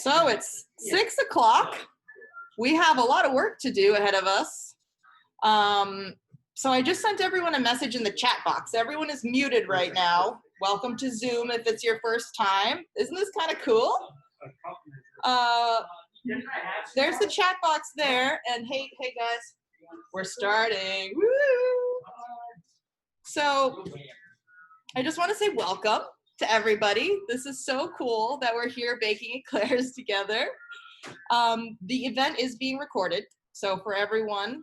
So it's 6 o'clock. We have a lot of work to do ahead of us. So I just sent everyone a message in the chat box. Everyone is muted right now. Welcome to Zoom if it's your first time. Isn't this kind of cool? There's the chat box there. And hey guys, we're starting. Woo! So I just want to say welcome to everybody. This is so cool that we're here baking eclairs together. The event is being recorded, so for everyone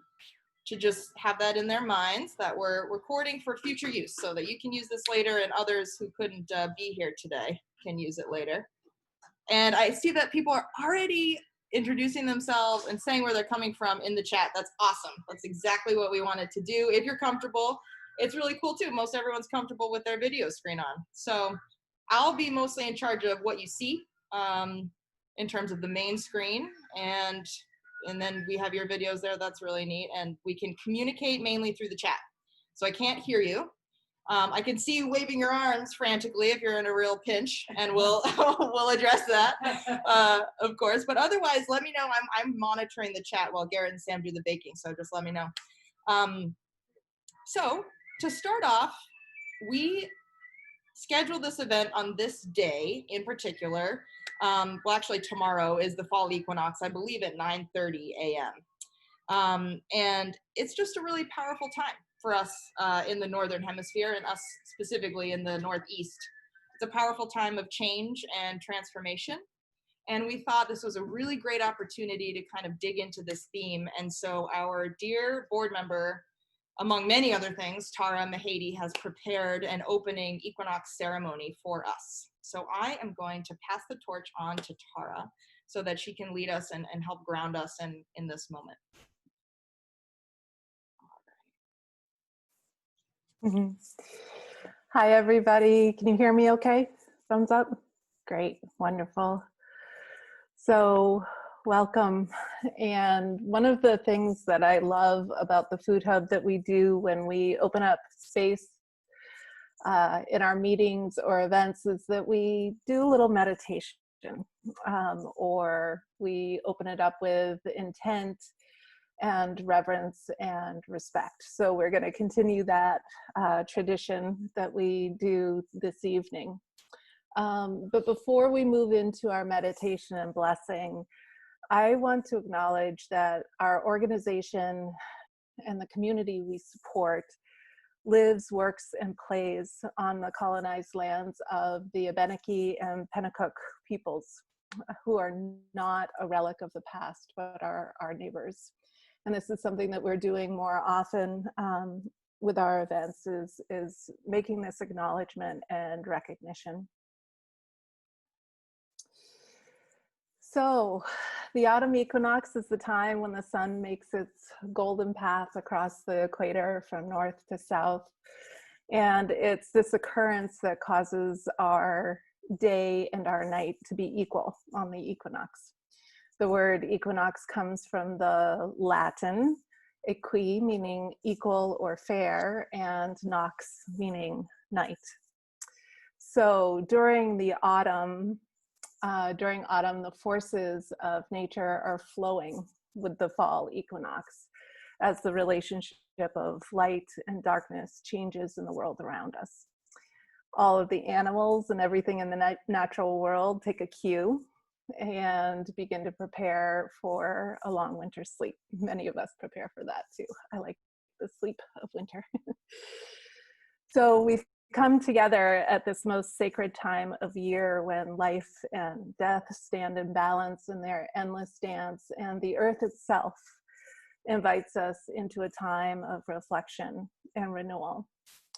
to just have that in their minds that we're recording for future use so that you can use this later and others who couldn't be here today can use it later. And I see that people are already introducing themselves and saying where they're coming from in the chat. That's awesome. That's exactly what we wanted to do. If you're comfortable, it's really cool too. Most everyone's comfortable with their video screen on. So I'll be mostly in charge of what you see in terms of the main screen, and then we have your videos there. That's really neat, and we can communicate mainly through the chat. So I can't hear you. I can see you waving your arms frantically if you're in a real pinch, and we'll we'll address that, of course. But otherwise, let me know. I'm monitoring the chat while Garrett and Sam do the baking, so just let me know. So to start off, we scheduled this event on this day in particular. Well, actually tomorrow is the fall equinox, I believe at 9:30 a.m. And it's just a really powerful time for us in the Northern Hemisphere, and us specifically in the Northeast. It's a powerful time of change and transformation. And we thought this was a really great opportunity to kind of dig into this theme. And so our dear board member, among many other things, Tara Mahady, has prepared an opening equinox ceremony for us. So I am going to pass the torch on to Tara so that she can lead us and help ground us in this moment. Hi, everybody. Can you hear me okay? Thumbs up? Great, wonderful. So welcome. And one of the things that I love about the Food Hub that we do when we open up space in our meetings or events is that we do a little meditation, or we open it up with intent and reverence and respect. So we're going to continue that tradition that we do this evening. But before we move into our meditation and blessing, I want to acknowledge that our organization and the community we support lives, works, and plays on the colonized lands of the Abenaki and Pennacook peoples, who are not a relic of the past, but are our neighbors. And this is something that we're doing more often with our events, is making this acknowledgement and recognition. So the autumn equinox is the time when the sun makes its golden path across the equator from north to south. And it's this occurrence that causes our day and our night to be equal on the equinox. The word equinox comes from the Latin equi, meaning equal or fair, and nox, meaning night. So during autumn, the forces of nature are flowing with the fall equinox as the relationship of light and darkness changes in the world around us. All of the animals and everything in the natural world take a cue and begin to prepare for a long winter sleep. Many of us prepare for that too. I like the sleep of winter. So we've come together at this most sacred time of year when life and death stand in balance in their endless dance, and the earth itself invites us into a time of reflection and renewal.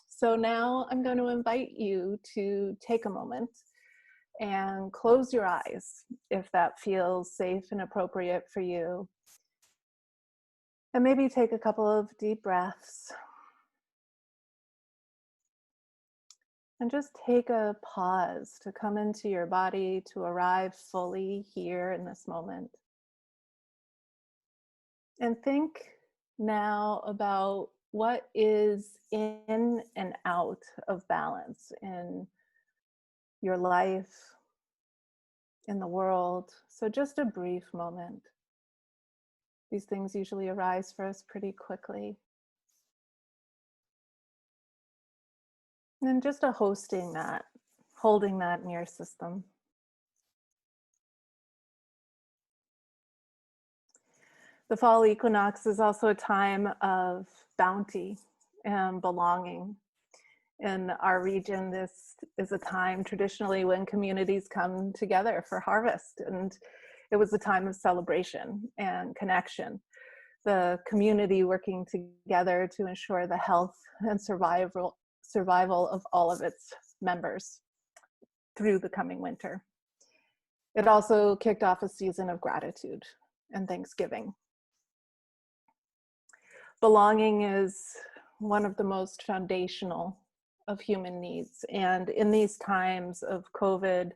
So now I'm going to invite you to take a moment and close your eyes if that feels safe and appropriate for you. And maybe take a couple of deep breaths. And just take a pause to come into your body, to arrive fully here in this moment. And think now about what is in and out of balance in your life, in the world. So just a brief moment. These things usually arise for us pretty quickly. And then just a hosting that, holding that in your system. The fall equinox is also a time of bounty and belonging. In our region, this is a time traditionally when communities come together for harvest, and it was a time of celebration and connection. The community working together to ensure the health and survival of all of its members through the coming winter. It also kicked off a season of gratitude and thanksgiving. Belonging is one of the most foundational of human needs. And in these times of COVID,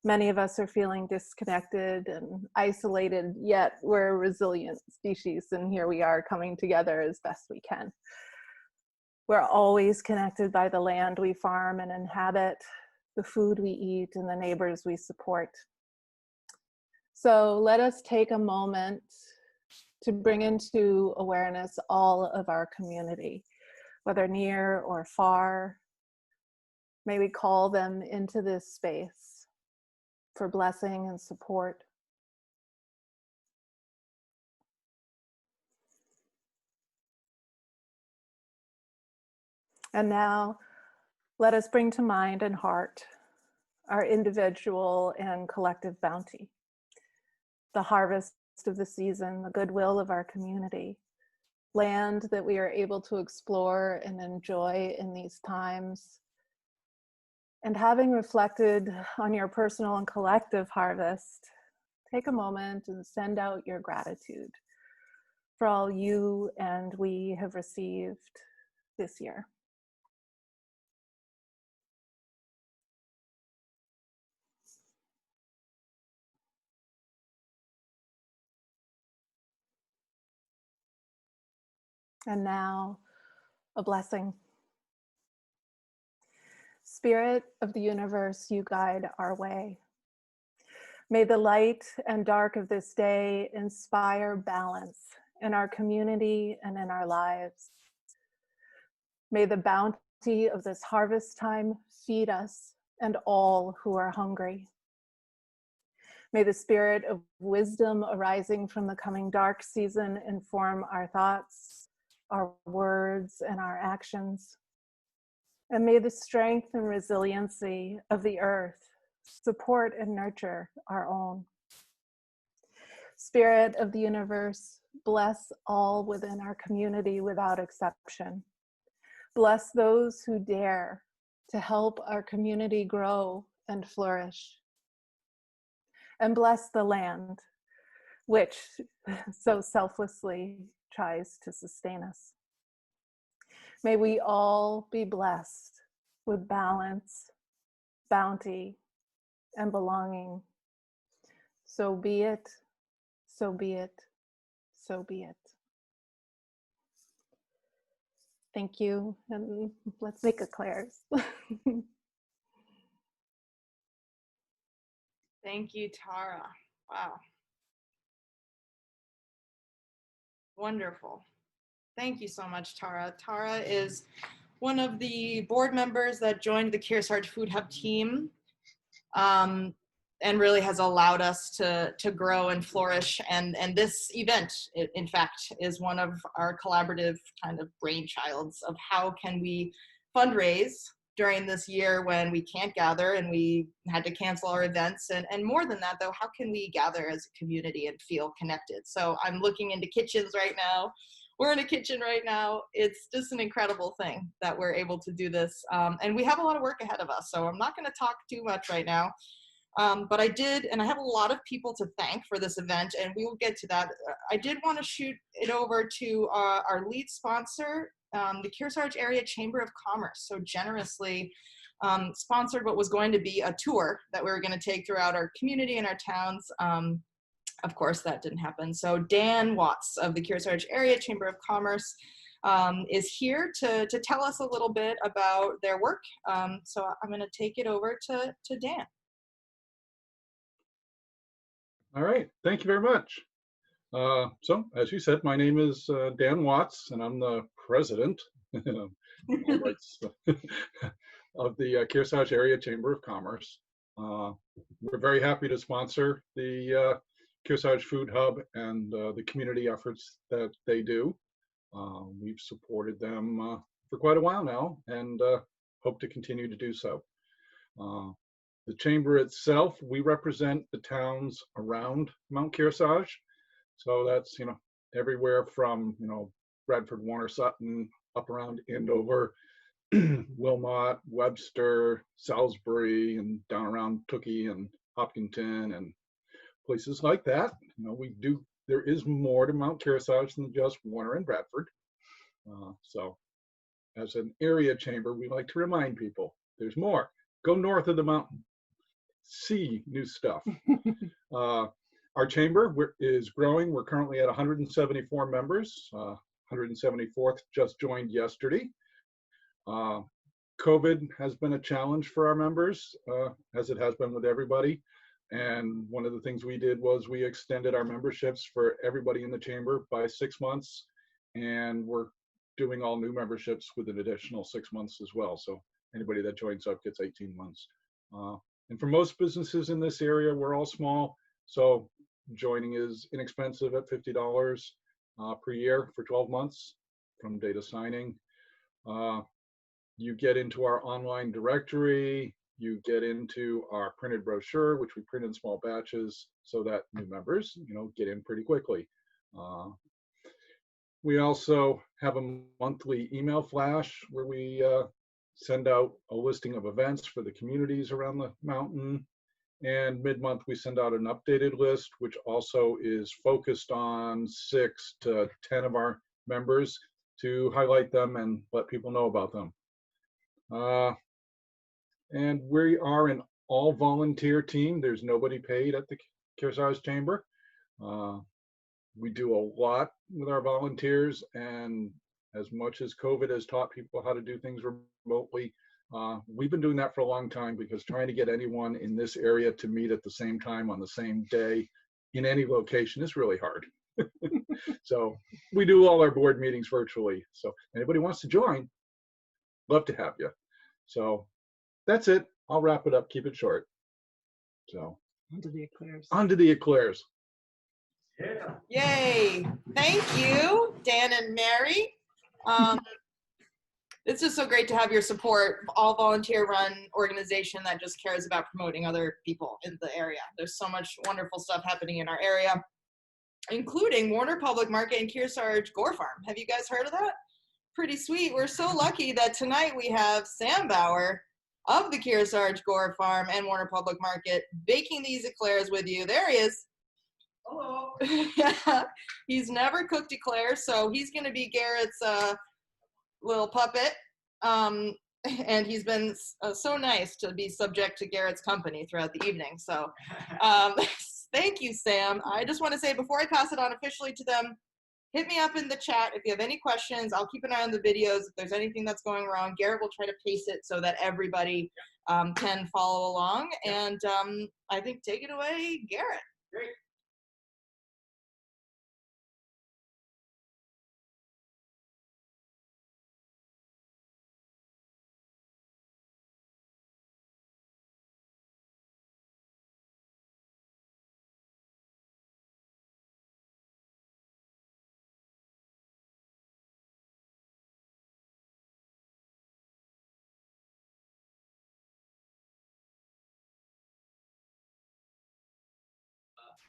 many of us are feeling disconnected and isolated, yet we're a resilient species. And here we are coming together as best we can. We're always connected by the land we farm and inhabit, the food we eat, and the neighbors we support. So let us take a moment to bring into awareness all of our community, whether near or far. May we call them into this space for blessing and support. And now let us bring to mind and heart our individual and collective bounty, the harvest of the season, the goodwill of our community, land that we are able to explore and enjoy in these times. And having reflected on your personal and collective harvest, take a moment and send out your gratitude for all you and we have received this year. And now, a blessing. Spirit of the universe, you guide our way. May the light and dark of this day inspire balance in our community and in our lives. May the bounty of this harvest time feed us and all who are hungry. May the spirit of wisdom arising from the coming dark season inform our thoughts, our words, and our actions. And may the strength and resiliency of the earth support and nurture our own. Spirit of the universe, bless all within our community without exception. Bless those who dare to help our community grow and flourish. And bless the land, which so selflessly tries to sustain us. May we all be blessed with balance, bounty, and belonging. So be it, so be it, so be it. Thank you, and let's make éclairs. Thank you, Tara. Wow. Wonderful. Thank you so much, Tara. Tara is one of the board members that joined the Kearsarge Food Hub team, and really has allowed us to grow and flourish. And this event, in fact, is one of our collaborative kind of brainchilds of how can we fundraise during this year when we can't gather and we had to cancel our events. And more than that, though, how can we gather as a community and feel connected? So I'm looking into kitchens right now. We're in a kitchen right now. It's just an incredible thing that we're able to do this. And we have a lot of work ahead of us. So I'm not going to talk too much right now. But I did, and I have a lot of people to thank for this event, and we will get to that. I did want to shoot it over to our lead sponsor, the Kearsarge Area Chamber of Commerce, so generously sponsored what was going to be a tour that we were going to take throughout our community and our towns. Of course, that didn't happen. So Dan Watts of the Kearsarge Area Chamber of Commerce is here to tell us a little bit about their work. So I'm going to take it over to Dan. All right, thank you very much. So, as you said, my name is Dan Watts, and I'm the president all rights, of the Kearsarge Area Chamber of Commerce. Uh, we're very happy to sponsor the Kearsarge Food Hub and the community efforts that they do. We've supported them for quite a while now and hope to continue to do so. Uh, the chamber itself, we represent the towns around Mount Kearsarge. So that's, everywhere from, Bradford, Warner, Sutton, up around Andover, Wilmot, Webster, Salisbury, and down around Tookie and Hopkinton and places like that. There is more to Mount Kearsarge than just Warner and Bradford. So as an area chamber, we like to remind people there's more. Go north of the mountain, see new stuff. Our chamber is growing. We're currently at 174 members. 174th just joined yesterday. COVID has been a challenge for our members, as it has been with everybody. And one of the things we did was we extended our memberships for everybody in the chamber by 6 months. And we're doing all new memberships with an additional 6 months as well. So anybody that joins up gets 18 months. And for most businesses in this area, we're all small. So joining is inexpensive at $50 per year for 12 months from date of signing. You get into our online directory, you get into our printed brochure, which we print in small batches so that new members, get in pretty quickly. We also have a monthly email flash where we send out a listing of events for the communities around the mountain. And mid-month, we send out an updated list, which also is focused on 6 to 10 of our members to highlight them and let people know about them. And we are an all volunteer team. There's nobody paid at the Kearsarge Chamber. We do a lot with our volunteers, and as much as COVID has taught people how to do things remotely, we've been doing that for a long time, because trying to get anyone in this area to meet at the same time on the same day in any location is really hard. So we do all our board meetings virtually. So anybody wants to join, love to have you. So that's it. I'll wrap it up, keep it short. So Onto the éclairs. on to the éclairs. Yeah. Yay. Thank you, Dan and Mary. It's just so great to have your support, all volunteer run organization that just cares about promoting other people in the area. There's so much wonderful stuff happening in our area, including Warner Public Market and Kearsarge Gore Farm. Have you guys heard of that? Pretty sweet. We're so lucky that tonight we have Sam Bauer of the Kearsarge Gore Farm and Warner Public Market baking these éclairs with you. There he is. Hello. Yeah, he's never cooked éclairs, so he's going to be Garrett's little puppet. And he's been so nice to be subject to Garrett's company throughout the evening. So thank you, Sam. I just want to say, before I pass it on officially to them, hit me up in the chat if you have any questions. I'll keep an eye on the videos. If there's anything that's going wrong, Garrett will try to pace it so that everybody can follow along. And I think, take it away, Garrett. Great.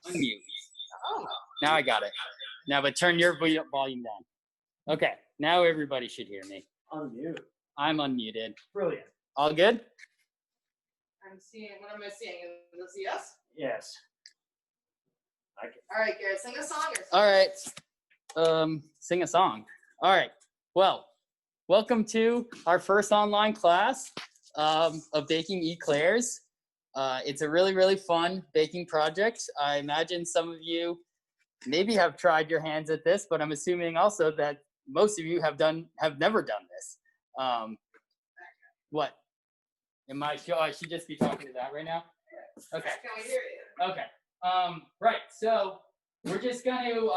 Unmute. Oh. Now I got it. Now, but turn your volume down. Okay, now everybody should hear me. Unmute. I'm unmuted. Brilliant. All good? I'm seeing, what am I seeing? Is this yes? Yes. I can. All right, Garrett, sing a song or something. All right. Sing a song. All right. Well, welcome to our first online class of baking éclairs. It's a really, really fun baking project. I imagine some of you maybe have tried your hands at this, but I'm assuming also that most of you have never done this. What? I should just be talking to that right now? Okay. Can we hear you? Okay. Right, so we're just going to,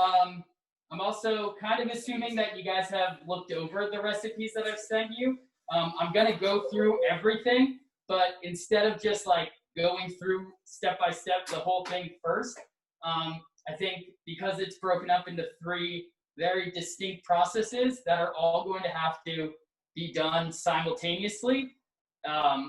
I'm also kind of assuming that you guys have looked over the recipes that I've sent you. I'm going to go through everything, but instead of just like going through step by step the whole thing first, I think because it's broken up into 3 very distinct processes that are all going to have to be done simultaneously,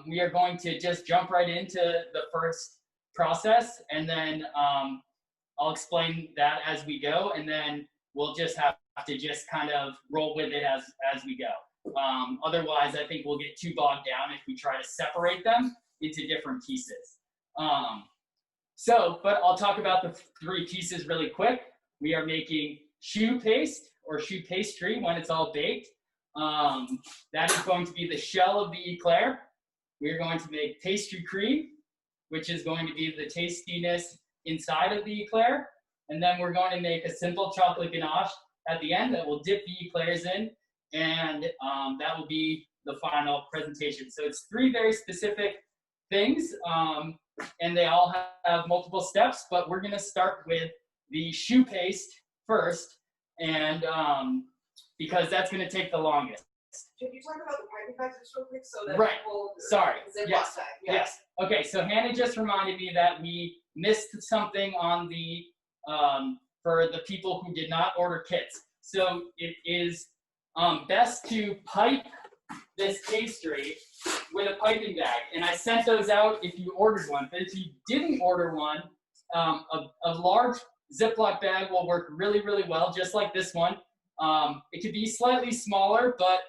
we are going to just jump right into the first process, and then I'll explain that as we go, and then we'll just have to just kind of roll with it as we go. Otherwise, I think we'll get too bogged down if we try to separate them into different pieces. But I'll talk about the 3 pieces really quick. We are making choux paste or choux pastry when it's all baked. That is going to be the shell of the eclair. We're going to make pastry cream, which is going to be the tastiness inside of the eclair. And then we're going to make a simple chocolate ganache at the end that will dip the eclairs in, and that will be the final presentation. So it's 3 very specific things, and they all have multiple steps, but we're gonna start with the choux paste first, and because that's gonna take the longest. Can you talk about the piping bags just real quick so that Right. people Sorry. Ziploc Yes. bag. Yes. Okay, so Hannah just reminded me that we missed something on the, for the people who did not order kits. So it is best to pipe this pastry with a piping bag. And I sent those out if you ordered one. But if you didn't order one, a large Ziploc bag will work really, really well, just like this one. It could be slightly smaller, but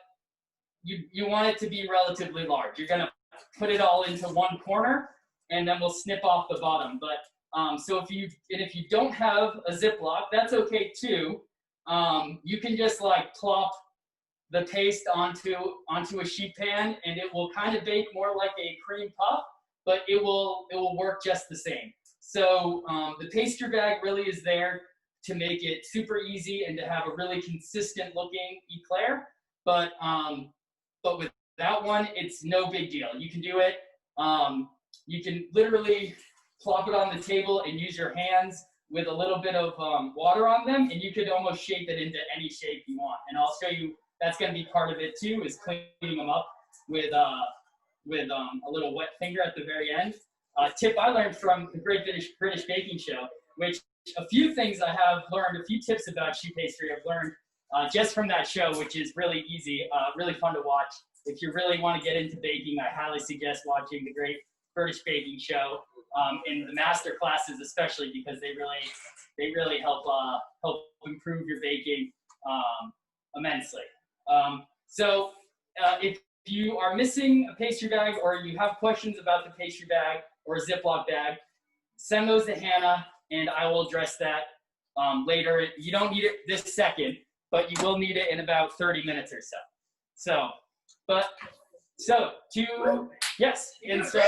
you want it to be relatively large. You're gonna put it all into one corner, and then we'll snip off the bottom. But so if you don't have a Ziploc, that's okay too. You can just like plop the paste onto a sheet pan, and it will kind of bake more like a cream puff, but it will work just the same. So the pastry bag really is there to make it super easy and to have a really consistent looking eclair. But with that one, it's no big deal. You can do it. You can literally plop it on the table and use your hands with a little bit of water on them, and you could almost shape it into any shape you want. And I'll show you, that's going to be part of it too, is cleaning them up with a little wet finger at the very end. Tip I learned from the Great British Baking Show, which a few things I have learned, a few tips about choux pastry I've learned just from that show, which is really easy, really fun to watch. If you really want to get into baking, I highly suggest watching the Great British Baking Show, and the master classes especially, because they really help improve your baking immensely. So if you are missing a pastry bag, or you have questions about the pastry bag or a Ziploc bag, send those to Hannah, and I will address that later. You don't need it this second, but you will need it in about 30 minutes or so. Yes, and so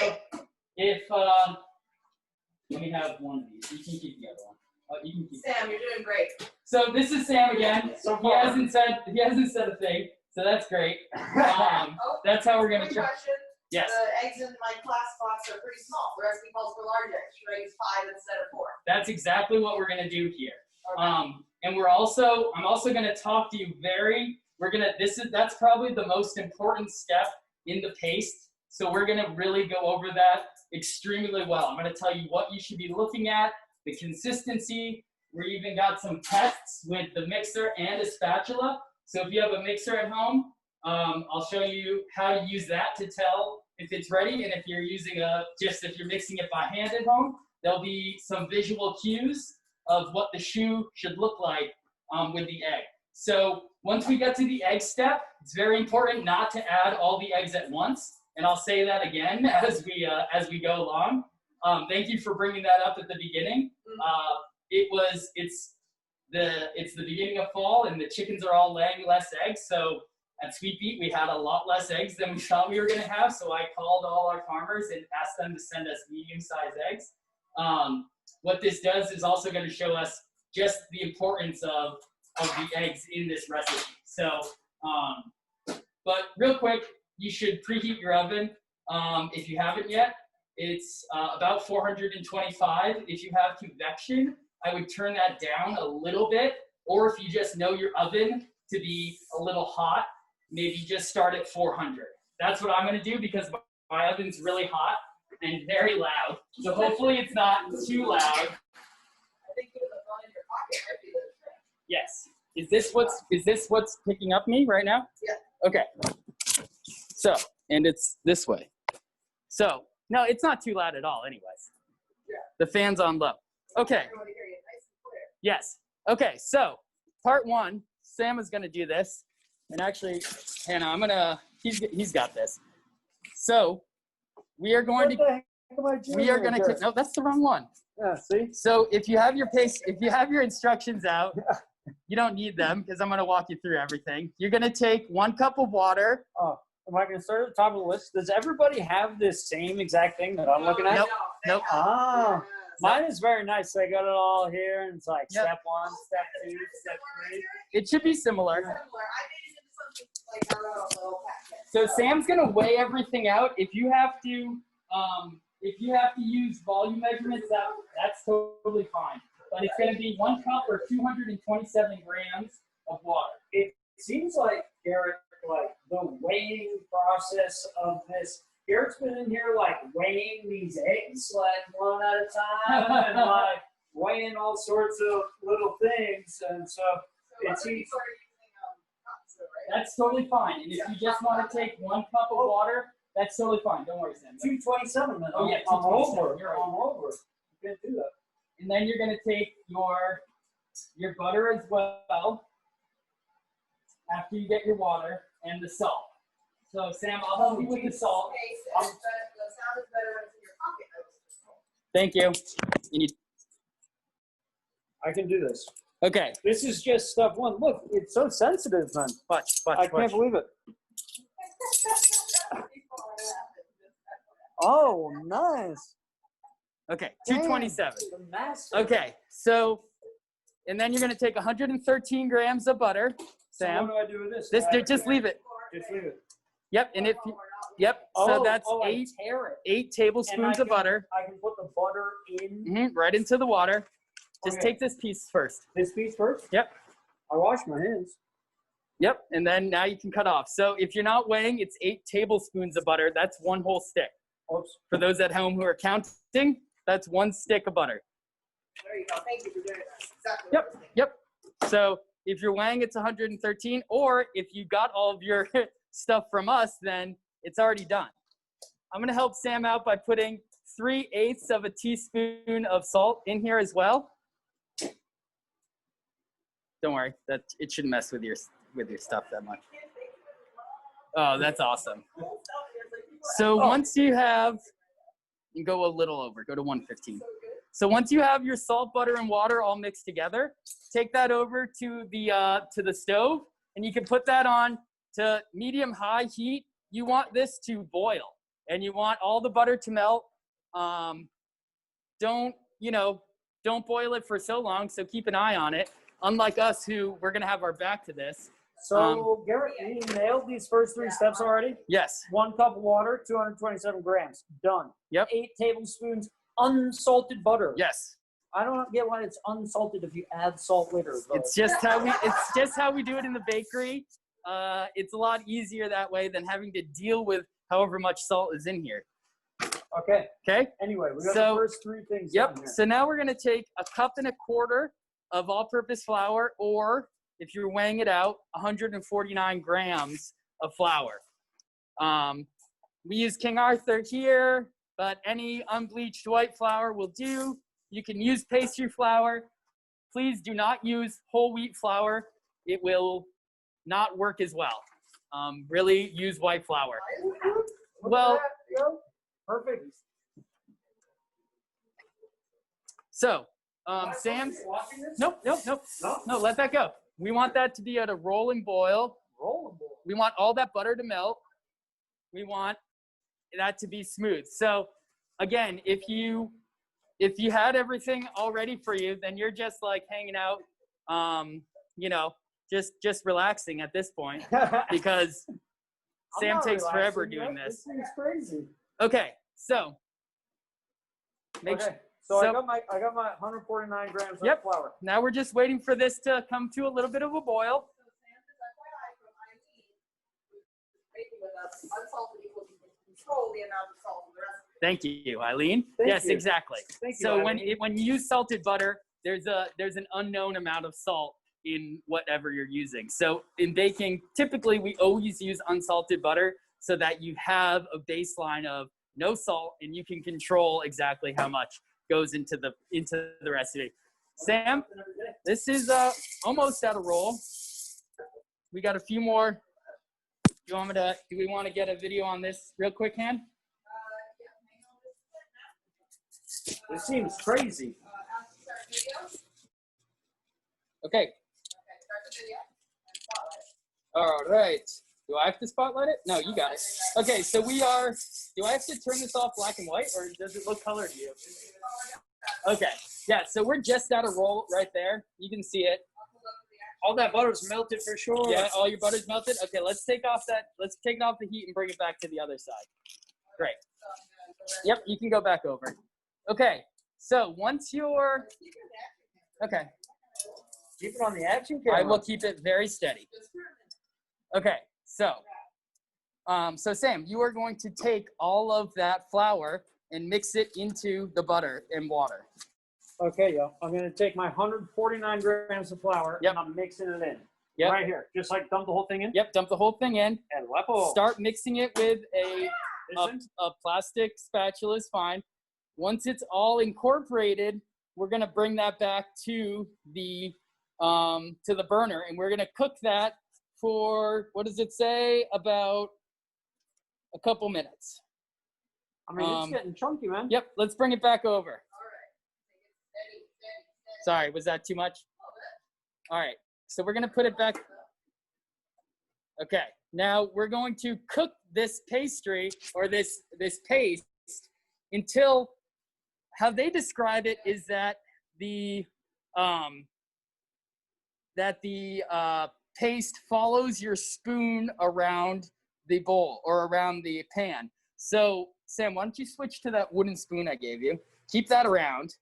if, let me have one of these. You can keep the other one. Oh, you can keep Sam, you're doing great. So this is Sam again. He hasn't said a thing, so that's great. That's how we're gonna Quick try. question. Yes. The eggs in my class box are pretty small. The recipe calls for large eggs. Should I use 5 instead of 4? That's exactly what we're gonna do here. Okay. And I'm also gonna talk to you that's probably the most important step in the paste. So we're gonna really go over that extremely well. I'm gonna tell you what you should be looking at, the consistency. We even got some tests with the mixer and a spatula. So if you have a mixer at home, I'll show you how to use that to tell if it's ready. And if you're using if you're mixing it by hand at home, there'll be some visual cues of what the choux should look like with the egg. So once we get to the egg step, it's very important not to add all the eggs at once. And I'll say that again as we go along. Thank you for bringing that up at the beginning. It's the beginning of fall, and the chickens are all laying less eggs. So at Sweet Beet, we had a lot less eggs than we thought we were going to have. So I called all our farmers and asked them to send us medium-sized eggs. What this does is also going to show us just the importance of the eggs in this recipe. So, but real quick, you should preheat your oven if you haven't yet. It's about 425. If you have convection, I would turn that down a little bit. Or if you just know your oven to be a little hot, maybe just start at 400. That's what I'm gonna do because my oven's really hot and very loud. So hopefully it's not too loud. I think you have the phone in your pocket might be the trick. Yes. Is this what's picking up me right now? Yeah. Okay. So, and it's this way. So, no, it's not too loud at all anyways. Yeah. The fan's on low. Okay. I want to hear you nice and clear. Yes. Okay, so part one, Sam is gonna do this. And actually, Hannah, he's got this. So we are going to, no, that's the wrong one. Yeah, see? So if you have your instructions out, you don't need them because I'm gonna walk you through everything. You're gonna take 1 cup of water. Oh, am I going to start at the top of the list? Does everybody have this same exact thing that I'm looking at? Nope. They Nope. have- Ah, mine is very nice. I got it all here, and it's like Yep. step 1, step 2, step 3. It should be similar. Similar. I made it into something like our own little packet. So Sam's gonna weigh everything out. If you have to use volume measurements, that's totally fine. But it's gonna be 1 cup or 227 grams of water. It seems like, Garrett, like the weighing process of this, Garrett's been in here like weighing these eggs like one at a time and like weighing all sorts of little things. And so So It's other easy. people are using cups, right? That's totally fine. And if you just want to take 1 cup of water, that's totally fine. Don't worry, Sam. 227 then. Oh, yeah, I'm 227. over. You're right. I'm over. You can't do that. And then you're gonna take your butter as well after you get your water and the salt. So Sam, I'll help you with the salt. Taste it, but the sound is better when it's in your pocket. I was just told. Thank you. And you, I can do this. okay. This is just step 1. Look, it's so sensitive, man. Watch. I can't believe it. Oh, nice. Okay, 227. The master. Okay, so, and then you're gonna take 113 grams of butter, So Sam. what do I do with this? Just leave it. Just leave it. Yep, and if yep, so that's I tear it. 8 tablespoons of butter I can put the butter in right into the water. Just Okay. take this piece first. this piece first. Yep. I wash my hands. Yep, and then now you can cut off. So if you're not weighing, it's 8 tablespoons of butter. That's 1 whole stick. Oops. For those at home who are counting, that's 1 stick of butter. There you go. Thank you for doing that. Exactly. Yep. what I was thinking. Yep. So if you're weighing, it's 113, or if you got all of your stuff from us, then it's already done. I'm gonna help Sam out by putting 3/8 of a teaspoon of salt in here as well. Don't worry, that it shouldn't mess with your stuff that much. Oh, that's awesome. So once you have, you go a little over, go to 115. So once you have your salt, butter, and water all mixed together, take that over to the stove, and you can put that on to medium-high heat. You want this to boil, and you want all the butter to melt. Don't boil it for so long, so keep an eye on it. Unlike us, who we're gonna have our back to this. So, Garrett, you nailed these first 3 steps already. Yes. 1 cup of water, 227 grams. Done. Yep. 8 tablespoons unsalted butter. Yes. I don't get why it's unsalted if you add salt later. Though. It's just how we do it in the bakery. It's a lot easier that way than having to deal with however much salt is in here. Okay. Okay. Anyway, we got So- the first 3 things. Yep. done here. So now we're gonna take 1.25 cups of all-purpose flour, or if you're weighing it out, 149 grams of flour. We use King Arthur here, but any unbleached white flour will do. You can use pastry flour. Please do not use whole wheat flour. It will not work as well. Really use white flour. Look at Well, that, yo. Perfect. so Sam's. Watching this? Nope. No, let that go. We want that to be at a rolling boil. Rollable. We want all that butter to melt. We want that to be smooth. So again, if you had everything all ready for you, then you're just like hanging out, just relaxing at this point, because Sam takes forever doing this. This thing's crazy. Okay, so Make Okay. sure. So, So- I got my 149 grams Yep. of flour. Now we're just waiting for this to come to a little bit of a boil. Unsalted equals you can control the amount of salt in the recipe. Thank you, Eileen. Thank Yes, you. exactly. Thank you. So when Eileen. when you use salted butter, there's an unknown amount of salt in whatever you're using. So in baking, typically we always use unsalted butter so that you have a baseline of no salt and you can control exactly how much goes into the recipe. Sam, this is almost at a roll. We got a few more. Do we want to get a video on this real quick, Han? This seems crazy. Okay. All right. Do I have to spotlight it? No, you got it. Okay, so do I have to turn this off black and white, or does it look colored to you? Okay. Yeah, so we're just at a roll right there. You can see it. All that butter's melted for sure. Yeah, all your butter's melted. Okay, let's take off the heat and bring it back to the other side. Great. Yep, you can go back over. Okay, so once you're, okay, Keep it on the action camera. I will keep it very steady. Okay, so Sam, you are going to take all of that flour and mix it into the butter and water. Okay, yo. I'm going to take my 149 grams of flour Yep. and I'm mixing it in. Yep. Right here. Just like dump the whole thing in. Yep, dump the whole thing in. And lepo. Start mixing it with a Listen. plastic spatula is fine. Once it's all incorporated, we're gonna bring that back to the burner, and we're gonna cook that for, what does it say, about a couple minutes. I mean, it's getting chunky, man. Yep, let's bring it back over. Sorry, was that too much? All right, so we're gonna put it back. Okay, now we're going to cook this pastry or this paste until, how they describe it is that the paste follows your spoon around the bowl or around the pan. So Sam, why don't you switch to that wooden spoon I gave you? Keep that around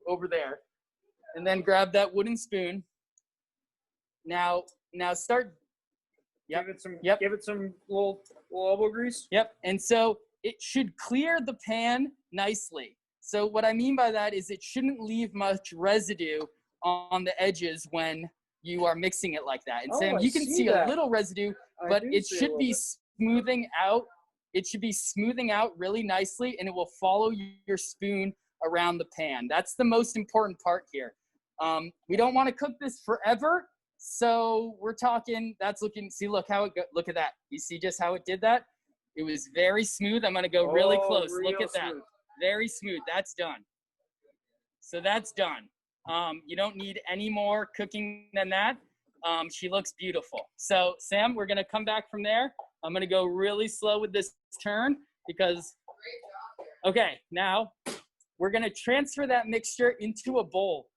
over there, and then grab that wooden spoon. Now start. Yep. Give it some little elbow grease. Yep. And so it should clear the pan nicely. So what I mean by that is it shouldn't leave much residue on the edges when you are mixing it like that. And Sam, I you can see that. a little residue, I but do it see a should little be bit. smoothing out. It should be smoothing out really nicely, and it will follow your spoon around the pan. That's the most important part here. We don't want to cook this forever. So we're talking, look how it look at that. You see just how it did that? It was very smooth. I'm going to go really close. Look real at that. smooth. Very smooth. That's done. So that's done. You don't need any more cooking than that. She looks beautiful. So Sam, we're going to come back from there. I'm going to go really slow with this turn because, okay, now we're going to transfer that mixture into a bowl.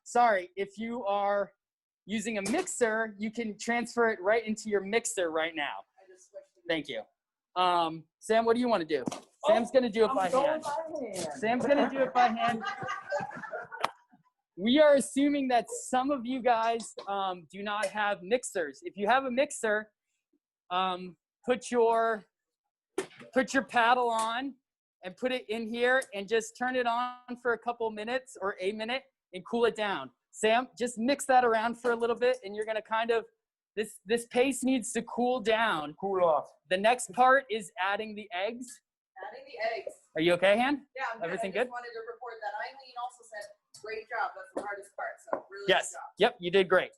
Sorry, if you are using a mixer, you can transfer it right into your mixer right now. Thank you. Sam, what do you want to do? Sam's going to do it by hand. Sam's going to do it by hand. We are assuming that some of you guys do not have mixers. If you have a mixer, put your paddle on and put it in here and just turn it on for a couple minutes or a minute and cool it down. Sam, just mix that around for a little bit, and you're gonna kind of, this paste needs to cool down. Cool off. The next part is adding the eggs. Adding the eggs. Are you okay, Han? Yeah, I'm good. Everything I good? just wanted to report that Eileen also said, great job. That's the hardest part. So really Yes. good job. Yep, you did great.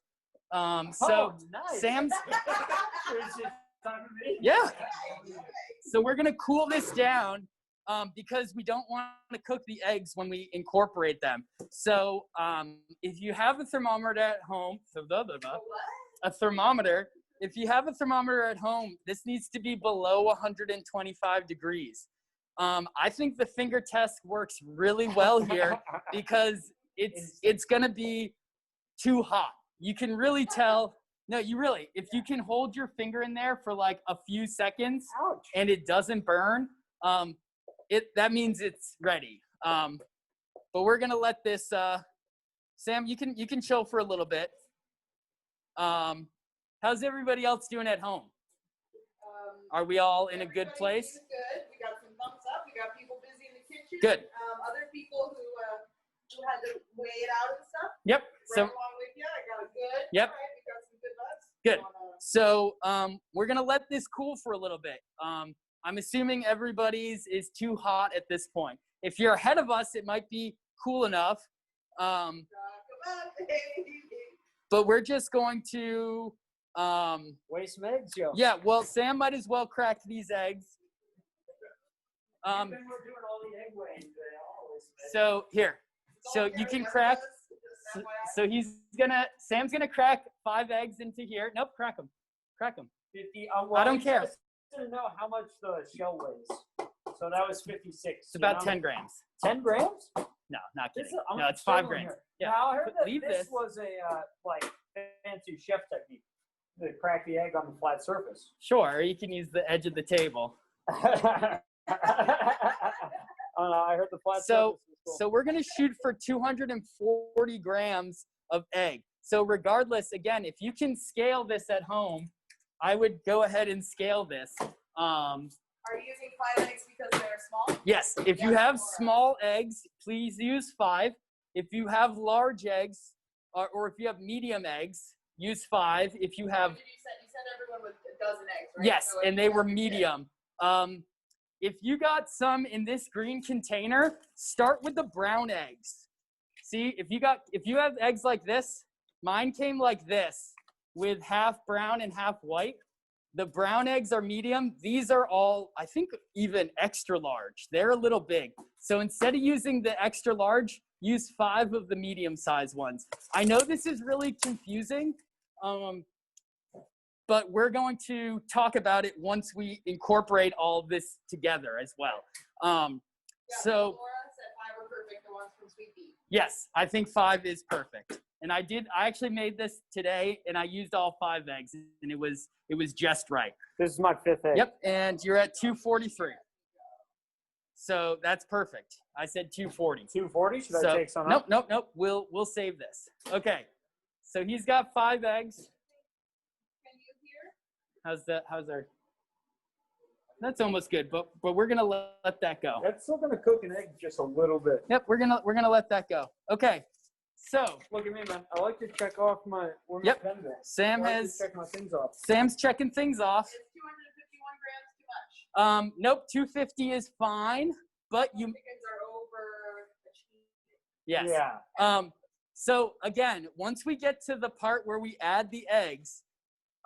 So nice. Sam's, It's just time for me. yeah. So we're gonna cool this down because we don't want to cook the eggs when we incorporate them. So if you have a thermometer at home, if you have a thermometer at home, this needs to be below 125 degrees. I think the finger test works really well here because it's gonna be too hot. You can really tell. No, if you can hold your finger in there for like a few seconds Ouch. and it doesn't burn, that means it's ready. But we're gonna let this. Sam, you can chill for a little bit. How's everybody else doing at home? Are we all in a good place? Everybody's good. We got some thumbs up. We got people busy in the kitchen. Good. Other people who had to weigh it out and stuff. Yep. Right So along with you. I got a good. Yep. All right, we got some good buzz. Good. So we're gonna let this cool for a little bit. I'm assuming everybody's is too hot at this point. If you're ahead of us, it might be cool enough. Come on, baby. But we're just going to Weigh some eggs, yo. yeah, well, Sam might as well crack these eggs. We're doing all the egg weighing today. Always. So here, so you can crack. So Sam's gonna crack 5 eggs into here. Nope, crack them. 50. I don't care. To know how much the shell weighs. So that was 56. It's about 10 grams. 10 grams? No, not kidding. I'm No, it's 5 struggling grams. here. Yeah. Now, I heard But that leave this this. was a like fancy chef technique to crack the egg on the flat surface. Sure, or you can use the edge of the table. I heard the flat surface was cool. So we're gonna shoot for 240 grams of egg. So regardless, again, if you can scale this at home, I would go ahead and scale this. Are you using 5 eggs because they're small? Yes, if you have small eggs, please use 5. If you have large eggs, or if you have medium eggs, use 5. If you have, You said everyone with a dozen eggs, right? yes, So and they were medium. If you got some in this green container, start with the brown eggs. See, if you have eggs like this, mine came like this with half brown and half white. The brown eggs are medium. These are all, I think, even extra large. They're a little big. So instead of using the extra large, use 5 of the medium sized ones. I know this is really confusing, but we're going to talk about it once we incorporate all of this together as well. So Laura said 5 were perfect, the ones from Sweet Bee. yes, I think 5 is perfect. And I actually made this today and I used all 5 eggs and it was just right. This is my 5th egg. Yep, and you're at 243. So that's perfect. I said 240. 240? Should I take some nope, out? nope. We'll save this. Okay. So he's got 5 eggs. Can you hear? How's our? That's almost good, but we're gonna let that go. That's still gonna cook an egg just a little bit. Yep, we're gonna let that go. Okay. So Look at me, man. I like to check off my Yep. pen there. Sam I like has to check my things off. Sam's checking things off. Is 251 grams too much? Nope, 250 is fine, but you Chickens are overachieving. yes. Yeah. So again, once we get to the part where we add the eggs,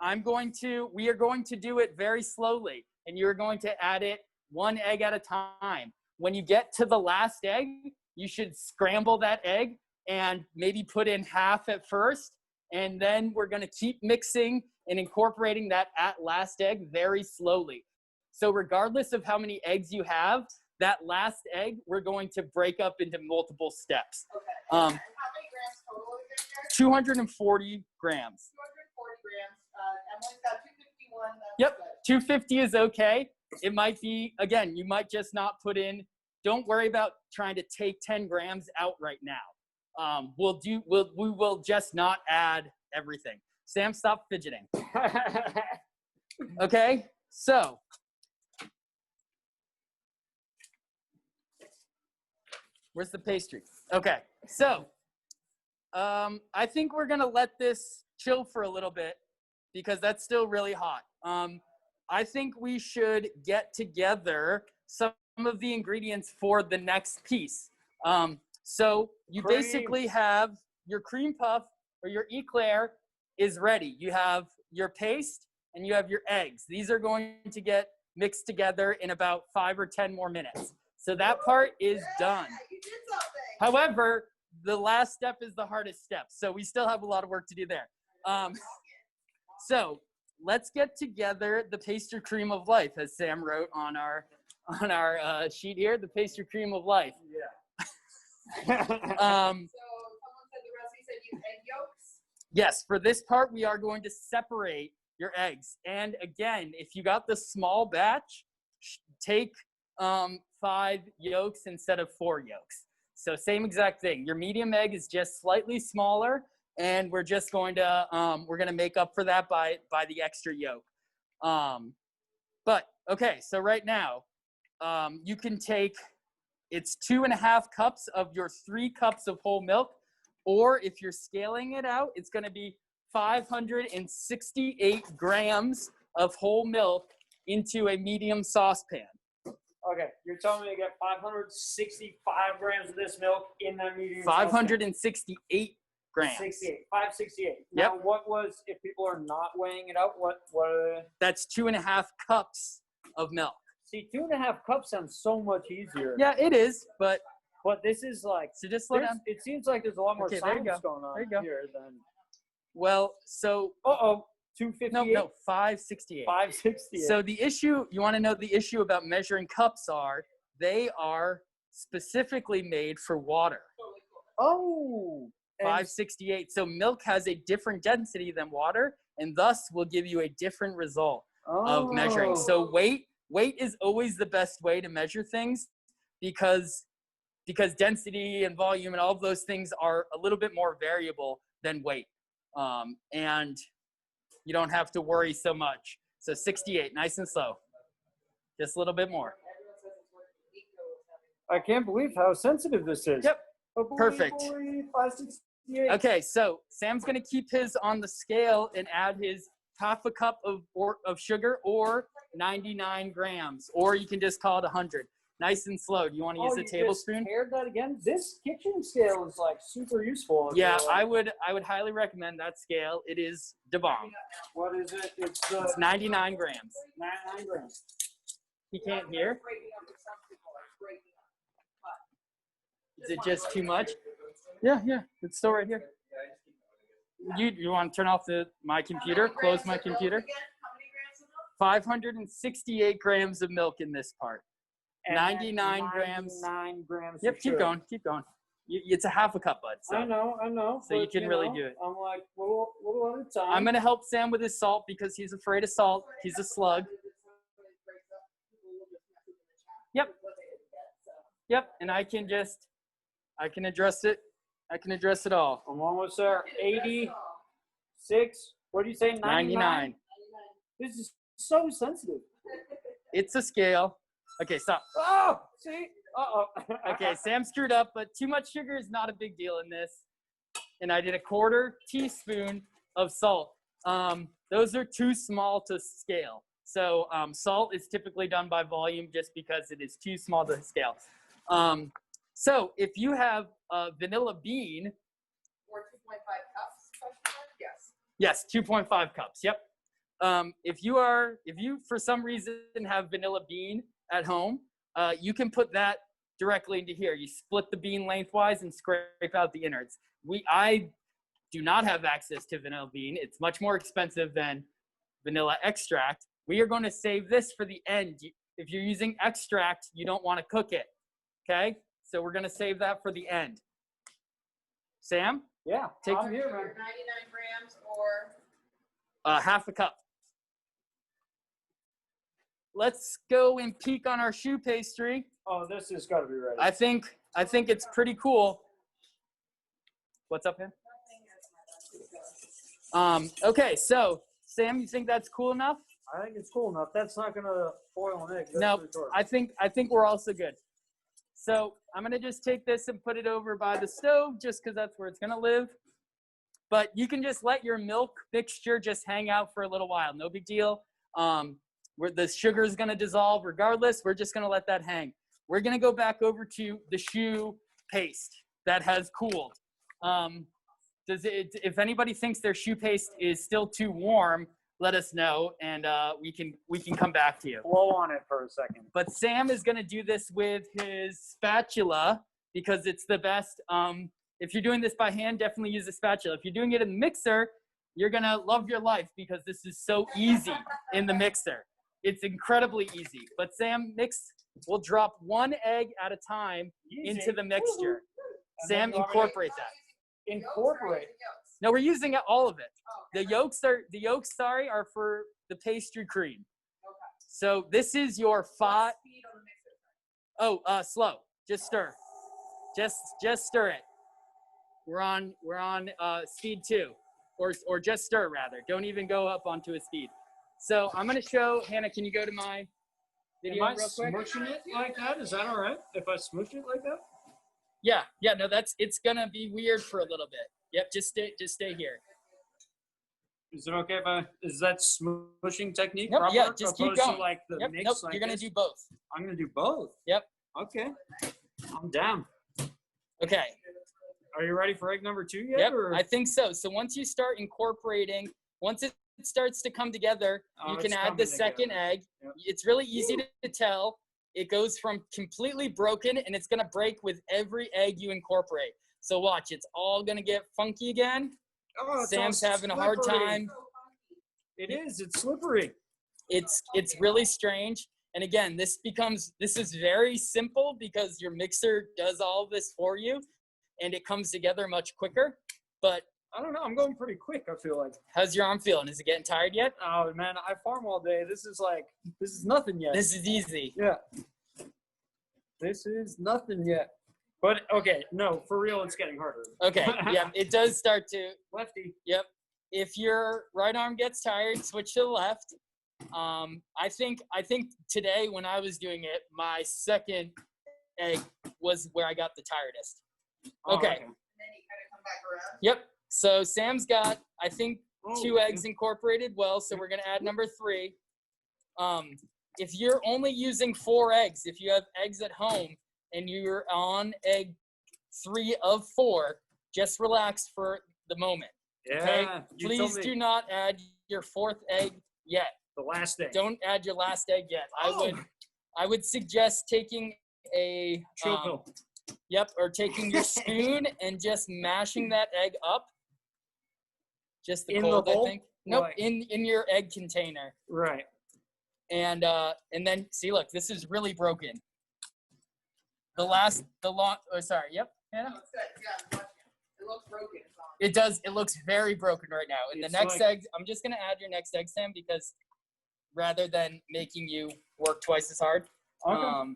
we are going to do it very slowly, and you're going to add it 1 egg at a time. When you get to the last egg, you should scramble that egg and maybe put in half at first, and then we're going to keep mixing and incorporating that last egg very slowly. So regardless of how many eggs you have, that last egg, we're going to break up into multiple steps. Okay. And how many grams total is there? 240 grams. 240 grams. Emily's got 251. That's Yep, good. 250 is okay. It might be, again, you might just not put in, don't worry about trying to take 10 grams out right now. We will just not add everything. Sam, stop fidgeting. Okay, so. Where's the pastry? Okay, so I think we're gonna let this chill for a little bit because that's still really hot. I think we should get together some of the ingredients for the next piece. So you Cream. basically have your cream puff or your eclair is ready. You have your paste and you have your eggs. These are going to get mixed together in about 5 or 10 more minutes. So that part is done. Yeah, you did something. However, the last step is the hardest step. So we still have a lot of work to do there. So let's get together the pastry cream of life, as Sam wrote on our sheet here, the pastry cream of life. Yeah. So someone said the recipe said use egg yolks. Yes, for this part, we are going to separate your eggs. And again, if you got the small batch, take 5 yolks instead of 4 yolks. So same exact thing. Your medium egg is just slightly smaller, and we're just going to make up for that by the extra yolk. But okay, so right now, you can take, it's 2.5 cups of your 3 cups of whole milk, or if you're scaling it out, it's going to be 568 grams of whole milk into a medium saucepan. Okay, you're telling me to get 565 grams of this milk in that medium. 568 grams. 568. Yep. Now, what was, if people are not weighing it out, what are they? That's 2.5 cups of milk. See, 2.5 cups sounds so much easier. Yeah, it is, but this is like, so just slow down. it seems like there's a lot more Okay, there you science go. going on There you go. here than. Well, so 258. no, 568. 568. So the issue, you want to know the issue about measuring cups are, they are specifically made for water. Oh. 568. So milk has a different density than water, and thus will give you a different result of measuring. So weight is always the best way to measure things, because density and volume and all of those things are a little bit more variable than weight. And you don't have to worry so much. So 68, nice and slow. Just a little bit more. I can't believe how sensitive this is. Yep. Perfect. 568. Okay, so Sam's gonna keep his on the scale and add his 1/2 cup of sugar, or 99 grams, or you can just call it 100. Nice and slow. Do you want to use a tablespoon? Paired that again. This kitchen scale is like super useful. Yeah, I would highly recommend that scale. It is the bomb. What is it? It's 99 grams. 99 grams. He can't hear. Is it just too much? Yeah, it's still right here. You want to turn off my computer? Close my computer. 568 grams of milk in this part. And 99 grams. 99 grams. Yep, keep going. It's a 1/2 cup, bud. So. I know. So you can really do it. I'm like, little at a time. I'm gonna help Sam with his salt because he's afraid of salt. He's a slug. Yep, and I can address it. I can address it all. I'm almost there. 86. What do you say? 99. This is so sensitive. It's a scale. Okay, stop. Oh, see? Okay, Sam screwed up, but too much sugar is not a big deal in this. And I did a 1/4 teaspoon of salt. Those are too small to scale. So salt is typically done by volume just because it is too small to scale. So if you have vanilla bean. Or 2.5 cups? Yes. Yes, 2.5 cups. Yep. If you for some reason have vanilla bean at home, you can put that directly into here. You split the bean lengthwise and scrape out the innards. I do not have access to vanilla bean. It's much more expensive than vanilla extract. We are going to save this for the end. If you're using extract, you don't want to cook it. Okay? So we're going to save that for the end. Sam? Yeah, I'm here, man. 99 grams or 1/2 cup. Let's go and peek on our choux pastry. Oh, this has got to be ready. I think it's pretty cool. What's up, man? Okay, so Sam, you think that's cool enough? I think it's cool enough. That's not gonna boil an egg. That's No, for sure. I think we're also good. So I'm gonna just take this and put it over by the stove, just because that's where it's gonna live. But you can just let your milk mixture just hang out for a little while. No big deal. Where the sugar is gonna dissolve regardless. We're just gonna let that hang. We're gonna go back over to the choux paste that has cooled. If anybody thinks their choux paste is still too warm, let us know, and we can come back to you. Blow on it for a second. But Sam is going to do this with his spatula because it's the best. If you're doing this by hand, definitely use a spatula. If you're doing it in the mixer, you're going to love your life because this is so easy in the mixer. It's incredibly easy. But Sam, we'll drop 1 egg at a time into the mixture. Sam, incorporate that. Incorporate. No, we're using all of it. The yolks are for the pastry cream. Okay. So this is your 5. Speed on the mixer. Oh, slow. Just stir. Just stir it. We're on speed 2, or just stir rather. Don't even go up onto a speed. So I'm gonna show Hannah. Can you go to my video Am I real quick? smooshing it like that? Is that all right? If I smoosh it like that? Yeah. No, it's gonna be weird for a little bit. Yep. Just stay here. Is it okay if is that smooshing technique Nope, proper? yeah, just keep opposed to going. like the Yep. mix Nope. like You're gonna this? do both. I'm gonna do both. Yep. Okay. I'm down. Okay. Are you ready for egg number 2 yet? Yep. Or? I think so. So once you start incorporating, once it starts to come together, Oh, you can it's add coming the second together. egg. Yep. It's really easy to tell. It goes from completely broken, and it's gonna break with every egg you incorporate. So watch, it's all gonna get funky again. Oh, it's Sam's all having a hard slippery. time. It is. It's slippery. It's really strange. And again, this is very simple because your mixer does all this for you, and it comes together much quicker. But I don't know. I'm going pretty quick. I feel like. how's your arm feeling? Is it getting tired yet? Oh man, I farm all day. This is nothing yet. This is easy. Yeah. This is nothing yet. But okay, no, for real, it's getting harder. Okay, yeah, it does start to. Lefty. Yep. If your right arm gets tired, switch to the left. I think today when I was doing it, my second egg was where I got the tiredest. Oh, Okay. And then you kind of come back around. Yep. So Sam's got, I think, Oh, 2 eggs incorporated well, so we're gonna add number 3. If you're only using 4 eggs, if you have eggs at home and you're on egg 3 of 4, just relax for the moment. Yeah. Okay? You Please told me do not add your 4th egg yet. the last thing. Don't add your last egg yet. Oh. I would suggest taking a Chill pill. Yep, or taking your spoon and just mashing that egg up. Just the In the cold, I hole? think. Nope, Like- in your egg container. Right. And then see, look, this is really broken. Oh, sorry, yep, Hannah? No, it's good. Yeah, I'm watching it. It looks broken. It's on. It does, it looks very broken right now. And It's the next like- egg, I'm just gonna add your next egg, Sam, because rather than making you work twice as hard, Okay.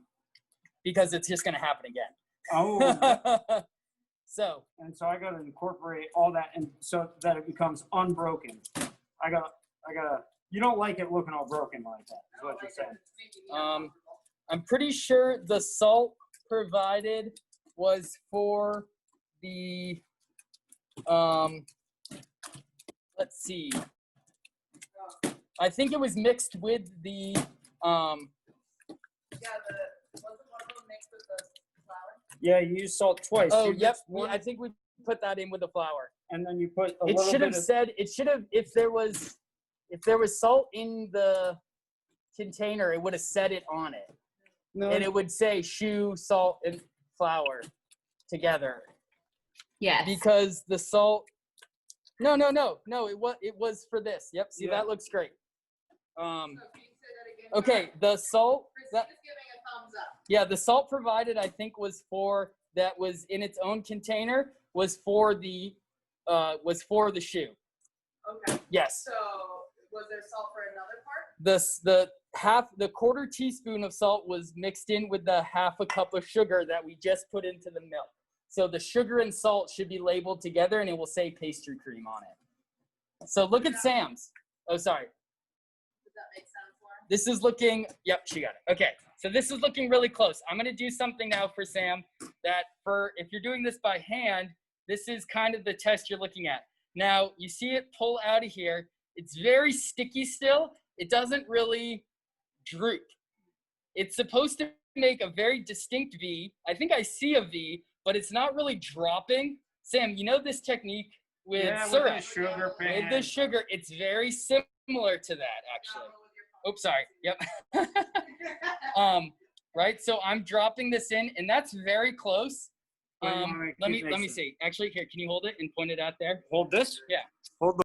because it's just gonna happen again. Oh. So, And so I gotta incorporate all that, and so that it becomes unbroken. I gotta. You don't like it looking all broken like that, is what you're saying. I'm pretty sure the salt provided was for the, let's see. I think it was mixed with the, Yeah, wasn't one of them mixed with the flour? Yeah, you use salt twice. oh, You yep, mix one, I think we put that in with the flour. and then you put a It little should bit have of. said, if there was salt in the container, it would have said it on it. No, And it would say shoe, salt, and flour together. Yes. Because the salt, no, it was for this. Yep, see, Yeah. that looks great. So can you say that again? Okay, the salt, Christina's giving a thumbs up. yeah, the salt provided, I think, was in its own container, was for the shoe. Okay. Yes. So was there salt for another part? The quarter teaspoon of salt was mixed in with the half a cup of sugar that we just put into the milk. So the sugar and salt should be labeled together, and it will say pastry cream on it. So look at Sam's. Oh, sorry. Does that make sense, Lauren? This is looking, yep, she got it. Okay, so this is looking really close. I'm gonna do something now for Sam that if you're doing this by hand, this is kind of the test you're looking at. Now, you see it pull out of here. It's very sticky still. It doesn't really droop. It's supposed to make a very distinct V. I think I see a V, but it's not really dropping. Sam, you know this technique with syrup? With the sugar pan. With the sugar, it's very similar to that, actually. Oops, sorry. Yep. Right. So I'm dropping this in, and that's very close. Wait, you want me to Let keep me mixing? see. Actually, here, can you hold it and point it out there? Hold this. Yeah. Hold the.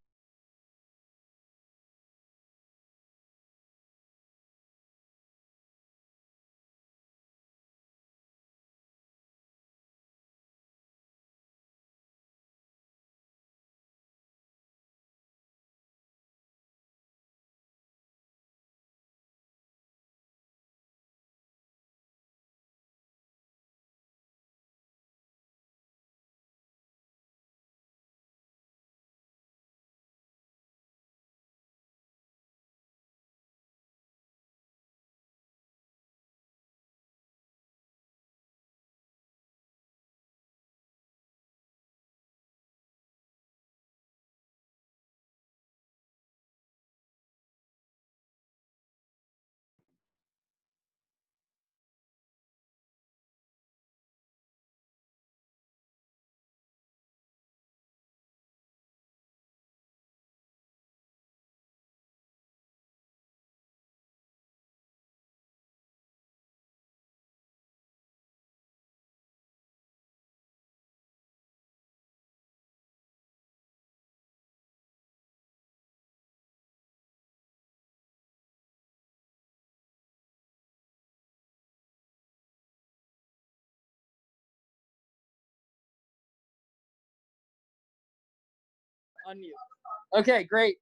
Unmute. Okay, great.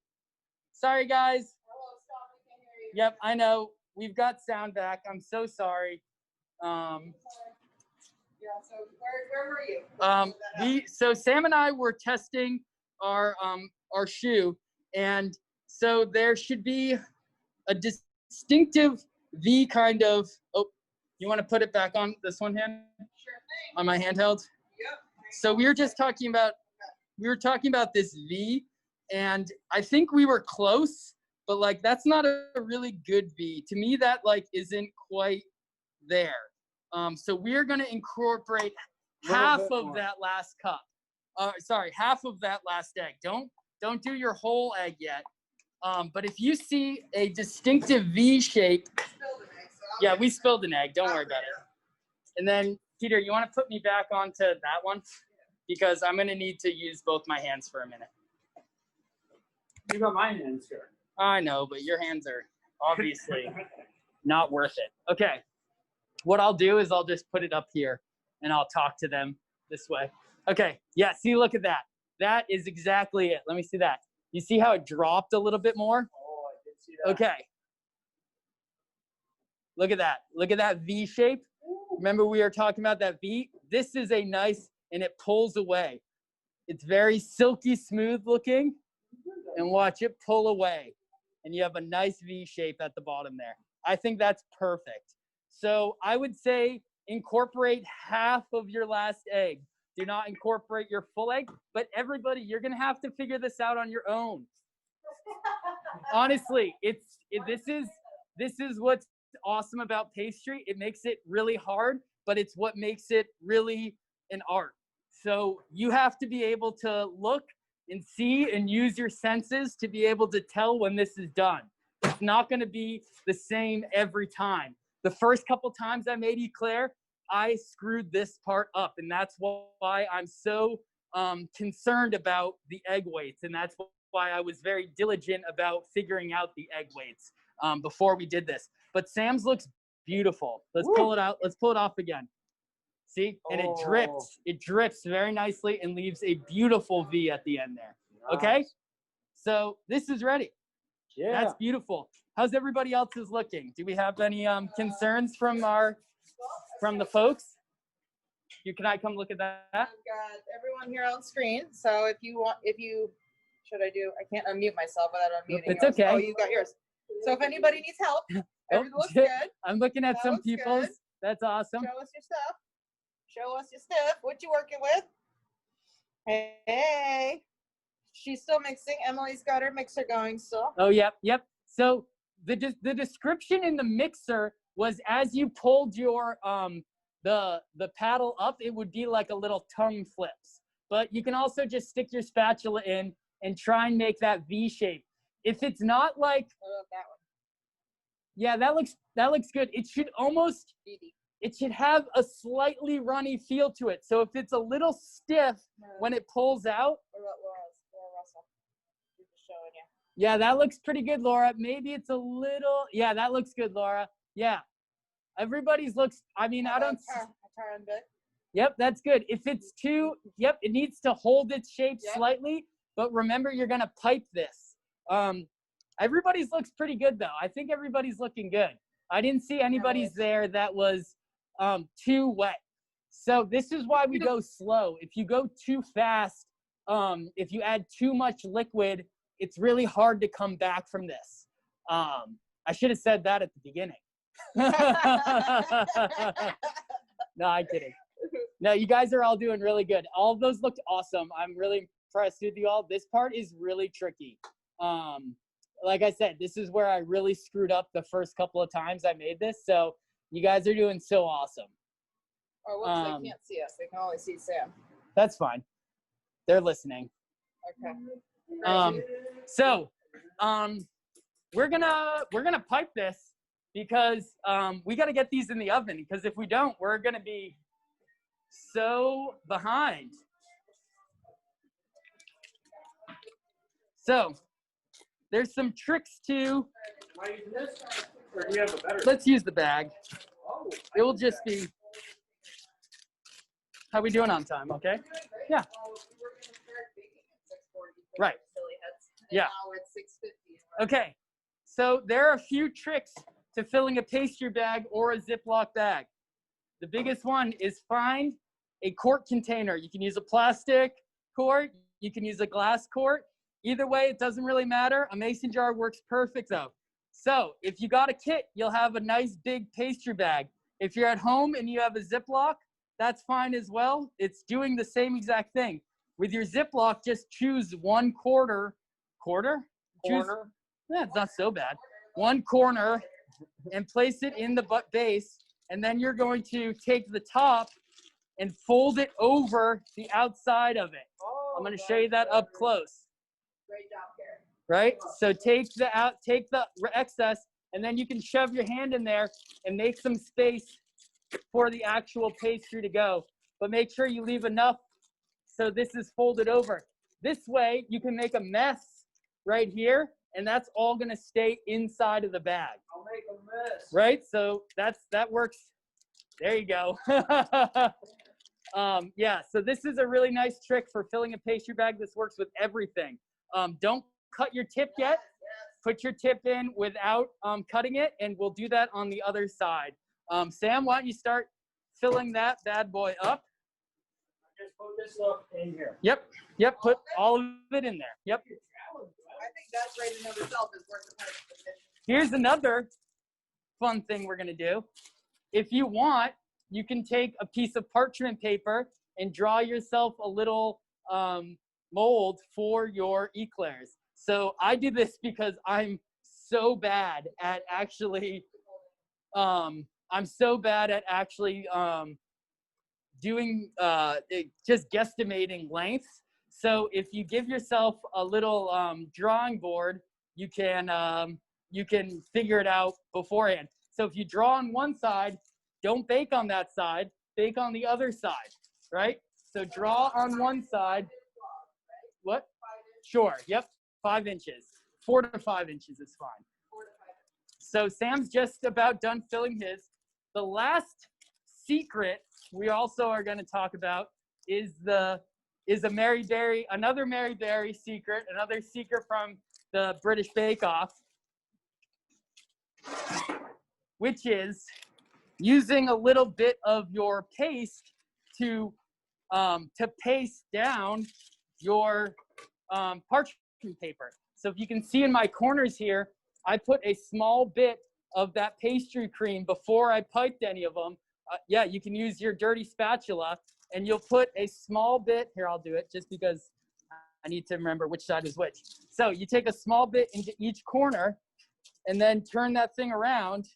Sorry, guys. Yep, I know. We've got sound back. I'm so sorry. Yeah, so where were you? So Sam and I were testing our shoe, and so there should be a distinctive V kind of. Oh, you want to put it back on this one hand? Sure thing. On my handheld. Yep. So we were talking about this V, and I think we were close, but like that's not a really good V. To me, that like isn't quite there. So we're gonna incorporate half of that last cup. Sorry, half of that last egg. Don't do your whole egg yet. But if you see a distinctive V shape, yeah, we spilled an egg. Don't worry about it. And then Peter, you want to put me back onto that one because I'm gonna need to use both my hands for a minute. You got my hands here. I know, but your hands are obviously not worth it. Okay. What I'll do is I'll just put it up here and I'll talk to them this way. Okay. Yeah. See, look at that. That is exactly it. Let me see that. You see how it dropped a little bit more? Oh, I did see that. Okay. Look at that. Look at that V shape. Remember we were talking about that V? This is a nice, and it pulls away. It's very silky smooth looking, and watch it pull away. And you have a nice V shape at the bottom there. I think that's perfect. So I would say incorporate half of your last egg. Do not incorporate your full egg, but everybody, you're gonna have to figure this out on your own. Honestly, this is what's awesome about pastry. It makes it really hard, but it's what makes it really an art. So you have to be able to look and see and use your senses to be able to tell when this is done. It's not gonna be the same every time. The first couple times I made eclair, I screwed this part up, and that's why I'm so concerned about the egg weights, and that's why I was very diligent about figuring out the egg weights before we did this. But Sam's looks beautiful. Let's pull it out. Let's pull it off again. See, and it drips. It drips very nicely and leaves a beautiful V at the end there. Nice. Okay, so this is ready. Yeah. That's beautiful. How's everybody else's looking? Do we have any concerns from the folks? Can I come look at that? I've got everyone here on screen. So if you should I do? I can't unmute myself without unmuting. It's yours. okay. Oh, you got yours. So if anybody needs help, everything looks shit. good. I'm looking at That some looks people's. good. That's awesome. Show us your stuff. Show us your stuff. What you working with? Hey. She's still mixing. Emily's got her mixer going still. Oh, yep. So the description in the mixer was as you pulled your the paddle up, it would be like a little tongue flips. But you can also just stick your spatula in and try and make that V shape. If it's not like, What about that one? yeah, that looks good. It should almost, it should have a slightly runny feel to it. So if it's a little stiff when it pulls out. What about Laura Russell? She's just showing you. Yeah, that looks pretty good, Laura. Maybe it's a little, yeah, that looks good, Laura. Yeah. Everybody's looks, I mean, I don't. Tara and Vic. Yep, that's good. If it's too, yep, it needs to hold its shape slightly, but remember you're gonna pipe this. Everybody's looks pretty good though. I think everybody's looking good. I didn't see anybody's there that was too wet. So this is why we go slow. If you go too fast, if you add too much liquid, it's really hard to come back from this. I should have said that at the beginning. No, I'm kidding. No, you guys are all doing really good. All of those looked awesome. I'm really impressed with you all. This part is really tricky. Like I said, this is where I really screwed up the first couple of times I made this. So you guys are doing so awesome. Oh, whoops, they can't see us. They can only see Sam. That's fine. They're listening. Okay. So we're gonna pipe this because we got to get these in the oven, because if we don't, we're gonna be so behind. So there's some tricks to. Or do you have a better? Let's use the bag. It will just be. How we doing on time? Okay. Yeah. Right. Silly heads. And Yeah. now we're at 6:50. Okay. So there are a few tricks to filling a pastry bag or a Ziploc bag. The biggest one is find a quart container. You can use a plastic quart. You can use a glass quart. Either way, it doesn't really matter. A mason jar works perfect though. So if you got a kit, you'll have a nice big pastry bag. If you're at home and you have a Ziploc, that's fine as well. It's doing the same exact thing. With your Ziploc, just choose one quarter. Yeah, it's not so bad. One corner and place it in the base. And then you're going to take the top and fold it over the outside of it. I'm going to show you that up close. Great job, Garrett. Right? So take the excess, and then you can shove your hand in there and make some space for the actual pastry to go. But make sure you leave enough so this is folded over. This way, you can make a mess right here, and that's all going to stay inside of the bag. I'll make a mess. Right? So that works. There you go. Yeah, so this is a really nice trick for filling a pastry bag. This works with everything. Don't cut your tip yet. Put your tip in without cutting it, and we'll do that on the other side. Sam, why don't you start filling that bad boy up? Just put this up in here. Yep, put all of it in there. Yep. I think that's right in of itself is worth the price. Here's another fun thing we're gonna do. If you want, you can take a piece of parchment paper and draw yourself a little mold for your eclairs. So I do this because I'm so bad at actually, doing just guesstimating lengths. So if you give yourself a little drawing board, you can figure it out beforehand. So if you draw on one side, don't bake on that side, bake on the other side, right? So draw on one side. What? Sure, yep, 5 inches. 4 to 5 inches is fine. So Sam's just about done filling his. The last secret we also are going to talk about is another Mary Berry secret, another secret from the British Bake Off, which is using a little bit of your paste to paste down your parchment paper. So if you can see in my corners here, I put a small bit of that pastry cream before I piped any of them. Yeah, you can use your dirty spatula, and you'll put a small bit, here I'll do it just because I need to remember which side is which. So you take a small bit into each corner and then turn that thing around,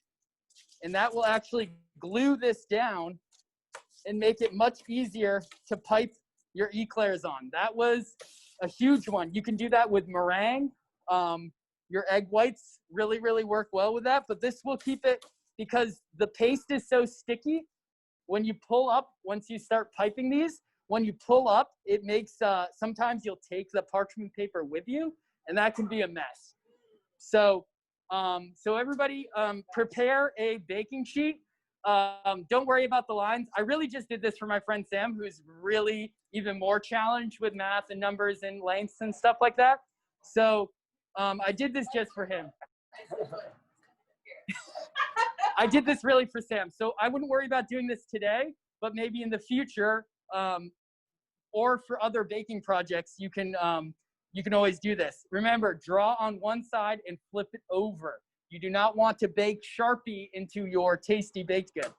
and that will actually glue this down and make it much easier to pipe your eclairs on. That was a huge one. You can do that with meringue. Your egg whites really, really work well with that, but this will keep it, because the paste is so sticky. When you pull up, once you start piping these, when you pull up, it makes, sometimes you'll take the parchment paper with you, and that can be a mess. So everybody prepare a baking sheet. Don't worry about the lines. I really just did this for my friend Sam, who's really even more challenged with math and numbers and lengths and stuff like that. So I did this just for him. I did this really for Sam. So I wouldn't worry about doing this today, but maybe in the future, or for other baking projects, you can always do this. Remember, draw on one side and flip it over. You do not want to bake Sharpie into your tasty baked good.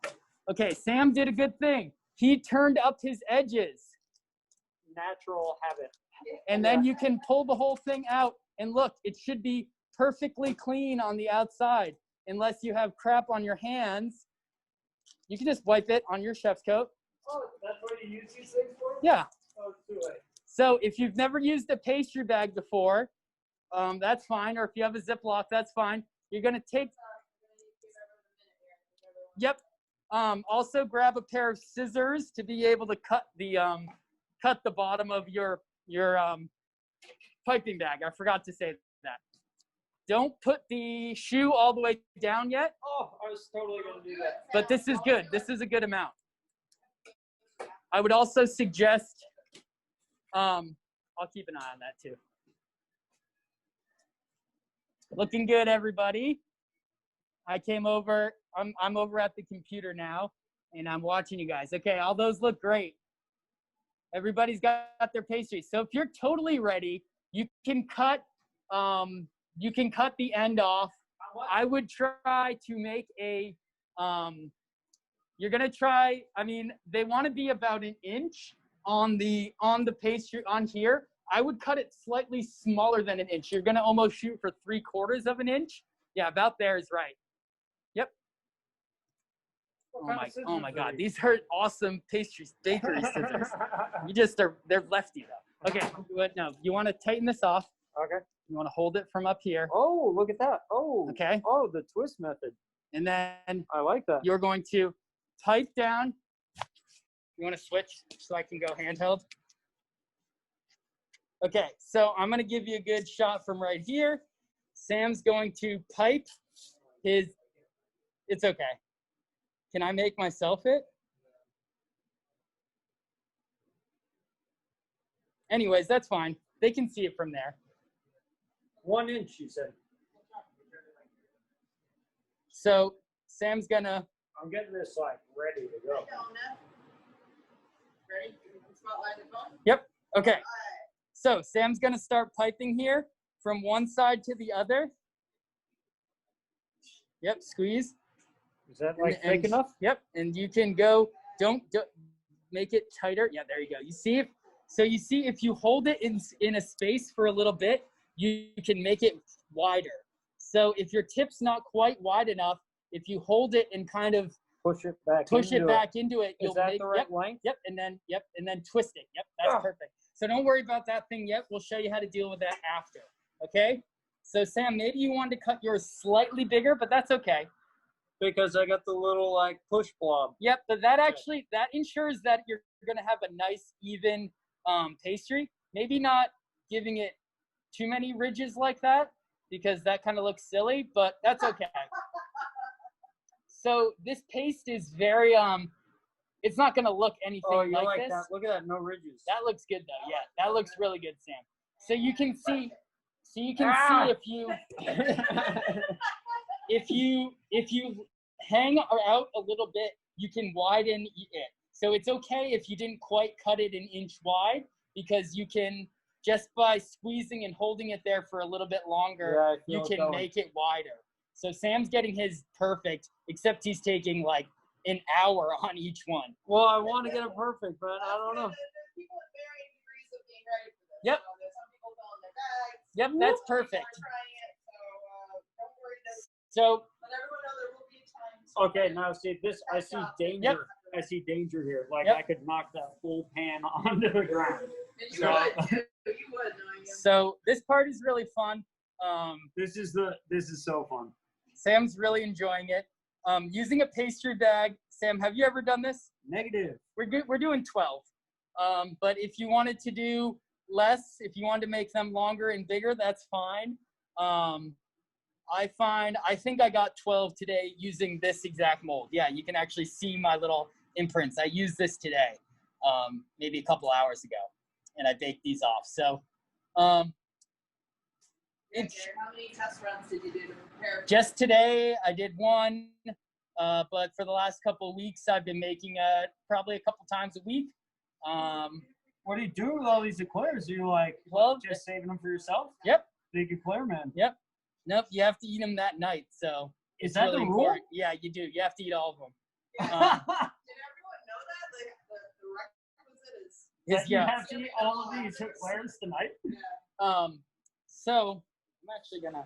Okay, Sam did a good thing. He turned up his edges. Natural habit. And then you can pull the whole thing out, and look, it should be perfectly clean on the outside. Unless you have crap on your hands, you can just wipe it on your chef's coat. Oh, that's what you use these things for? Yeah. Oh, do it. So if you've never used a pastry bag before, that's fine. Or if you have a Ziploc, that's fine. You're gonna take. Yep. Also grab a pair of scissors to be able to cut the bottom of your piping bag. I forgot to say that. Don't put the shoe all the way down yet. Oh, I was totally gonna do that. But this is good. This is a good amount. I would also suggest I'll keep an eye on that too. Looking good, everybody. I came over, I'm over at the computer now, and I'm watching you guys. Okay, all those look great. Everybody's got their pastry. So if you're totally ready, you can cut the end off. I would try to make a, you're gonna try, I mean, they wanna be about an inch on the pastry on here. I would cut it slightly smaller than an inch. You're gonna almost shoot for 3/4 of an inch. Yeah, about there is right. Yep. Oh my God, these are awesome bakery scissors. They're lefty though. Okay, no, you wanna tighten this off. Okay. You wanna hold it from up here. Oh, look at that. Oh. Okay. Oh, the twist method. And then I like that. you're going to pipe down. You wanna switch so I can go handheld? Okay, so I'm gonna give you a good shot from right here. Sam's going to pipe his, it's okay. Can I make myself it? Anyways, that's fine. They can see it from there. 1 inch, you said. So Sam's gonna, I'm getting this like ready to go. Ready? Spotlight the phone? yep, okay. So Sam's gonna start piping here from one side to the other. Yep, squeeze. Is that like thick enough? Yep, and you can go, don't make it tighter. Yeah, there you go. You see if you hold it in a space for a little bit, you can make it wider. So if your tip's not quite wide enough, if you hold it and kind of Push it back into it, Is that the right length? Yep, and then twist it. Yep, that's perfect. So don't worry about that thing yet. We'll show you how to deal with that after. Okay? So Sam, maybe you wanted to cut yours slightly bigger, but that's okay. Because I got the little like push blob. Yep, but that ensures that you're gonna have a nice even pastry. Maybe not giving it too many ridges like that, because that kind of looks silly, but that's okay. So this paste is very it's not gonna look anything like this. That. Look at that, no ridges. That looks good though. Yeah, that looks really good, Sam. So you can see if you if you hang out a little bit, you can widen it. So it's okay if you didn't quite cut it an inch wide, because you can, just by squeezing and holding it there for a little bit longer, you can make it wider. So Sam's getting his perfect, except he's taking like an hour on each one. Well, I want to get it perfect, but I don't know. People at varying degrees of being ready for this. Yep. So there's some people filling their bags. Yep, that's Some people perfect. are trying it, so don't worry. So Let everyone know there will be a time. Okay, now see this. I see danger. Yep. I see danger here. Like Yep. I could knock that full pan onto the ground. And you So- would, too. You would, knowing him. So this part is really fun. This is so fun. Sam's really enjoying it. Using a pastry bag. Sam, have you ever done this? Negative. We're doing 12. But if you wanted to do less, if you wanted to make them longer and bigger, that's fine. I think I got 12 today using this exact mold. Yeah, you can actually see my little imprints. I used this today, maybe a couple hours ago, and I baked these off. So, How many test runs did you do to prepare? just today I did one, but for the last couple of weeks I've been making probably a couple times a week. What do you do with all these eclairs? Are you like, just saving them for yourself? Yep. Big eclair man. Yep. Nope, you have to eat them that night. So Is it's that really the rule? important. Yeah, you do. You have to eat all of them. Did everyone know that? Like, the requisite is. You have to eat all of these eclairs tonight? So I'm actually gonna.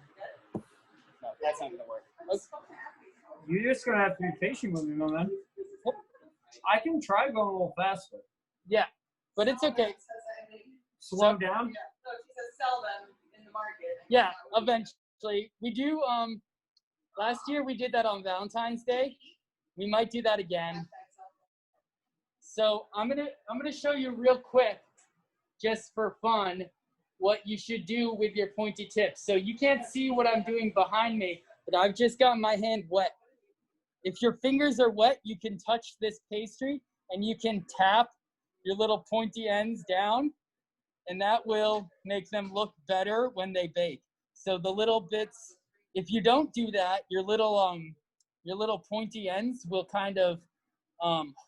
No, that's not gonna work. I'm so happy. You're just gonna have to be patient with me, my man. I can try going a little faster. Yeah, but it's okay. Slow down. Yeah, so she says sell them in the market. Yeah, eventually we do. Last year we did that on Valentine's Day. We might do that again. So I'm gonna show you real quick, just for fun, what you should do with your pointy tips. So you can't see what I'm doing behind me, but I've just got my hand wet. If your fingers are wet, you can touch this pastry and you can tap your little pointy ends down. and that will make them look better when they bake. So the little bits, if you don't do that, your little pointy ends will kind of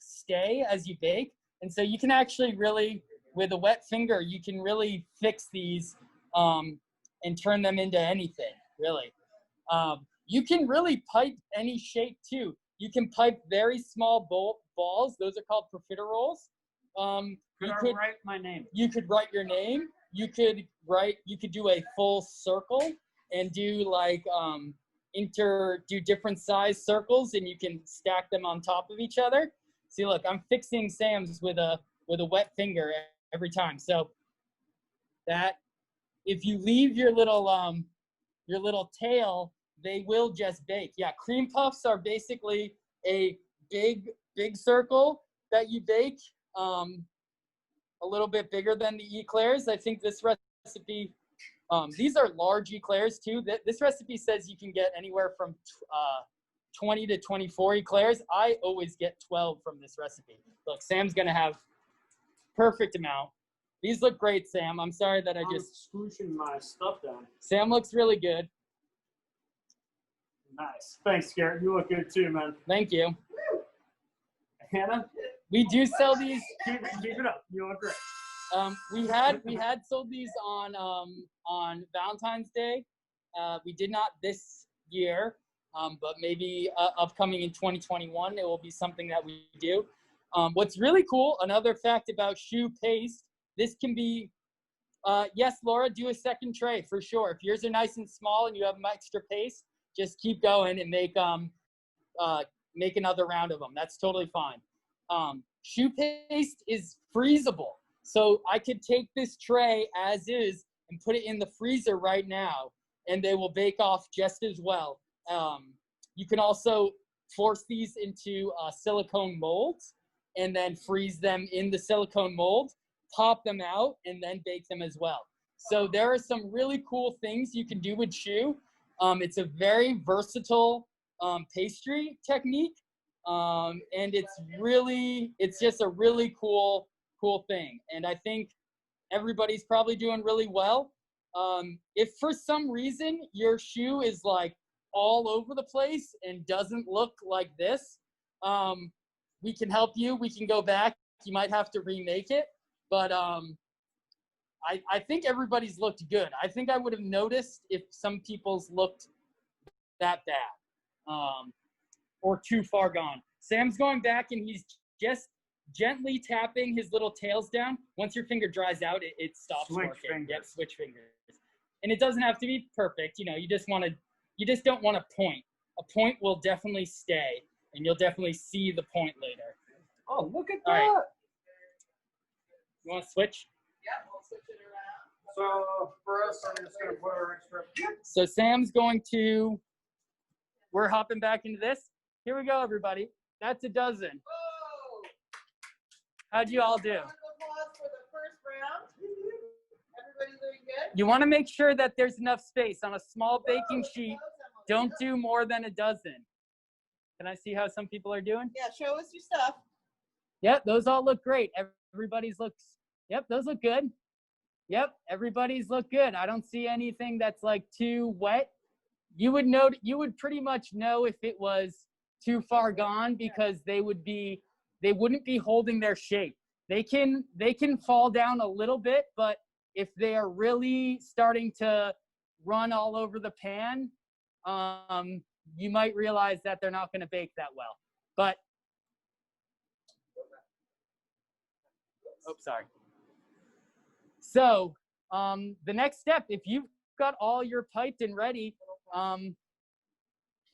stay as you bake. And so you can actually really, with a wet finger, you can really fix these and turn them into anything, really. You can really pipe any shape too. You can pipe very small balls. Those are called profiteroles. Could I write my name? You could write your name. You could do a full circle and do like do different size circles, and you can stack them on top of each other. See, look, I'm fixing Sam's with a wet finger every time. So that if you leave your little tail, they will just bake. Yeah, cream puffs are basically a big circle that you bake, a little bit bigger than the éclairs. I think this recipe, these are large éclairs too. This recipe says you can get anywhere from 20 to 24 éclairs. I always get 12 from this recipe. Look, Sam's gonna have perfect amount. These look great, Sam. I'm sorry that I'm scooching my stuff down. Sam looks really good. Nice. Thanks, Garrett. You look good too, man. Thank you. Hannah? We do sell these. Keep it up. You look great. We had sold these on Valentine's Day. We did not this year, but maybe upcoming in 2021, it will be something that we do. What's really cool, another fact about shoe paste, this can be, yes, Laura, do a second tray for sure. If yours are nice and small and you have extra paste, just keep going and make another round of them. That's totally fine. Shoe paste is freezable. So I could take this tray as is and put it in the freezer right now, and they will bake off just as well. You can also force these into silicone molds and then freeze them in the silicone mold, pop them out, and then bake them as well. So there are some really cool things you can do with shoe. It's a very versatile pastry technique, and it's just a really cool thing. And I think everybody's probably doing really well. If for some reason your shoe is like all over the place and doesn't look like this, we can help you. We can go back. You might have to remake it, but I think everybody's looked good. I think I would have noticed if some people's looked that bad or too far gone. Sam's going back and he's just gently tapping his little tails down. Once your finger dries out, it stops working. Fingers. Yep, switch fingers. And it doesn't have to be perfect. You know, you just don't want a point. A point will definitely stay, and you'll definitely see the point later. Oh, look at All that. right. You want to switch? Yeah, we'll switch it around. So for us, I'm just going to put our extra. So Sam's going to, we're hopping back into this. Here we go, everybody. That's a dozen. Whoa! How'd you all do? Round of applause for the first round. Everybody doing good? You want to make sure that there's enough space on a small baking sheet. Don't do more than a dozen. Can I see how some people are doing? Yeah, show us your stuff. Yep, those all look great. Everybody's looks, yep, those look good. Yep, everybody's look good. I don't see anything that's like too wet. You would pretty much know if it was too far gone because they wouldn't be holding their shape. They can fall down a little bit, but if they are really starting to run all over the pan, you might realize that they're not going to bake that well. But, sorry. So the next step, if you've got all your piped and ready,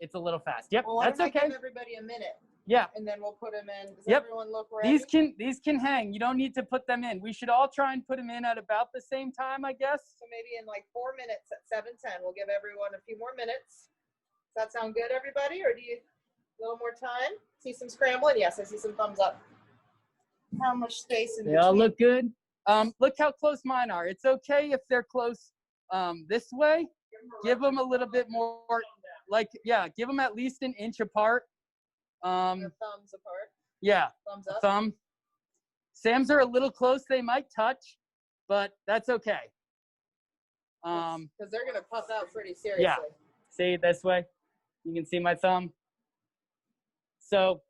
it's a little fast. Yep, Well, that's okay. Give everybody a minute, Yeah. and then we'll put them in. Does Yep. everyone look ready? These can hang. You don't need to put them in. We should all try and put them in at about the same time, I guess. So maybe in like 4 minutes at 7:10, we'll give everyone a few more minutes. Does that sound good, everybody? Or do you a little more time? See some scrambling? Yes, I see some thumbs up. How much space in They all between? look good. Look how close mine are. It's okay if they're close this way. Give them a little bit more, like, yeah, give them at least an inch apart. Your thumbs apart. Yeah, Thumbs up. thumb. Sam's are a little close. They might touch, but that's okay. Because they're gonna puff out pretty seriously. Yeah. See this way? You can see my thumb. So,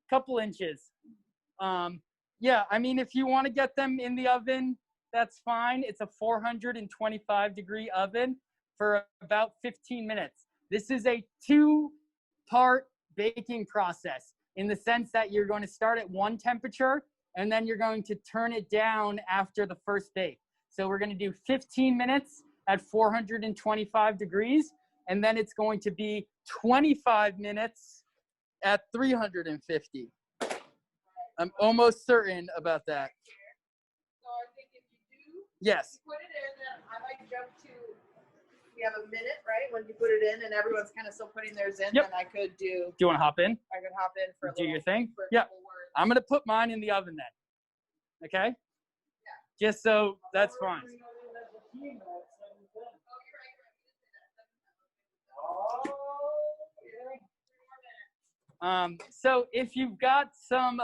couple inches. Yeah, I mean, if you want to get them in the oven, that's fine. It's a 425-degree oven for about 15 minutes. This is a 2-part baking process in the sense that you're going to start at one temperature and then you're going to turn it down after the first bake. So we're going to do 15 minutes at 425 degrees, and then it's going to be 25 minutes at 350. I'm almost certain about that. So I think if you do Yes. put it in, then I might jump to, we have a minute, right? When you put it in and everyone's kind of still putting theirs in, Yep. then I could Do you want to hop in? hop in for a Do your thing? for a Yeah. couple words. I'm going to put mine in the oven then. Okay? Yeah. Just so that's fine. So if you've got some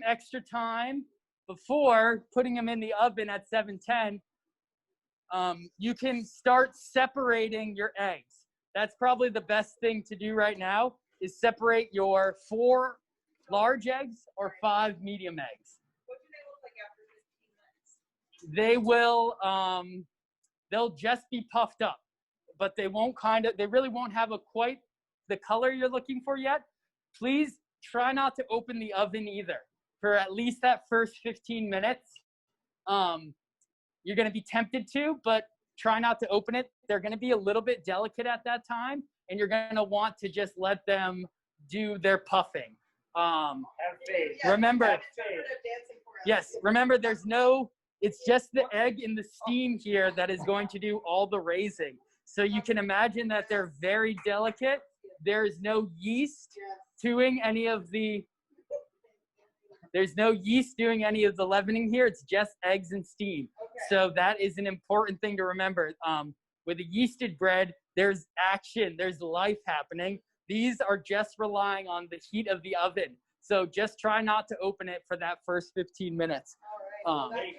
extra time before putting them in the oven at 710, you can start separating your eggs. That's probably the best thing to do right now is separate your 4 large eggs or 5 medium eggs. What do they look like after 15 minutes? They will, they'll just be puffed up, but they really won't have quite the color you're looking for yet. Please try not to open the oven either for at least that first 15 minutes. You're going to be tempted to, but try not to open it. They're going to be a little bit delicate at that time, and you're going to want to just let them do their puffing. Have faith. Remember, Have faith. yes, remember it's just the egg in the steam here that is going to do all the raising. So you can imagine that they're very delicate. There is no yeast doing any of the leavening here. It's just eggs and steam. So that is an important thing to remember. With a yeasted bread, there's action, there's life happening. These are just relying on the heat of the oven. So just try not to open it for that first 15 minutes. All right.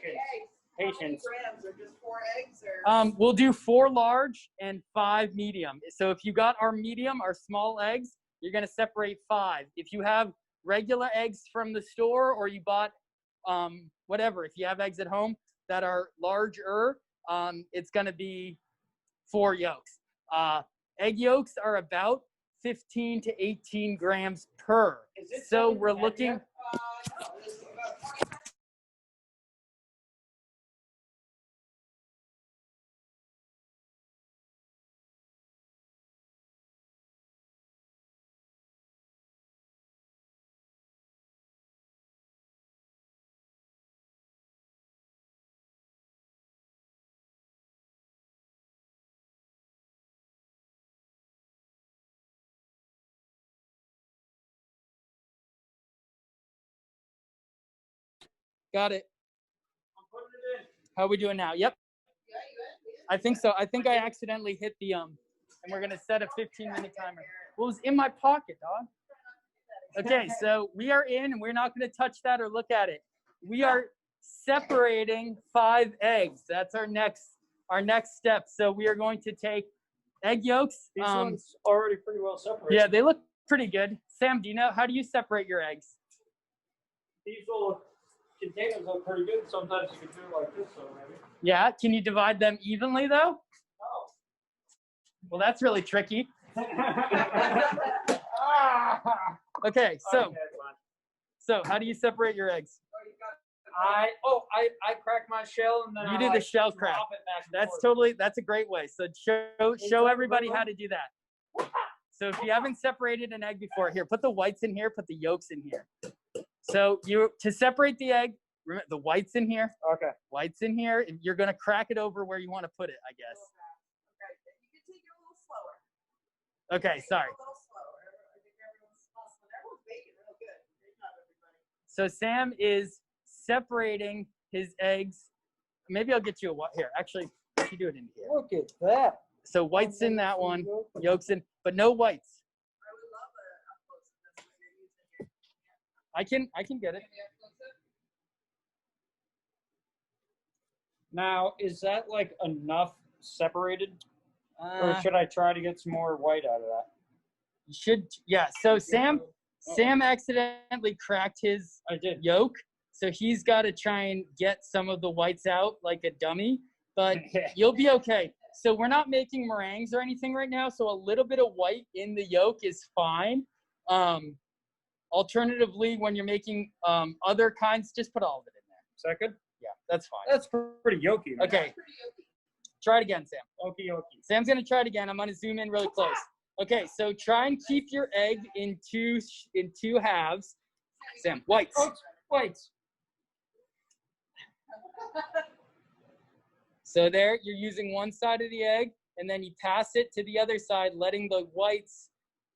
Patience. How many grams, or just 4 eggs? Or? We'll do 4 large and 5 medium. So if you got our medium, our small eggs, you're going to separate 5. If you have regular eggs from the store, or you bought whatever, if you have eggs at home that are larger, it's going to be 4 yolks. Egg yolks are about 15 to 18 grams per. So we're looking. No, this is about 20. Got it. I'm putting it in. How are we doing now? Yep. I think so. I think I accidentally hit the and we're gonna set a 15-minute timer. Well, it was in my pocket, dog. Okay, so we are in, and we're not gonna touch that or look at it. We are separating 5 eggs. That's our next step. So we are going to take egg yolks. These ones already pretty well separated. Yeah, they look pretty good. Sam, how do you separate your eggs? These little containers look pretty good. Sometimes you can do it like this, so maybe. Yeah, can you divide them evenly though? Oh. Well, that's really tricky. Okay, so how do you separate your eggs? I crack my shell and then You do the shell crack. That's a great way. So show everybody how to do that. So if you haven't separated an egg before, here, put the whites in here, put the yolks in here. So to separate the egg, remember the whites in here. Okay. Whites in here. You're gonna crack it over where you want to put it, I guess. Okay, you can take it a little slower. Okay, sorry. A little slower. I think everyone's hustling. Everyone's baking real good. Great job, everybody. So Sam is separating his eggs. Maybe I'll get you a what here. Actually, you do it in here. Look at that. So whites in that one, yolks in, but no whites. I would love a close of this when you're using your. I can get it. Maybe up close it. Now, is that like enough separated? Or Uh, should I try to get some more white out of that? you should, yeah. So Sam accidentally cracked his I did. yolk, so he's got to try and get some of the whites out like a dummy, but you'll be okay. So we're not making meringues or anything right now, so a little bit of white in the yolk is fine. Alternatively, when you're making other kinds, just put all of it in there. Is that good? Yeah, that's fine. That's pretty yolky. Man. Okay, try it again, Sam. Okie dokie. Sam's gonna try it again. I'm gonna zoom in really close. Okay, so try and keep your egg in two halves. Sam, whites. Oh, whites. So there, you're using one side of the egg, and then you pass it to the other side, letting the whites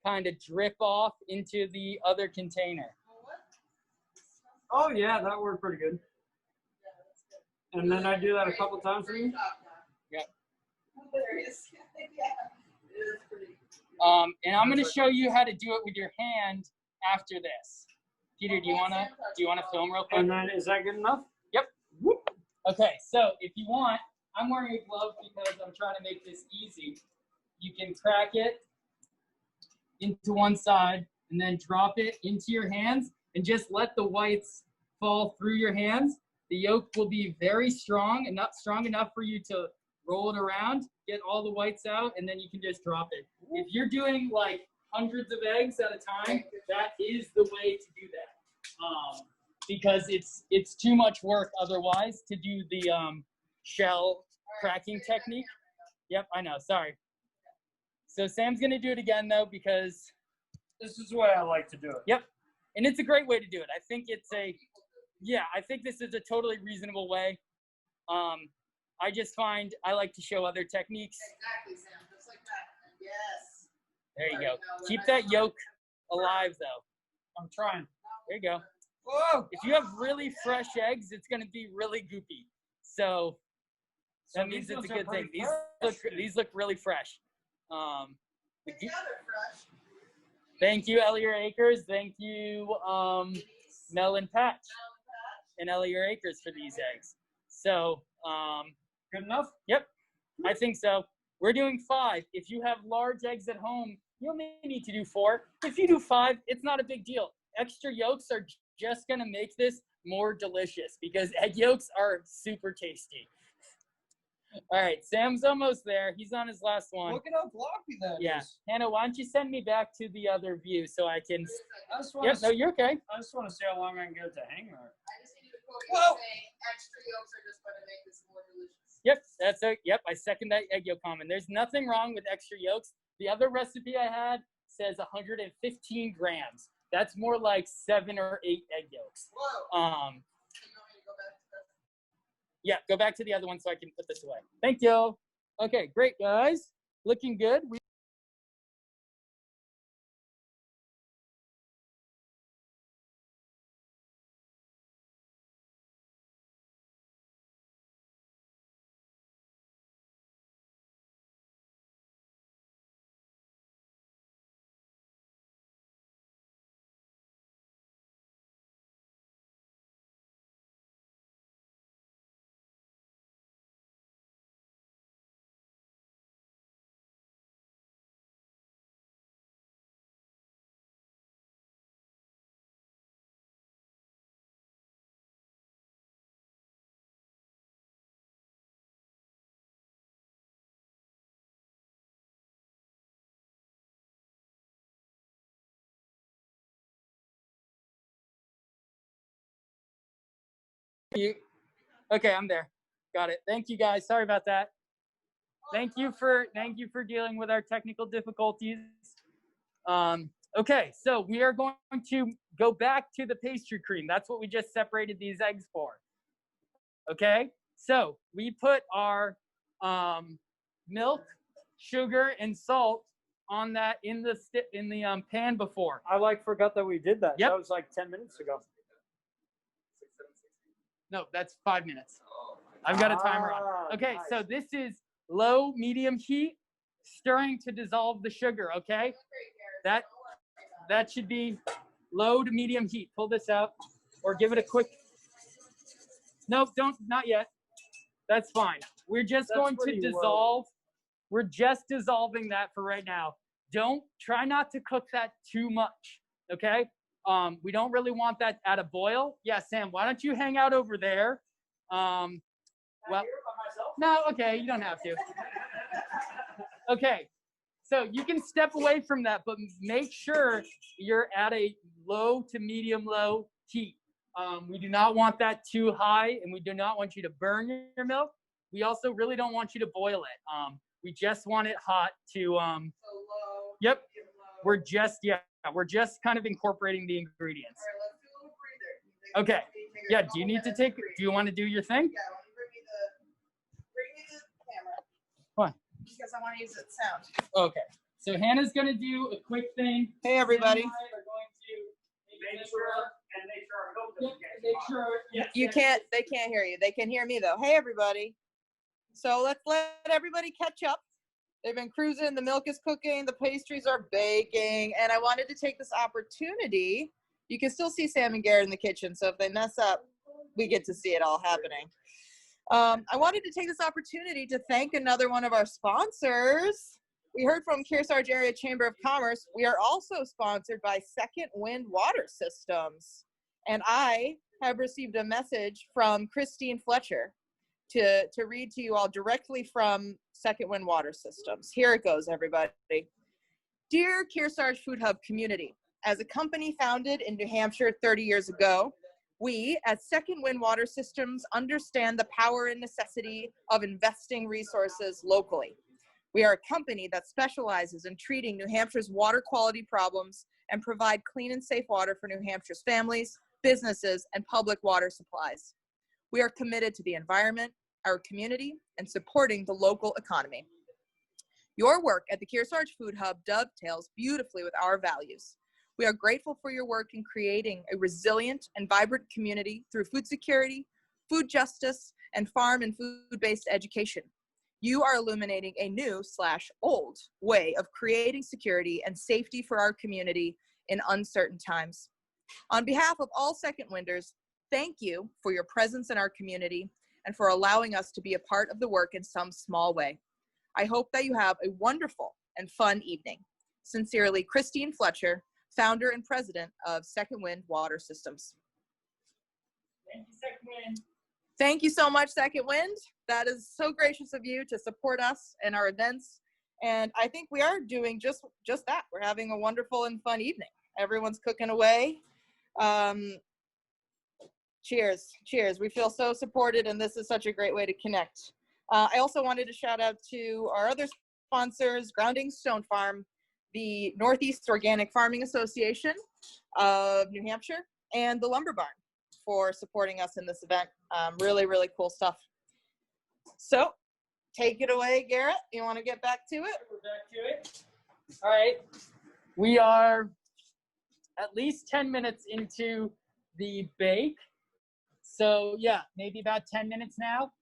kind of drip off into the other container. Oh yeah, that worked pretty good. And then I do that a couple times for you. Yep. Hilarious. Yeah, it is pretty. And I'm gonna show you how to do it with your hand after this. Peter, do you wanna film real quick? And then is that good enough? Yep. Okay, so if you want, I'm wearing a glove because I'm trying to make this easy. You can crack it into one side and then drop it into your hands and just let the whites fall through your hands. The yolk will be very strong and not strong enough for you to roll it around, get all the whites out, and then you can just drop it. If you're doing like hundreds of eggs at a time, that is the way to do that. Because it's too much work otherwise to do the shell cracking technique. Yep, I know, sorry. So Sam's gonna do it again though, because This is the way I like to do it. yep, and it's a great way to do it. I think I think this is a totally reasonable way. I just find I like to show other techniques. Exactly, Sam. Just like that. Yes. There you go. Keep that yolk alive though. I'm trying. There you go. Whoa! If you have really fresh eggs, it's gonna be really goopy. So So that means these it's a ones are good thing. pretty These look really fresh. Yeah, they're fresh. Thank you, Elliot Acres. Thank you, Melon Patch and Elliot Acres for these eggs. So, Good enough? yep, I think so. We're doing 5. If you have large eggs at home, you only need to do 4. If you do 5, it's not a big deal. Extra yolks are just gonna make this more delicious because egg yolks are super tasty. All right, Sam's almost there. He's on his last one. Look at how floppy that Yeah, is. Hannah, why don't you send me back to the other view so I can? I just want Yep, to. no, you're okay. I just want to see how long I can get it to hang there. I just needed to quote you Whoa. saying extra yolks are just going to make this more delicious. Yep, that's it. Yep, I second that egg yolk comment. There's nothing wrong with extra yolks. The other recipe I had says 115 grams. That's more like 7 or 8 egg yolks. Whoa. You want me to go back to that? Yeah, go back to the other one so I can put this away. Thank you. Okay, great, guys. Looking good. Okay, I'm there. Got it. Thank you, guys. Sorry about that. Thank you for dealing with our technical difficulties. Okay, so we are going to go back to the pastry cream. That's what we just separated these eggs for. Okay, so we put our milk, sugar, and salt on that in the pan before. I forgot that we did that. Yep. That was like 10 minutes ago. No, that's 5 minutes. I've got a timer on. Okay, nice. so this is low, medium heat, stirring to dissolve the sugar, okay? That should be low to medium heat. Pull this out or give it a quick. Nope, not yet. That's fine. We're just That's going to pretty low. dissolve. We're just dissolving that for right now. Try not to cook that too much, okay? We don't really want that at a boil. Yeah, Sam, why don't you hang out over there? Well, no, okay, you don't have to. Okay, so you can step away from that, but make sure you're at a low to medium low heat. We do not want that too high, and we do not want you to burn your milk. We also really don't want you to boil it. We just want it hot to, So low. yep, medium low. we're just kind of incorporating the ingredients. All right, let's do a little breather. Okay. Yeah, do you need to take, do you want to do your thing? Yeah, want to bring me the camera. Why? Because I want to use it sound. Okay. So Hannah's going to do a quick thing. Hey, everybody. Sam and I are going to Make sure our milk Yep, doesn't get make hot. sure. Yes, You yes. can't, they can't hear you. They can hear me though. Hey, everybody. So let's let everybody catch up. They've been cruising. The milk is cooking. The pastries are baking. And I wanted to take this opportunity. You can still see Sam and Garrett in the kitchen. So if they mess up, we get to see it all happening. I wanted to take this opportunity to thank another one of our sponsors. We heard from Kearsarge Area Chamber of Commerce. We are also sponsored by Second Wind Water Systems. And I have received a message from Christine Fletcher to read to you all directly from Second Wind Water Systems. Here it goes, everybody. Dear Kearsarge Food Hub community, as a company founded in New Hampshire 30 years ago, we at Second Wind Water Systems understand the power and necessity of investing resources locally. We are a company that specializes in treating New Hampshire's water quality problems and provide clean and safe water for New Hampshire's families, businesses, and public water supplies. We are committed to the environment, our community, and supporting the local economy. Your work at the Kearsarge Food Hub dovetails beautifully with our values. We are grateful for your work in creating a resilient and vibrant community through food security, food justice, and farm and food-based education. You are illuminating a new/old way of creating security and safety for our community in uncertain times. On behalf of all Second Winders, thank you for your presence in our community and for allowing us to be a part of the work in some small way. I hope that you have a wonderful and fun evening. Sincerely, Christine Fletcher, founder and president of Second Wind Water Systems. Thank you, Second Wind. Thank you so much, Second Wind. That is so gracious of you to support us and our events. And I think we are doing just that. We're having a wonderful and fun evening. Everyone's cooking away. Cheers. We feel so supported, and this is such a great way to connect. I also wanted to shout out to our other sponsors, Grounding Stone Farm, the Northeast Organic Farming Association of New Hampshire, and the Lumber Barn for supporting us in this event. Really, really cool stuff. So take it away, Garrett. You want to get back to it? We're back to it. All right. We are at least 10 minutes into the bake. So yeah, maybe about 10 minutes now.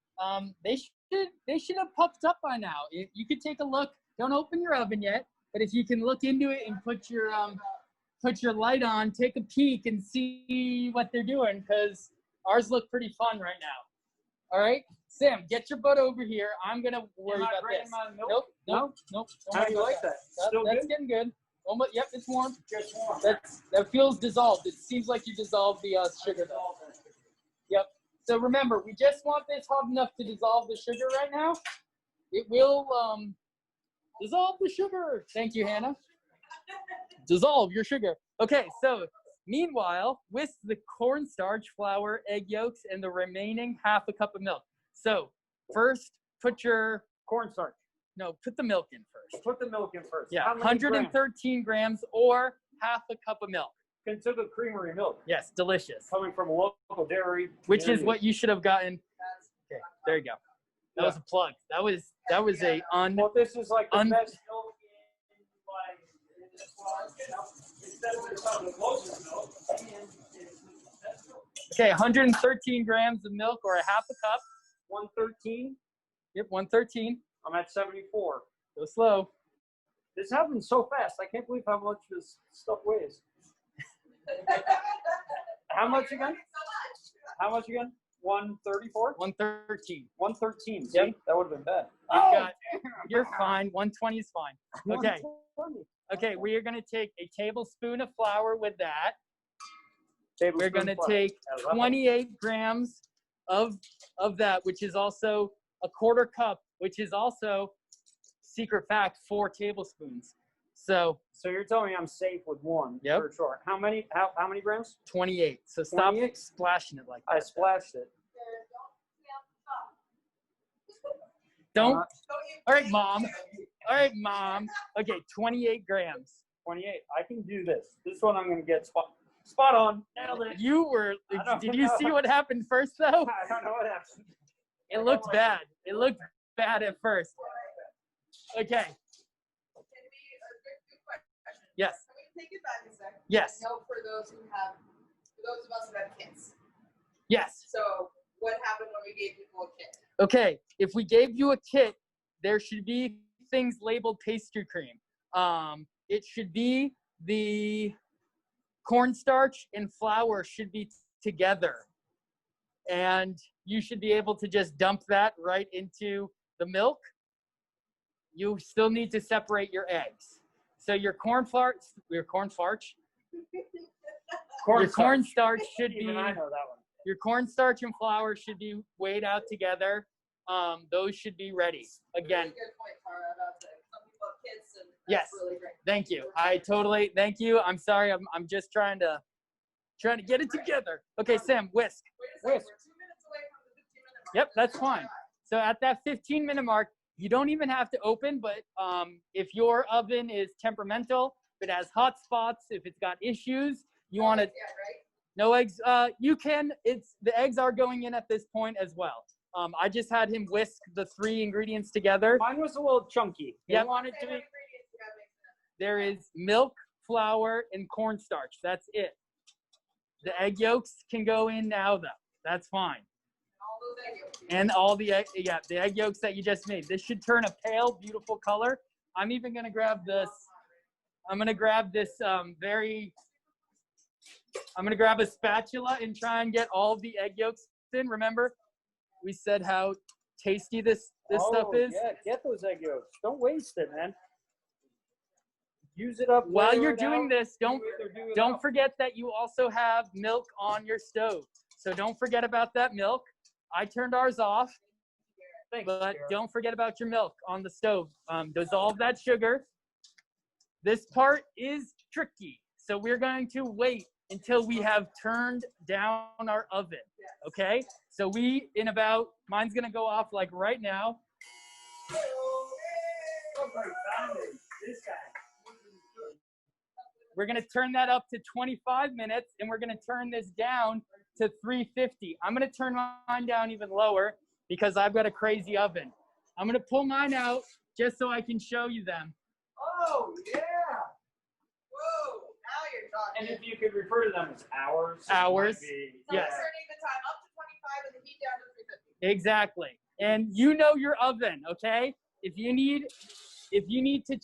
They should have puffed up by now. You could take a look. Don't open your oven yet, but if you can look into it and put your light on, take a peek and see what they're doing, because ours look pretty fun right now. All right, Sam, get your butt over here. I'm gonna worry about this. Nope. Don't How worry do you about like that? Still That's good? getting good. Almost, yep, it's warm. Just warm. That feels dissolved. It seems like you dissolved the sugar though. Yep. So remember, we just want this hot enough to dissolve the sugar right now. It will dissolve the sugar. Thank you, Hannah. Dissolve your sugar. Okay, so meanwhile, whisk the cornstarch, flour, egg yolks, and the remaining half a cup of milk. So first, put your Cornstarch. no, put the milk in first. Put the milk in first. Yeah, How many 113 grams or half a cup of milk. grams? Consider creamery milk. Yes, delicious. Coming from a local dairy. Which is what you should have gotten. Okay, there you go. That was a plug. That was a Well, this is like the un- best milk in this one, you know. Instead of some of the closest milk. Okay, 113 grams of milk or a half a cup. 113. Yep, 113. I'm at 74. Go slow. This happens so fast. I can't believe how much this stuff weighs. How much again? How much again? 134? 113. 113. See, Yep. that would have been bad. You're fine. 120 is fine. Okay. 120. Okay, we are going to take a tablespoon of flour with that. Tablespoon We're going to flour. take I love it. 28 grams of that, which is also a quarter cup, which is also, secret fact, 4 tablespoons. So you're telling me I'm safe with one Yep. for sure. How many grams? 28. So stop 28? splashing it like that. I splashed it. Don't. All right, Mom. All right, Mom. Okay, 28 grams. 28. I can do this. This one I'm going to get spot on. Nailed it. You were, I don't did you know. see what happened first, though? I don't know what happened. It looked bad. It looked bad at first. Okay. Yes. Can we take it back a second? Yes. No, for those of us who have kids. Yes. So what happened when we gave people a kit? Okay. If we gave you a kit, there should be things labeled pastry cream. It should be the cornstarch and flour should be together. And you should be able to just dump that right into the milk. You still need to separate your eggs. So your cornstarch should be, Even I know that one. your cornstarch and flour should be weighed out together. Those should be ready. Again, Really good point, Tara, about some people have kids and Yes. that's really great. thank you. Thank you. I'm sorry. I'm just trying to get it together. Okay, Sam, whisk. Wait a second, Whisk. we're 2 minutes away from the 15-minute mark. Yep, that's fine. So at that 15-minute mark, you don't even have to open, but if your oven is temperamental, if it has hot spots, if it's got issues, you want to, Yeah, right? no eggs, you can, the eggs are going in at this point as well. I just had him whisk the 3 ingredients together. Mine was a little chunky. Yep. You wanted Say to what be ingredients you gotta mix in. There is milk, flour, and cornstarch. That's it. The egg yolks can go in now, though. That's fine. All those egg yolks. And all the egg yolks that you just made. This should turn a pale, beautiful color. I'm even gonna grab this. I'm gonna grab this I'm gonna grab a spatula and try and get all the egg yolks in. Remember, we said how tasty this stuff is. Yeah, get those egg yolks. Don't waste it, man. Use it up While later you're it doing out. this, Do it or do it don't out. forget that you also have milk on your stove. So don't forget about that milk. I turned ours off. Thanks, But Garrett. don't forget about your milk on the stove. Dissolve that sugar. This part is tricky. So we're going to wait until we have turned down our oven. Okay? So mine's going to go off like right now. This guy. We're going to turn that up to 25 minutes and we're going to turn this down to 350. I'm going to turn mine down even lower because I've got a crazy oven. I'm going to pull mine out just so I can show you them. Oh, yeah. Whoa, now you're talking. And if you could refer to them as hours. it Hours. might be- So yes. we're turning the time up to 25 and the heat down to 350. Exactly. And you know your oven, okay? If you need to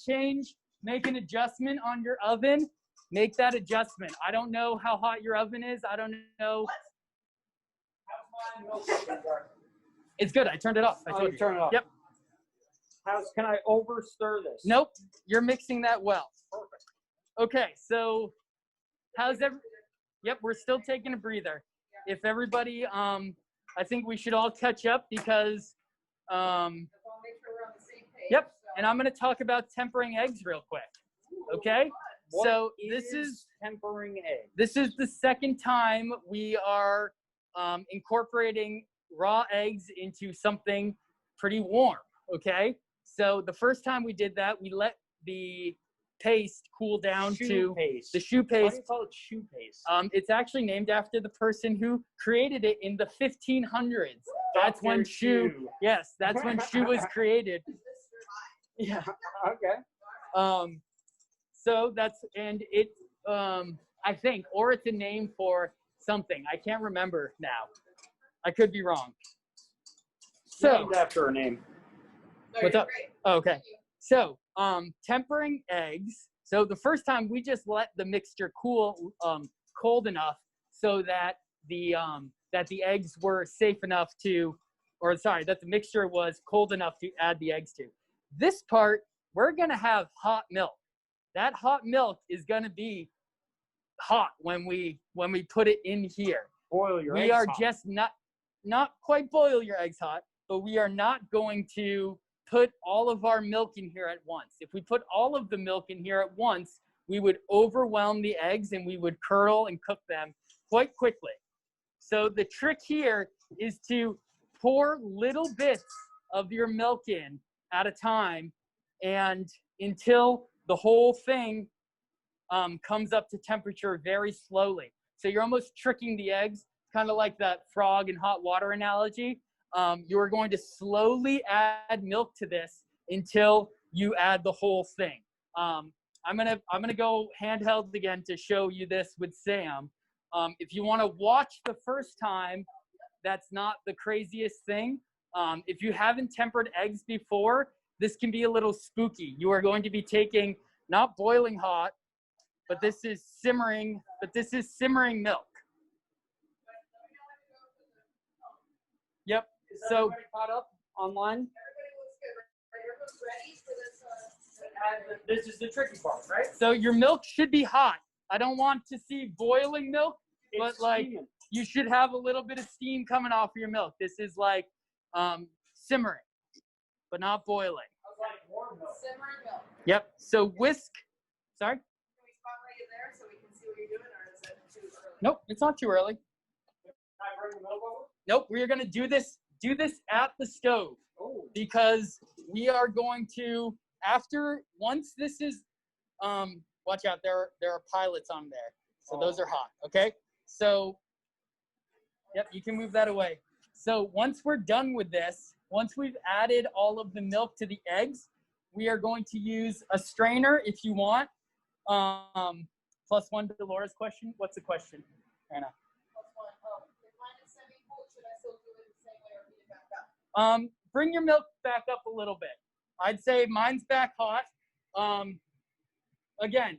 make an adjustment on your oven, make that adjustment. I don't know how hot your oven is. I don't know. How's my milk oven, Garrett? It's good. I turned it off. I Oh, told you you. turn it off. Yep. Can I over stir this? Nope. You're mixing that well. Perfect. Okay. So Yep. We're still taking a breather. If everybody, I think we should all catch up because, Just want to make sure we're on the same page. yep. So- And I'm going to talk about tempering eggs real quick. Okay. What So this is tempering egg. This is the second time we are incorporating raw eggs into something pretty warm, okay? So the first time we did that, we let the paste cool down Shoe paste. the shoe Why do paste. you call it shoe paste? It's actually named after the person who created it in the 1500s. That's when Dr. shoe, yes, that's when shoe was created. Yeah. Okay. So that's, and it, I think, or it's a name for something. I can't remember now. I could be wrong. So, Named after a name. No, what's you're up? great. Oh, okay. Thank you. So, tempering eggs. So the first time we just let the mixture cool, cold enough so that the that the eggs were safe enough to, or sorry, that the mixture was cold enough to add the eggs to. This part, we're gonna have hot milk. That hot milk is gonna be hot when we put it in here. Boil your We eggs are hot. just not quite boil your eggs hot, but we are not going to put all of our milk in here at once. If we put all of the milk in here at once, we would overwhelm the eggs and we would curdle and cook them quite quickly. So the trick here is to pour little bits of your milk in at a time, and until the whole thing comes up to temperature very slowly. So you're almost tricking the eggs, kind of like that frog in hot water analogy. You are going to slowly add milk to this until you add the whole thing. I'm gonna go handheld again to show you this with Sam. If you want to watch the first time, that's not the craziest thing. If you haven't tempered eggs before, this can be a little spooky. You are going to be taking not boiling hot, but this is simmering milk. Yep. Is So everybody caught up online? This is the tricky part, right? so your milk should be hot. I don't want to see boiling milk, but It's like steaming. you should have a little bit of steam coming off your milk. This is like simmering, but not boiling. I was like warm milk. Simmering milk. Yep. So whisk. Sorry. Can we spotlight you there so we can see what you're doing, or is it too early? Nope. It's not too early. Can I bring the milk over? Nope. We are gonna do this at the stove Oh. because we are going to once this is watch out, there are pilots on there, so those are hot. Okay. So yep, you can move that away. So once we're done with this, once we've added all of the milk to the eggs, we are going to use a strainer if you want. Plus one to Laura's question. What's the question, Anna? Plus one. Oh, if mine is semi-cold, should I still do it the same way or heat it back up? Bring your milk back up a little bit. I'd say mine's back hot. Again,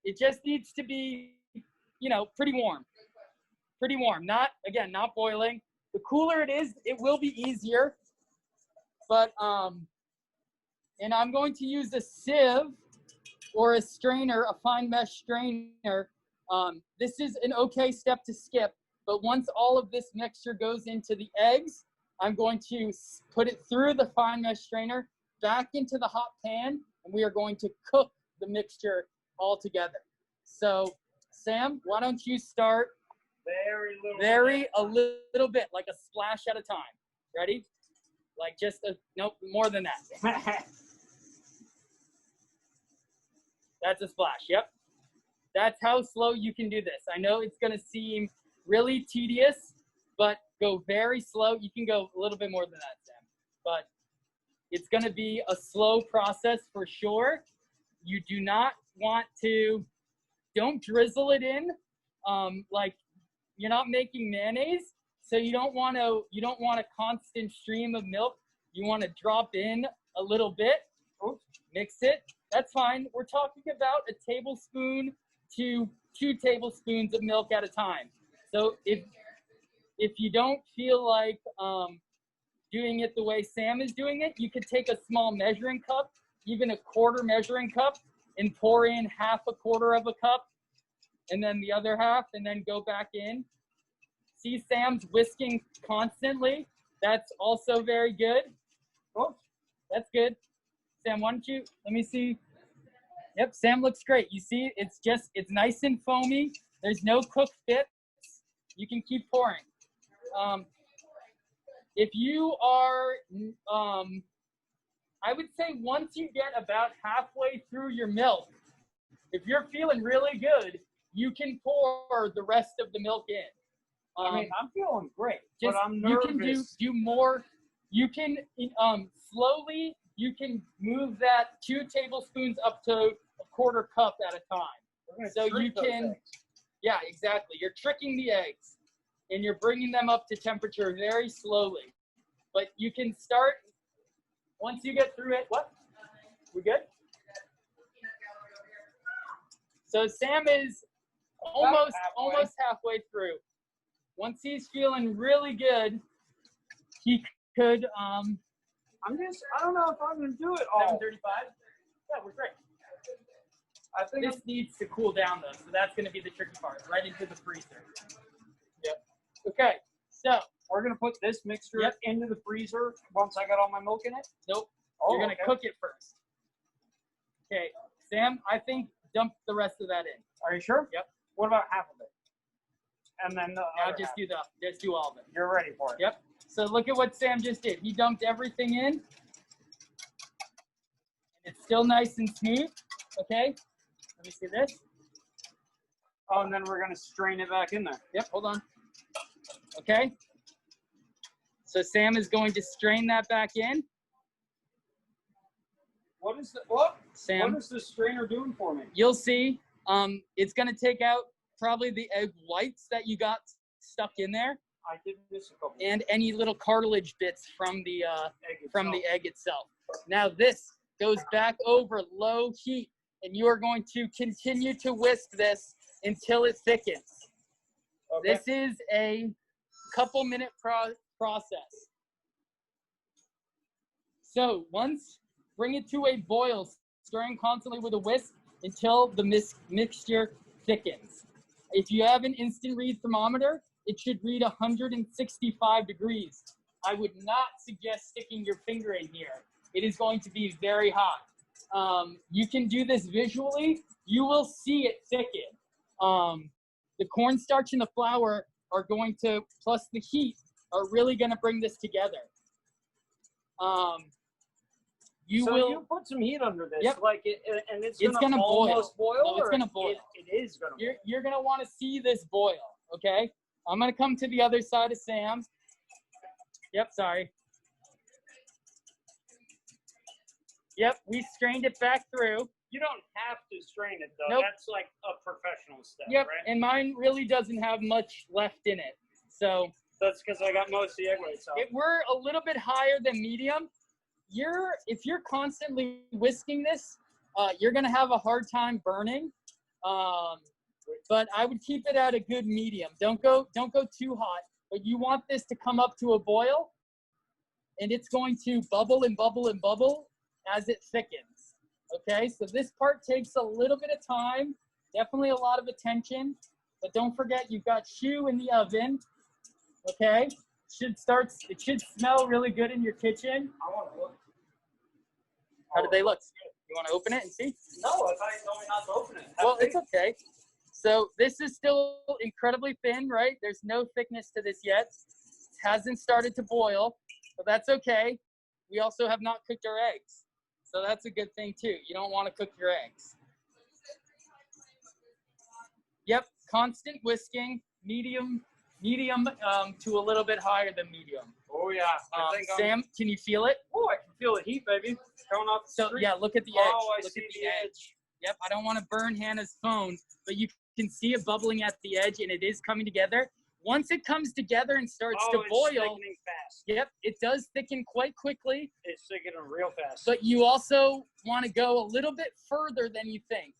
it just needs to be, pretty warm. Pretty warm. Not boiling. The cooler it is, it will be easier. But, and I'm going to use a sieve or a strainer, a fine mesh strainer. This is an okay step to skip, but once all of this mixture goes into the eggs, I'm going to put it through the fine mesh strainer, back into the hot pan, and we are going to cook the mixture all together. So, Sam, why don't you start a little bit, like a splash at a time. Ready? Like just nope, more than that. That's a splash. Yep. That's how slow you can do this. I know it's going to seem really tedious, but go very slow. You can go a little bit more than that, Sam. But it's going to be a slow process for sure. You do not want to, don't drizzle it in. Like you're not making mayonnaise, so you don't want a constant stream of milk. You want to drop in a little bit. Oops, mix it. That's fine. We're talking about a tablespoon to 2 tablespoons of milk at a time. So if you don't feel like doing it the way Sam is doing it, you could take a small measuring cup, even a quarter measuring cup, and pour in half a quarter of a cup, and then the other half, and then go back in. See Sam's whisking constantly. That's also very good. Oh, that's good. Sam, why don't you, let me see. Yep, Sam looks great. You see, it's nice and foamy. There's no cooked bits. You can keep pouring. If you are, I would say once you get about halfway through your milk, if you're feeling really good, you can pour the rest of the milk in. I'm feeling great, but I'm nervous. You can do more. You can slowly. You can move that 2 tablespoons up to a quarter cup at a time. So you can, yeah, exactly. You're tricking the eggs, and you're bringing them up to temperature very slowly. But you can start once you get through it. What? We good? So Sam is almost halfway through. once he's feeling really good, he could, I don't know if I'm gonna do it all. 735? Yeah, we're great. I think This needs to cool down though, so that's gonna be the tricky part, right into the freezer. Yep. Okay, so, we're gonna put this mixture Yep. into the freezer once I got all my milk in it. nope, Oh, you're gonna okay. cook it first. Okay, Sam, I think dump the rest of that in. Are you sure? Yep. What about half of it? And then the Now other just half. do all of it. You're ready for it. Yep. So look at what Sam just did. He dumped everything in. And it's still nice and smooth. Okay. Let me see this. Oh, and then we're gonna strain it back in there. Yep. Hold on. Okay. So Sam is going to strain that back in. What is the what? Sam, What is the strainer doing for me? you'll see. It's going to take out probably the egg whites that you got stuck in there, I did this a couple. and any little cartilage bits from the egg itself. Now this goes back over low heat, and you are going to continue to whisk this until it thickens. Okay. This is a couple minute process. So bring it to a boil, stirring constantly with a whisk until the mixture thickens. If you have an instant read thermometer, it should read 165 degrees. I would not suggest sticking your finger in here. It is going to be very hot. You can do this visually. You will see it thicken. The cornstarch and the flour are going to, plus the heat, are really going to bring this together. You put some heat under this, Yep. like it, and it's It's gonna gonna boil. almost boil. No, it's or gonna boil. It is gonna. You're going to want to see this boil, okay? I'm going to come to the other side of Sam. Yep, sorry. Yep, we strained it back through. You don't have to strain it though. Nope. That's like a professional step, Yep, right? and mine really doesn't have much left in it. So That's because I got most of the egg whites out. we're a little bit higher than medium. If you're constantly whisking this, you're gonna have a hard time burning. But I would keep it at a good medium. Don't go too hot. But you want this to come up to a boil, and it's going to bubble and bubble and bubble as it thickens. Okay, so this part takes a little bit of time, definitely a lot of attention. But don't forget, you've got shoe in the oven. Okay, it should smell really good in your kitchen. I want to look. How do they look? You want to open it and see? No, I thought you told me not to open it. Well, it's okay. So this is still incredibly thin, right? There's no thickness to this yet. It hasn't started to boil, but that's okay. We also have not cooked our eggs. So that's a good thing too. You don't want to cook your eggs. Yep, constant whisking, medium to a little bit higher than medium. Oh yeah. I think Sam, can you feel it? Oh, I can feel the heat, baby. Coming off the So street. yeah, look at the edge. Oh, I look see at the edge. Yep, I don't want to burn Hannah's phone, but you can see it bubbling at the edge, and it is coming together. Once it comes together and starts to It's boil, thickening fast. yep, it does thicken quite quickly, It's thickening real fast. but you also want to go a little bit further than you think.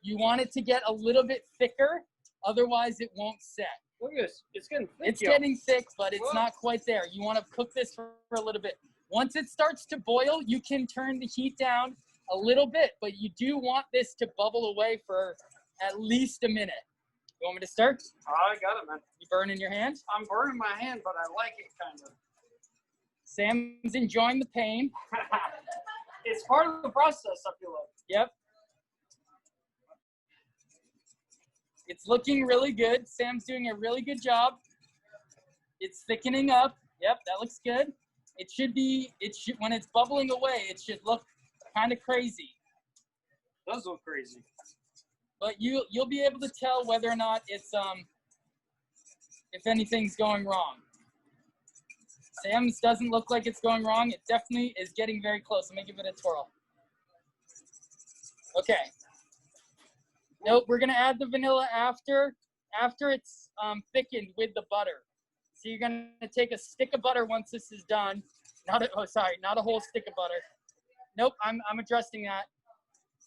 You want it to get a little bit thicker, otherwise it won't set. Look at this. It's getting thick. It's yo. getting thick, but it's Whoa. not quite there. You want to cook this for a little bit. Once it starts to boil, you can turn the heat down a little bit, but you do want this to bubble away for at least a minute. You want me to start? I got it, man. You burn in your hand? I'm burning my hand, but I like it kind of. Sam's enjoying the pain. It's part of the process, I feel like. Yep. It's looking really good. Sam's doing a really good job. It's thickening up. Yep, that looks good. It should when it's bubbling away, it should look kind of crazy. It does look crazy. But you'll be able to tell whether or not it's if anything's going wrong. Sam's doesn't look like it's going wrong. It definitely is getting very close. Let me give it a twirl. Okay. Nope, we're gonna add the vanilla after it's thickened with the butter. So you're gonna take a stick of butter once this is done. Not a whole stick of butter. Nope, I'm adjusting that.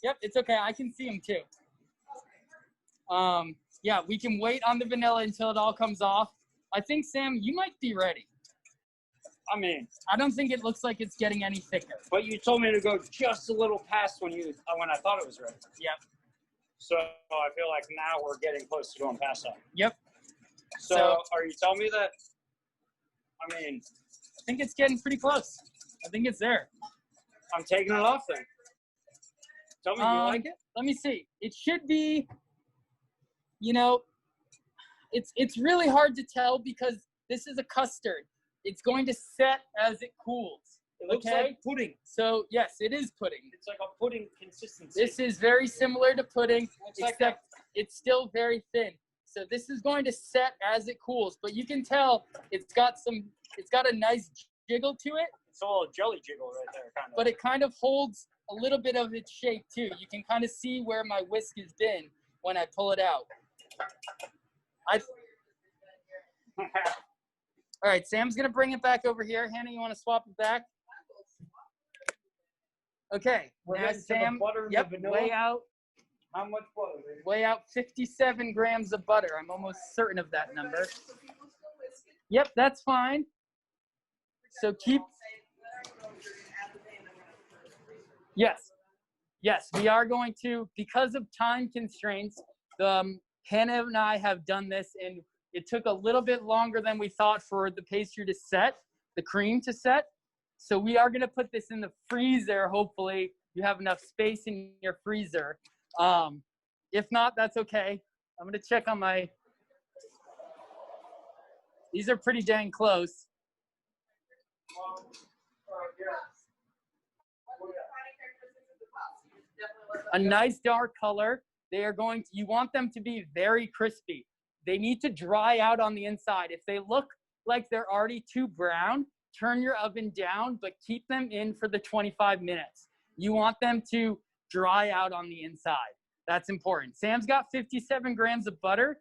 Yep, it's okay. I can see them too. Yeah, we can wait on the vanilla until it all comes off. I think, Sam, you might be ready. I mean, I don't think it looks like it's getting any thicker. but you told me to go just a little past when I thought it was ready. Yep. So I feel like now we're getting close to going past that. Yep. So are you telling me that? I mean, I think it's getting pretty close. I think it's there. I'm taking it off then. Tell me, do you like it? Let me see. It should be, you know, it's really hard to tell because this is a custard. It's going to set as it cools. It looks okay? like pudding. So yes, it is pudding. It's like a pudding consistency. This is very similar to pudding, like except it's still very thin. So this is going to set as it cools, but you can tell it's got a nice jiggle to it. It's a little jelly jiggle right there, kind of. But it kind of holds a little bit of its shape too. You can kind of see where my whisk has been when I pull it out. All right, Sam's gonna bring it back over here. Hannah, you want to swap it back? Okay, We're now getting to Sam, the butter and yep, the vanilla. weigh out How much butter, baby? weigh out 57 grams of butter. I'm almost certain of that number. Yep, that's fine. So keep. Yes, we are going to, because of time constraints, Hannah and I have done this, and it took a little bit longer than we thought for the pastry to set, the cream to set. So we are going to put this in the freezer. Hopefully you have enough space in your freezer. If not, that's okay. I'm going to check on these are pretty dang close. A nice dark color. They are you want them to be very crispy. They need to dry out on the inside. If they look like they're already too brown, turn your oven down, but keep them in for the 25 minutes. You want them to dry out on the inside. That's important. Sam's got 57 grams of butter.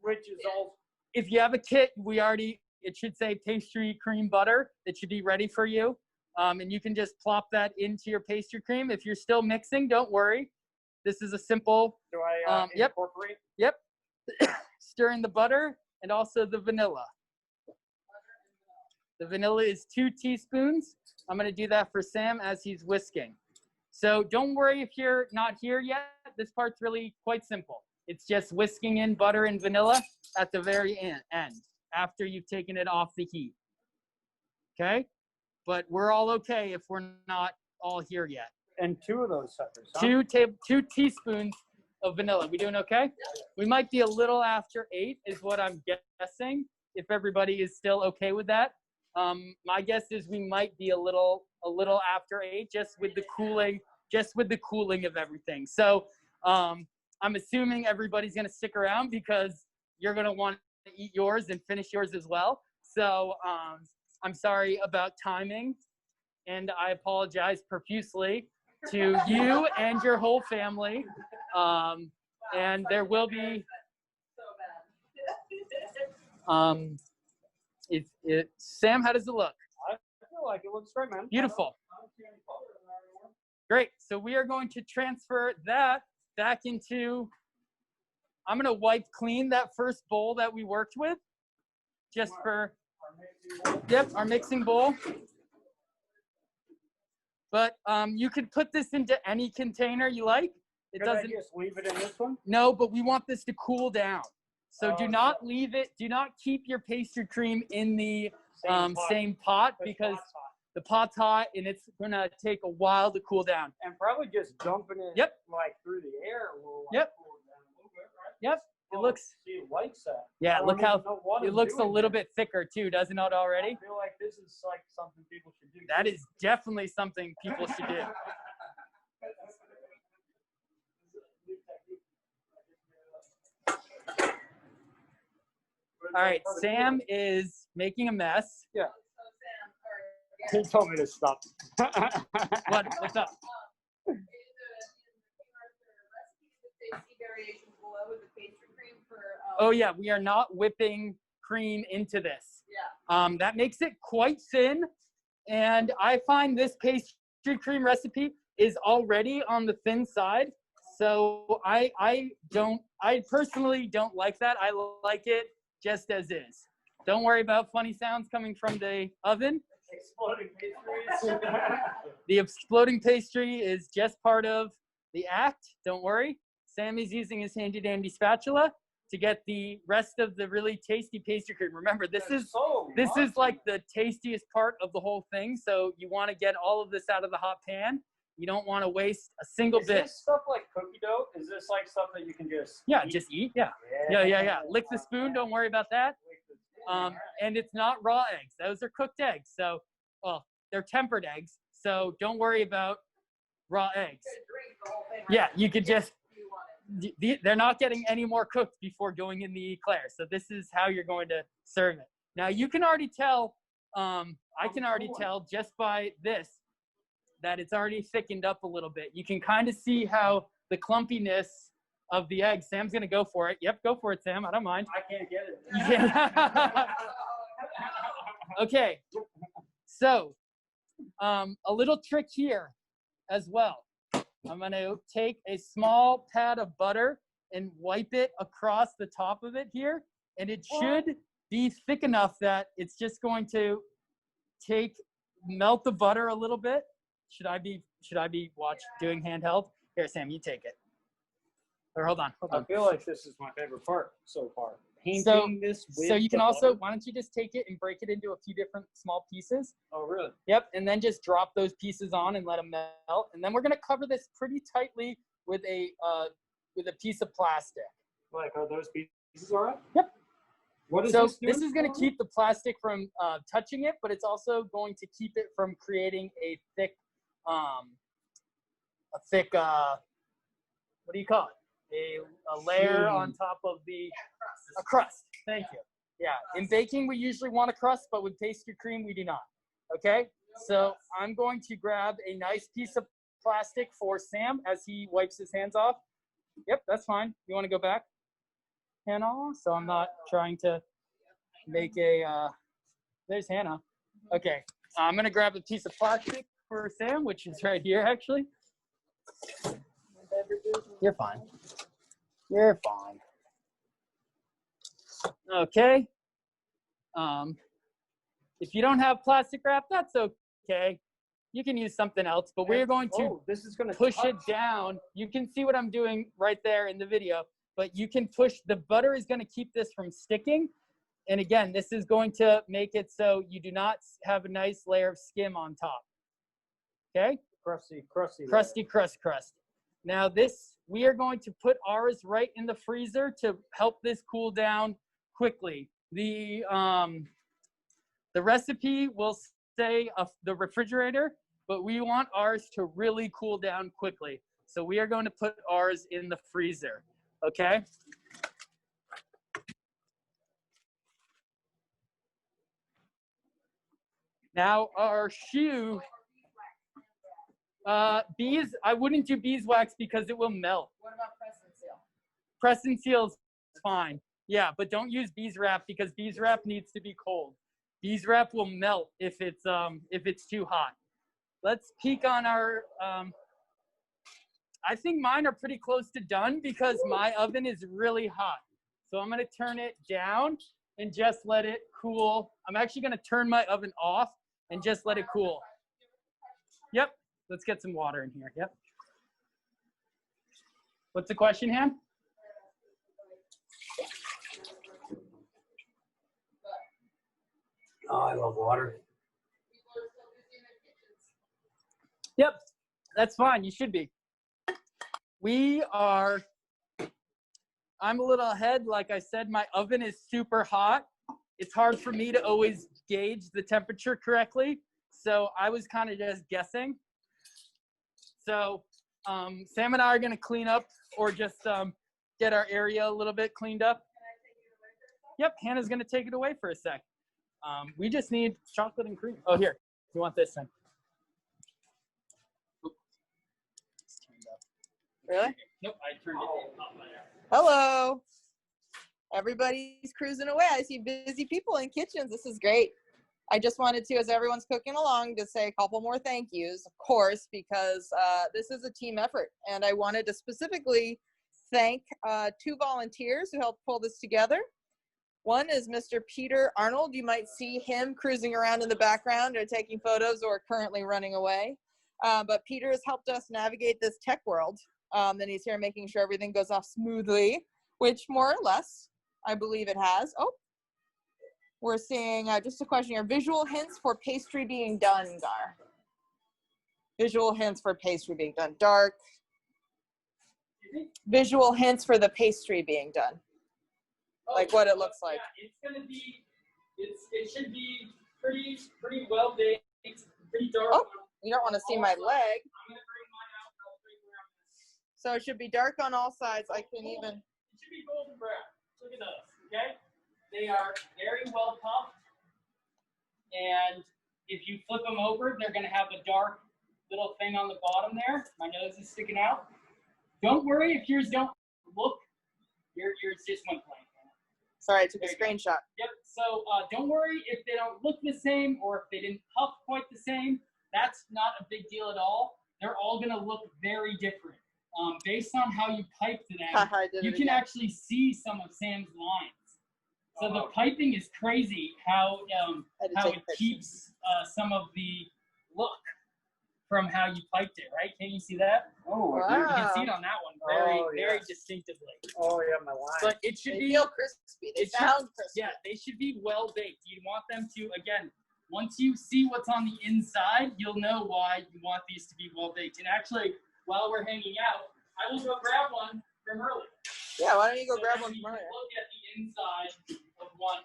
Which is all. If you have a kit, it should say pastry cream butter. It should be ready for you. And you can just plop that into your pastry cream. If you're still mixing, don't worry. This is a simple. Do I incorporate? Yep. Stir in the butter and also the vanilla. The vanilla is 2 teaspoons. I'm going to do that for Sam as he's whisking. So don't worry if you're not here yet. This part's really quite simple. It's just whisking in butter and vanilla at the very end after you've taken it off the heat. Okay? But we're all okay if we're not all here yet. And 2 of those suckers, huh? 2 teaspoons of vanilla. We doing okay? We might be a little after 8 is what I'm guessing, if everybody is still okay with that. My guess is we might be a little after 8 just with the cooling of everything. So I'm assuming everybody's going to stick around because you're going to want to eat yours and finish yours as well. So I'm sorry about timing, and I apologize profusely to you and your whole family. And there will be Sam, how does it look? I feel like it looks great, man. Beautiful. Great. So we are going to transfer that back into, I'm going to wipe clean that first bowl that we worked with just for, our mixing bowl. But you could put this into any container you like. Could I just leave it in this one? No, but we want this to cool down. So do not leave it. Do not keep your pastry cream in the same pot because the pot's hot and it's going to take a while to cool down. And probably just dumping it like through the air will cool it down a little bit, right? Yep. It looks. She likes that. Yeah, look how it looks a little bit thicker too, doesn't it already? I feel like this is like something people should do. That is definitely something people should do. All right, Sam is making a mess. Yeah. He told me to stop. What's up? Oh yeah, we are not whipping cream into this. Yeah. That makes it quite thin, and I find this pastry cream recipe is already on the thin side. So I personally don't like that. I like it just as is. Don't worry about funny sounds coming from the oven. Exploding pastries. The exploding pastry is just part of the act. Don't worry. Sammy's using his handy dandy spatula to get the rest of the really tasty pastry cream. Remember, this is like the tastiest part of the whole thing. So you want to get all of this out of the hot pan. You don't want to waste a single bit. Is this stuff like cookie dough? Is this like stuff that you can just eat? Just eat. Yeah. Lick the spoon. Don't worry about that. And it's not raw eggs. Those are cooked eggs. So, well, they're tempered eggs. So don't worry about raw eggs. Yeah, you could just, they're not getting any more cooked before going in the éclair. So this is how you're going to serve it. Now you can already tell, I can already tell just by this, that it's already thickened up a little bit. You can kind of see how the clumpiness of the egg. Sam's gonna go for it. Yep, go for it, Sam. I don't mind. I can't get it. You can't. Okay, so a little trick here as well. I'm gonna take a small pad of butter and wipe it across the top of it here, and it should be thick enough that it's just going to melt the butter a little bit. Should I be doing handheld? Here, Sam, you take it. Or hold on. I feel like this is my favorite part so far. Painting this with so you can the also, butter. why don't you just take it and break it into a few different small pieces? Oh, really? Yep, and then just drop those pieces on and let them melt. And then we're gonna cover this pretty tightly with a piece of plastic. Like, are those pieces all right? Yep. What is So this doing this is gonna for me? keep the plastic from touching it, but it's also going to keep it from creating a thick, what do you call it? A layer on top of a crust. Thank you. Yeah, in baking we usually want a crust, but with pastry cream we do not. Okay, so I'm going to grab a nice piece of plastic for Sam as he wipes his hands off. Yep, that's fine. You want to go back, Hannah? So I'm not trying to make there's Hannah. Okay, I'm gonna grab a piece of plastic for Sam, which is right here actually. You're fine. You're fine. Okay. If you don't have plastic wrap, that's okay. You can use something else, but we're going to this is gonna push it down. You can see what I'm doing right there in the video, but you can push, the butter is going to keep this from sticking. And again, this is going to make it so you do not have a nice layer of skim on top. Okay? crusty. Crusty crust. Now this, we are going to put ours right in the freezer to help this cool down quickly. The recipe will say the refrigerator, but we want ours to really cool down quickly. So we are going to put ours in the freezer, okay? Now our shoe, bees, I wouldn't do beeswax because it will melt. What about press and seal? Press and seal's fine. Yeah, but don't use bees wrap because bees wrap needs to be cold. Bees wrap will melt if it's too hot. Let's peek on our, I think mine are pretty close to done because my oven is really hot. So I'm gonna turn it down and just let it cool. I'm actually gonna turn my oven off and just let it cool. Yep, let's get some water in here, yep. What's the question, Han? Oh, I love water. Yep, that's fine, you should be. I'm a little ahead. Like I said, my oven is super hot. It's hard for me to always gauge the temperature correctly. So I was kind of just guessing. So Sam and I are gonna clean up or just get our area a little bit cleaned up. Yep, Hannah's gonna take it away for a sec. We just need chocolate and cream. Oh, here, you want this then? Really? Nope, I turned it off. Hello. Everybody's cruising away. I see busy people in kitchens. This is great. I just wanted to, as everyone's cooking along, to say a couple more thank yous, of course, because this is a team effort. And I wanted to specifically thank 2 volunteers who helped pull this together. One is Mr. Peter Arnold. You might see him cruising around in the background or taking photos or currently running away. But Peter has helped us navigate this tech world. And he's here making sure everything goes off smoothly, which more or less, I believe it has. Oh, we're seeing just a question here. Visual hints for pastry being done, Gar. Visual hints for pastry being done. Dark. Visual hints for the pastry being done. Like what it looks like. Yeah, it's gonna be. It should be pretty well baked. Pretty dark. Oh, you don't want to see my leg. I'm gonna bring mine out. And I'll bring around this. So it should be dark on all sides. I can even. It should be golden brown. Look at those. Okay. They are very well puffed, and if you flip them over, they're going to have a dark little thing on the bottom there. My nose is sticking out. Don't worry if yours don't look. Yours just went blank. Sorry, I took a screenshot. Yep. So don't worry if they don't look the same or if they didn't puff quite the same. That's not a big deal at all. They're all going to look very different. Based on how you piped them, you can actually see some of Sam's lines. So the piping is crazy how it keeps some of the look from how you piped it, right? Can you see that? Oh, wow. You can see it on that one very distinctively. Oh, yeah, my line. But it should They be feel crispy. They sound crispy. Yeah, they should be well baked. You want them to, again, once you see what's on the inside, you'll know why you want these to be well baked. And actually, while we're hanging out, I will go grab one from earlier. Yeah, why don't you go grab one You from can earlier? look at the inside of one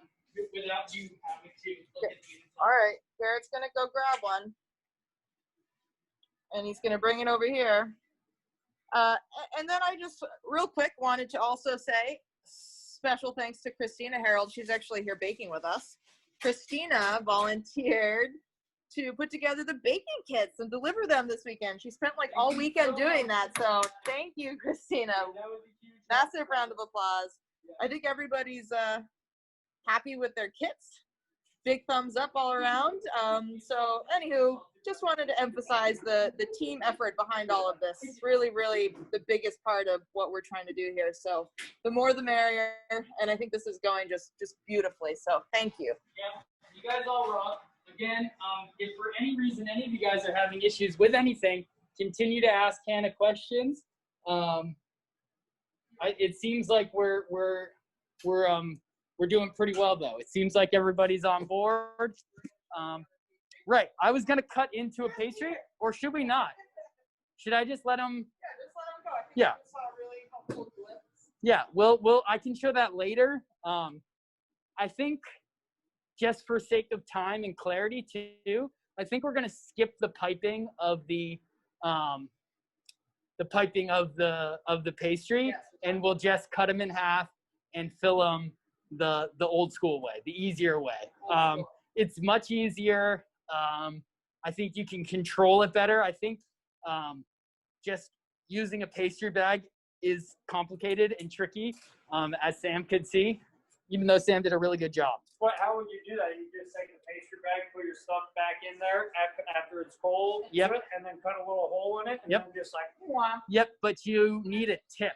without you having to look at the inside. All right, Garrett's gonna go grab one, and he's gonna bring it over here. And then I just real quick wanted to also say special thanks to Christina Harold. She's actually here baking with us. Christina volunteered to put together the baking kits and deliver them this weekend. She spent like all weekend doing that. So thank you, Christina. Massive round of applause. I think everybody's happy with their kits. Big thumbs up all around. So anywho, just wanted to emphasize the team effort behind all of this. It's really, really the biggest part of what we're trying to do here. So the more the merrier. And I think this is going just beautifully. So thank you. Yeah, you guys all rock. Again, if for any reason any of you guys are having issues with anything, continue to ask Hannah questions. It seems like we're doing pretty well though. It seems like everybody's on board. Right. I was gonna cut into a pastry, or should we not? Should I just let them? Yeah, just let them go. I think Yeah. I just saw a really helpful glimpse. Yeah. Well, I can show that later. I think just for sake of time and clarity too, I think we're gonna skip the piping of the pastry, Yes. and we'll just cut them in half and fill them the old school way, the easier way. It's much easier. I think you can control it better. I think just using a pastry bag is complicated and tricky, as Sam could see, even though Sam did a really good job. How would you do that? You just take the pastry bag, put your stuff back in there after it's cold, Yep. and then cut a little hole in it, and Yep. then just like, whomp. Yep, but you need a tip.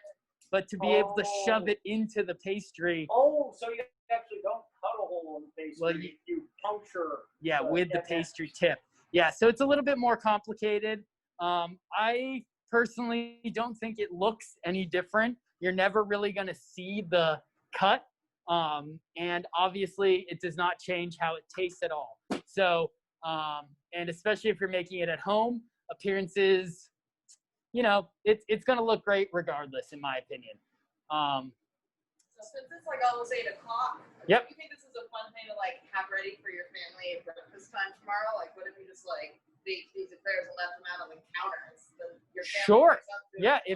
But to be able to shove Oh. it into the pastry, Oh, so you actually don't cut a hole in the pastry. Well, you puncture. yeah, with the yeah. pastry tip. Yeah, so it's a little bit more complicated. I personally don't think it looks any different. You're never really going to see the cut. And obviously it does not change how it tastes at all. So, and especially if you're making it at home, appearances, you know, it's going to look great regardless, in my opinion. So since it's like almost 8 o'clock, Yep. do you think this is a fun thing to like have ready for your family at breakfast time tomorrow? Like, what if you just like baked these eclairs and left them out on the counter? Your family Sure. wakes up to it Yeah, and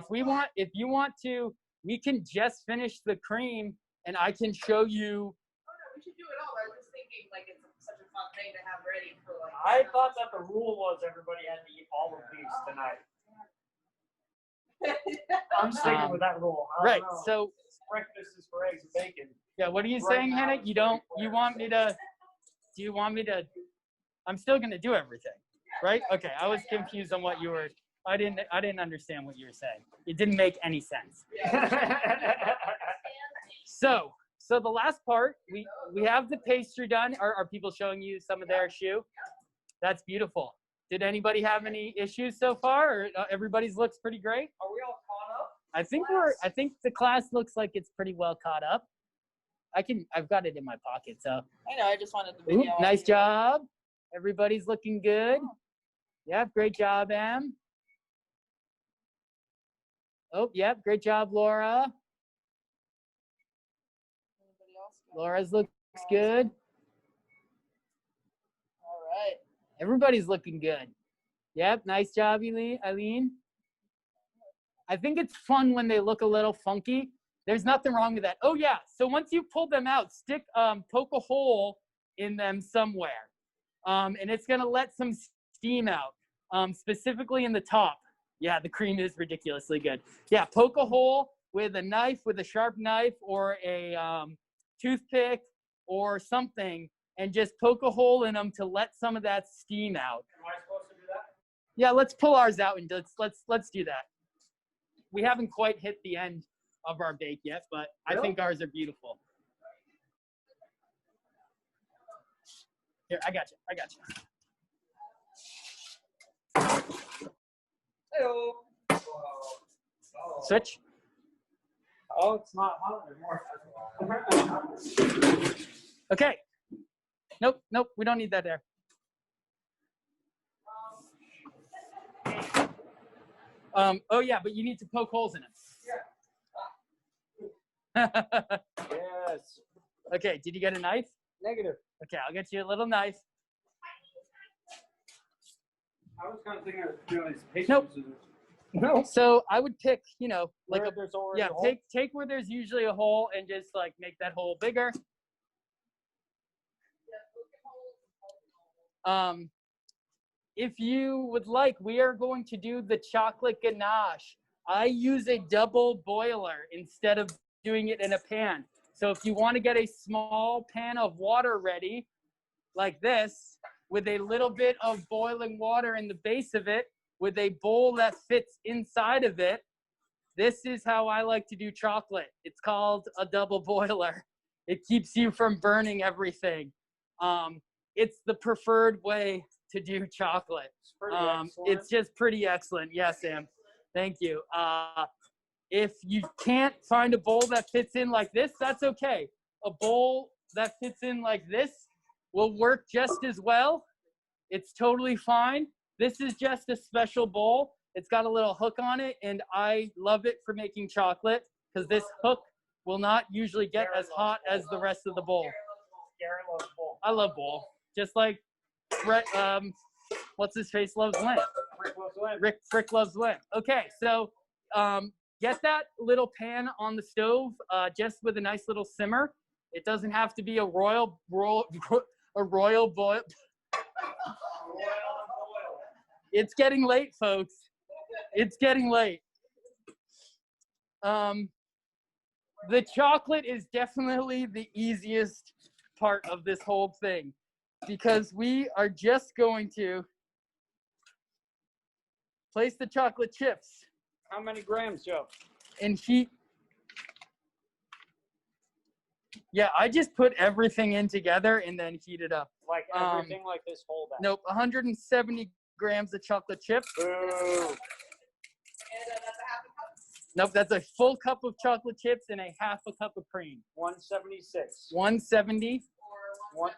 if you want to, we can just finish the cream and I can show you. Oh no, we should do it all. I was just thinking like it's such a fun thing to have ready for like. I thought that the rule was everybody had to eat all of these tonight. I'm sticking with that rule. I don't Right. know. So Breakfast is for eggs and bacon. yeah, what are you Right saying, now Hannah? it's You don't, pretty you clear. want me to, Do you want me to? I'm still gonna do everything, right? Okay. I was confused on what you were. I didn't understand what you were saying. It didn't make any sense. So the last part, we have the pastry done. Are people showing you some of their shoe? That's beautiful. Did anybody have any issues so far? Or everybody's looks pretty great? Are we all caught up? I think the class looks like it's pretty well caught up. I've got it in my pocket, so. I know, I just wanted the Ooh, video. nice job. Everybody's looking good. Yep, great job, Em. Oh, yep, great job, Laura. Anybody else? Laura's looks good. All right. Everybody's looking good. Yep, nice job, Eileen. I think it's fun when they look a little funky. There's nothing wrong with that. Oh yeah, so once you pull them out, poke a hole in them somewhere. And it's gonna let some steam out, specifically in the top. Yeah, the cream is ridiculously good. Yeah, poke a hole with a knife, with a sharp knife or a toothpick or something, and just poke a hole in them to let some of that steam out. Am I supposed to do that? Yeah, let's pull ours out and let's do that. We haven't quite hit the end of our bake yet, but I think ours are beautiful. Here, I got you. Hello. Switch. Oh, it's not hot anymore. Okay. Nope, we don't need that there. Oh yeah, but you need to poke holes in it. Yes. Okay, did you get a knife? Negative. Okay, I'll get you a little knife. I was kind of thinking of doing these patient Nope. scissors. No. So I would pick, like Where there's already yeah, a hole? take where there's usually a hole and just like make that hole bigger. If you would like, we are going to do the chocolate ganache. I use a double boiler instead of doing it in a pan. So if you want to get a small pan of water ready, like this, with a little bit of boiling water in the base of it, with a bowl that fits inside of it, this is how I like to do chocolate. It's called a double boiler. It keeps you from burning everything. It's the preferred way to do chocolate. It's just pretty excellent. Yes, Sam. Thank you. If you can't find a bowl that fits in like this, that's okay. A bowl that fits in like this will work just as well. It's totally fine. This is just a special bowl. It's got a little hook on it, and I love it for making chocolate because this hook will not usually get as hot as the rest of the bowl. I love bowl. Just like Brett, what's his face loves Lynn. Frick loves Lynn. Okay, so get that little pan on the stove just with a nice little simmer. It doesn't have to be a royal boil. It's getting late, folks. It's getting late. The chocolate is definitely the easiest part of this whole thing because we are just going to place the chocolate chips. How many grams, Joe? And heat. Yeah, I just put everything in together and then heat it up. Like everything like this whole bag? Nope, 170 grams of chocolate chips. Boo. Nope, that's a full cup of chocolate chips and a half a cup of cream. 176. 170. Or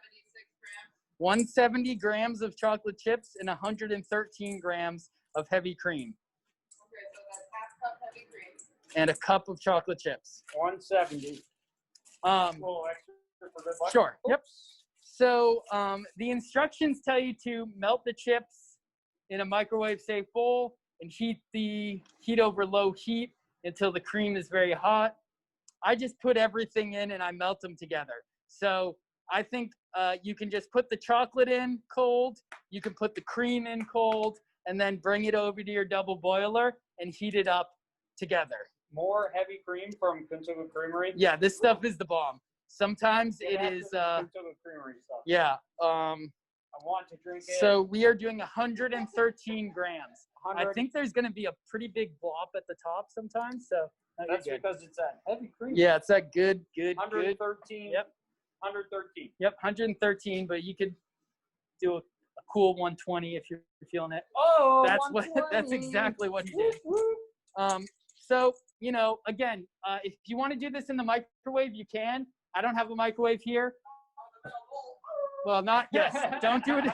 170 grams of chocolate chips and 113 grams of heavy cream. Okay, so that's half cup heavy cream. And a cup of chocolate chips. 170. A little extra for the butter. Sure. Yep. Oops. So the instructions tell you to melt the chips in a microwave safe bowl and heat over low heat until the cream is very hot. I just put everything in and I melt them together. So I think you can just put the chocolate in cold, you can put the cream in cold, and then bring it over to your double boiler and heat it up together. More heavy cream from Kentucky Creamery. Yeah, this stuff is the bomb. Sometimes it After is, the creamery stuff. yeah. I want to drink it. So we are doing 113 grams. I 100. think there's going to be a pretty big blop at the top sometimes. So no, you're That's good. because it's that heavy cream. Yeah, it's that good. 113. Yep. 113. Yep, 113, but you could do a cool 120 if you're feeling it. Oh, That's 120. that's exactly what he did. So, you know, again, if you want to do this in the microwave, you can. I don't have a microwave here. Well, not, yes, don't do it.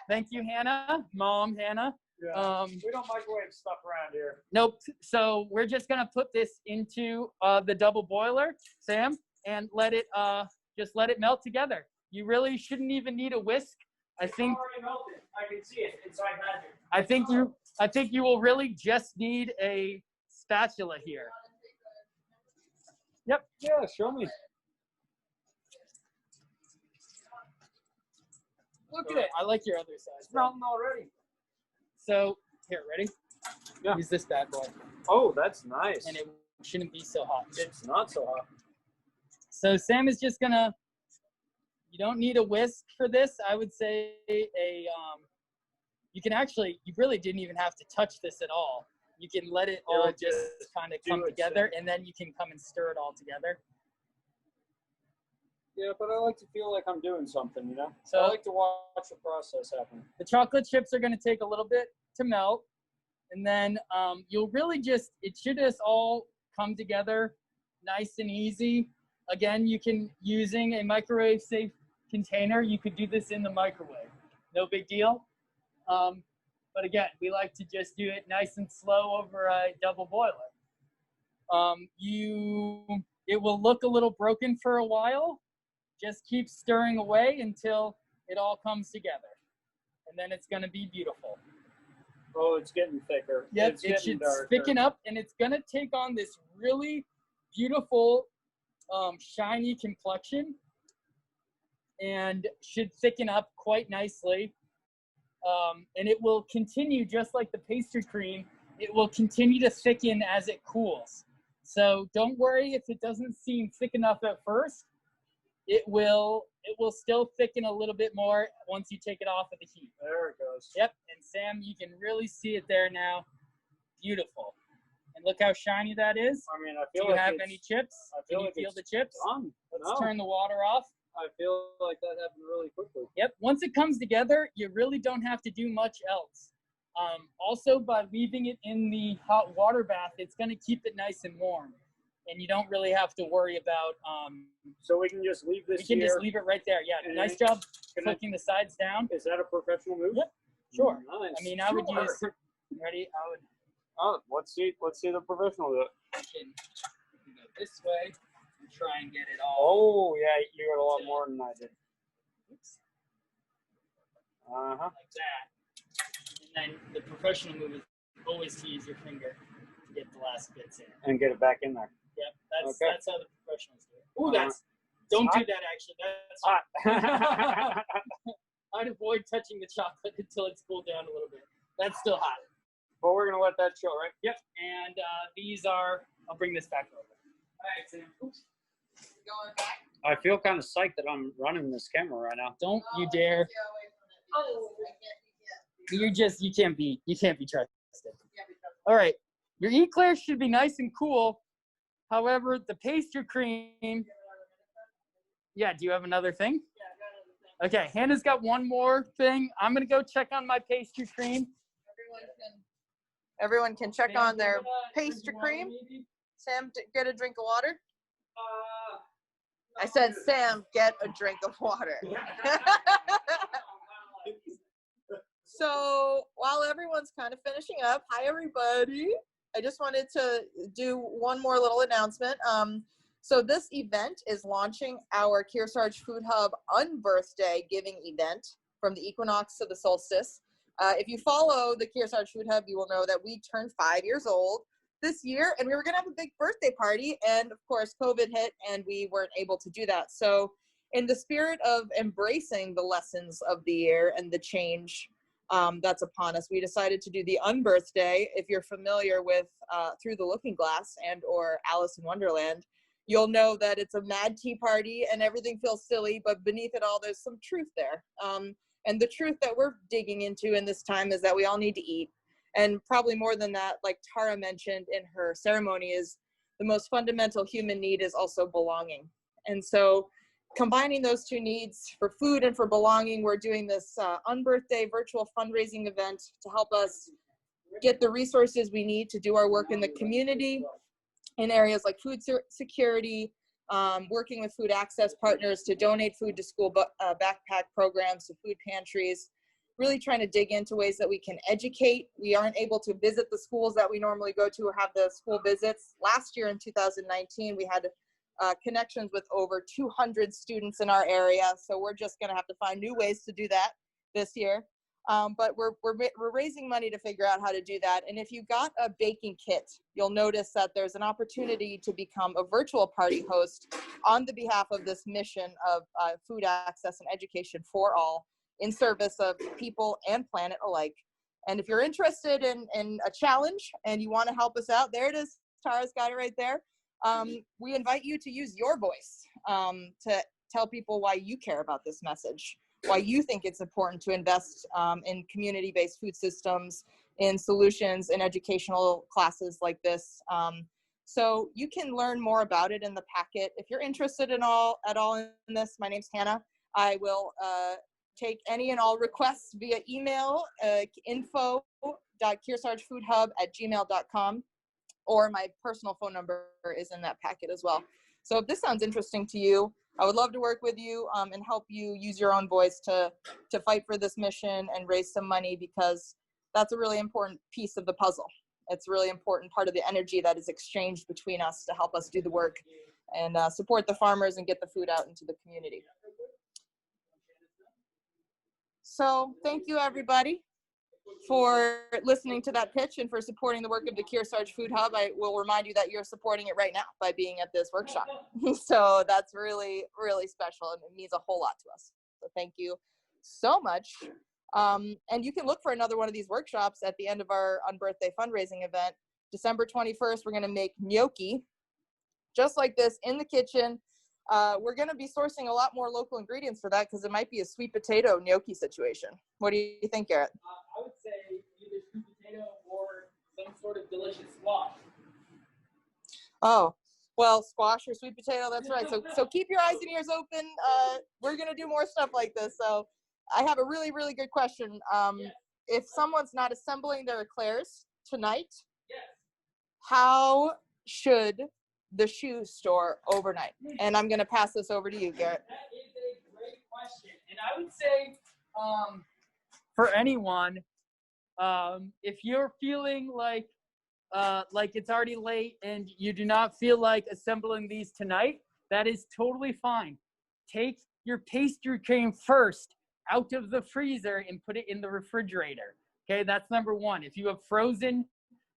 Thank you, Hannah, Mom, Hannah. Yeah. We don't microwave stuff around here. Nope. So we're just going to put this into the double boiler, Sam, and just let it melt together. You really shouldn't even need a whisk. I think It's already melted. I can see it inside magic. I think you will really just need a spatula here. Yep. Yeah, show me. Look at it. I like your other side. It's melting already. So here, ready? Yeah. Use this bad boy, Oh, that's nice. and it shouldn't be so hot. It's not so hot. So Sam is just gonna. You don't need a whisk for this. I would say you can actually. You really didn't even have to touch this at all. You can let it all just kind of come together, and then you can come and stir it all together. Yeah, but I like to feel like I'm doing something, you know? So- I like to watch the process happen. The chocolate chips are going to take a little bit to melt, and then you'll really it should just all come together nice and easy. Again, you can, using a microwave safe container, you could do this in the microwave. No big deal. But again, we like to just do it nice and slow over a double boiler. It will look a little broken for a while. Just keep stirring away until it all comes together. And then it's going to be beautiful. Oh, it's getting thicker. Yep, It's it getting should darker. thicken up, and it's going to take on this really beautiful, shiny complexion, and should thicken up quite nicely. And it will continue, just like the pastry cream, it will continue to thicken as it cools. So don't worry if it doesn't seem thick enough at first. It will still thicken a little bit more once you take it off of the heat. There it goes. Yep, and Sam, you can really see it there now. Beautiful. And look how shiny that is. I mean, I Do feel you like have it's any chips? I feel Can you like feel it's the chips? done. Let's No, turn the water off. I feel like that happened really quickly. Yep, once it comes together, you really don't have to do much else. Also, by leaving it in the hot water bath, it's going to keep it nice and warm. And you don't really have to worry about, So we can just leave this we can here. just leave it right there. Yeah, And nice job can I- flicking the sides down. Is that a professional move? Yep, sure. Nice. I mean, I would Sure. use, ready? I would Oh, let's see the professional do it. can go this way and try and get it all. Oh yeah, you got a lot more than I did. Oops, Uh huh. like that. And then the professional move is always to use your finger to get the last bits in. And get it back in there. Yep, Okay. that's how the professionals do it. Ooh, don't do that actually. That's Hot. I'd avoid touching the chocolate until it's cooled down a little bit. That's still hot. But we're gonna let that show, right? Yep, and these are, I'll bring this back over. All right, Sam. Oops. Going back. I feel kind of psyched that I'm running this camera right now. Don't you dare. Oh. You can't be trusted. All right, your éclairs should be nice and cool. However, the pastry cream. Yeah, do you have another thing? Okay, Hannah's got one more thing. I'm gonna go check on my pastry cream. Everyone can check Sam, on their do you want a pastry drink of water, cream. maybe? Sam, get a drink of water. I said, Sam, get a drink of water. So while everyone's kind of finishing up, hi everybody. I just wanted to do one more little announcement. So this event is launching our Kearsarge Food Hub Unbirthday Giving event from the equinox to the solstice. If you follow the Kearsarge Food Hub, you will know that we turned 5 years old this year, and we were gonna have a big birthday party, and of course COVID hit and we weren't able to do that. So in the spirit of embracing the lessons of the year and the change that's upon us, we decided to do the Unbirthday. If you're familiar with Through the Looking Glass and or Alice in Wonderland, you'll know that it's a mad tea party and everything feels silly, but beneath it all, there's some truth there. And the truth that we're digging into in this time is that we all need to eat. And probably more than that, like Tara mentioned in her ceremony, is the most fundamental human need is also belonging. And so combining those two needs for food and for belonging, we're doing this unbirthday virtual fundraising event to help us get the resources we need to do our work in the community in areas like food security, working with food access partners to donate food to school backpack programs, to food pantries, really trying to dig into ways that we can educate. We aren't able to visit the schools that we normally go to or have the school visits. Last year in 2019, we had connections with over 200 students in our area. So we're just gonna have to find new ways to do that this year. But we're raising money to figure out how to do that. And if you got a baking kit, you'll notice that there's an opportunity to become a virtual party host on the behalf of this mission of food access and education for all, in service of people and planet alike. And if you're interested in a challenge and you want to help us out, there it is. Tara's got it right there. We invite you to use your voice to tell people why you care about this message, why you think it's important to invest in community-based food systems, in solutions, in educational classes like this. So you can learn more about it in the packet. If you're interested at all in this, my name's Hannah. I will take any and all requests via email, info.kearsargefoodhub@gmail.com, or my personal phone number is in that packet as well. So if this sounds interesting to you, I would love to work with you and help you use your own voice to fight for this mission and raise some money, because that's a really important piece of the puzzle. It's a really important part of the energy that is exchanged between us to help us do the work and support the farmers and get the food out into the community. So thank you, everybody, for listening to that pitch and for supporting the work of the Kearsarge Food Hub. I will remind you that you're supporting it right now by being at this workshop. So that's really, really special, and it means a whole lot to us. So thank you so much. And you can look for another one of these workshops at the end of our unbirthday fundraising event. December 21st, we're gonna make gnocchi, just like this, in the kitchen. We're going to be sourcing a lot more local ingredients for that, because it might be a sweet potato gnocchi situation. What do you think, Garrett? I would say either sweet potato or some sort of delicious squash. Oh, well, squash or sweet potato, that's right. So keep your eyes and ears open. We're going to do more stuff like this. So I have a really, really good question. Yes. If someone's not assembling their éclairs tonight, Yes. how should the shoe store overnight? And I'm going to pass this over to you, Garrett. That is a great question. And I would say for anyone, if you're feeling like it's already late and you do not feel like assembling these tonight, that is totally fine. Take your pastry cream first out of the freezer and put it in the refrigerator. Okay, that's number one. If you have frozen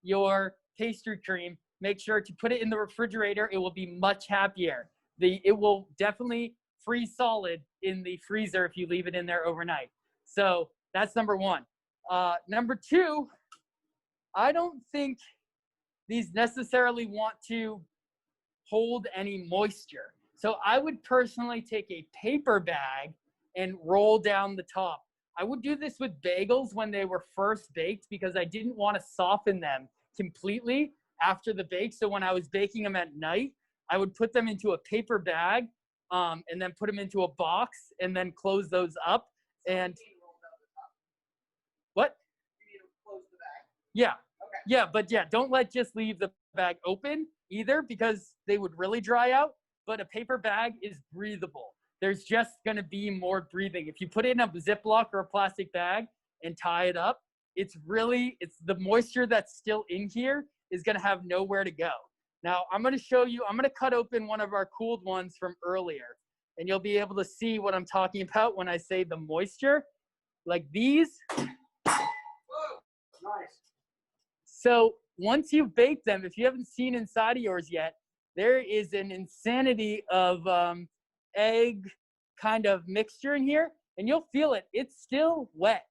your pastry cream, make sure to put it in the refrigerator. It will be much happier. It will definitely freeze solid in the freezer if you leave it in there overnight. So that's number one. Number two, I don't think these necessarily want to hold any moisture. So I would personally take a paper bag and roll down the top. I would do this with bagels when they were first baked, because I didn't want to soften them completely after the bake. So when I was baking them at night, I would put them into a paper bag and then put them into a box and then close those up. And what? You need to close the bag. Yeah. Okay. Yeah, but yeah, don't just leave the bag open either, because they would really dry out. But a paper bag is breathable. There's just going to be more breathing. If you put it in a Ziploc or a plastic bag and tie it up, it's the moisture that's still in here is going to have nowhere to go. Now, I'm going to show you, I'm going to cut open one of our cooled ones from earlier, and you'll be able to see what I'm talking about when I say the moisture. Like these. Whoa, nice. So once you've baked them, if you haven't seen inside of yours yet, there is an insanity of egg kind of mixture in here, and you'll feel it. It's still wet.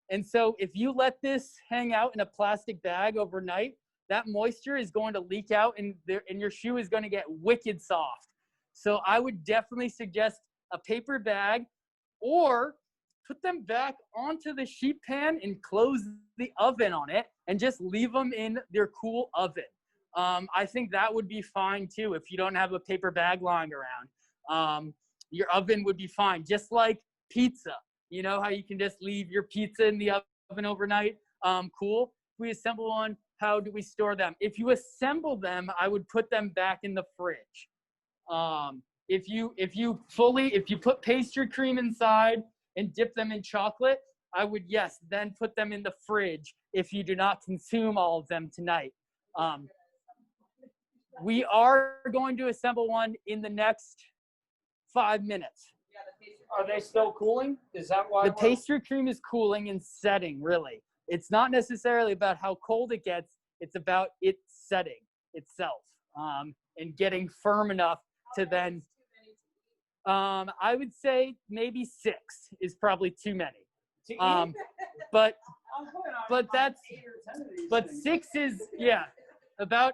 And so if you let this hang out in a plastic bag overnight, that moisture is going to leak out and your shoe is going to get wicked soft. So I would definitely suggest a paper bag, or put them back onto the sheet pan and close the oven on it and just leave them in their cool oven. I think that would be fine too if you don't have a paper bag lying around. Your oven would be fine, just like pizza. You know how you can just leave your pizza in the oven overnight? Cool. If we assemble one, how do we store them? If you assemble them, I would put them back in the fridge. If you put pastry cream inside and dip them in chocolate, I would, yes, then put them in the fridge if you do not consume all of them tonight. We are going to assemble one in the next 5 minutes. Are they still cooling? Is that why The pastry cream is cooling and setting, really. It's not necessarily about how cold it gets. It's about it setting itself and getting firm enough to then, I would say maybe 6 is probably too many. But that's, but 6 is, yeah, about,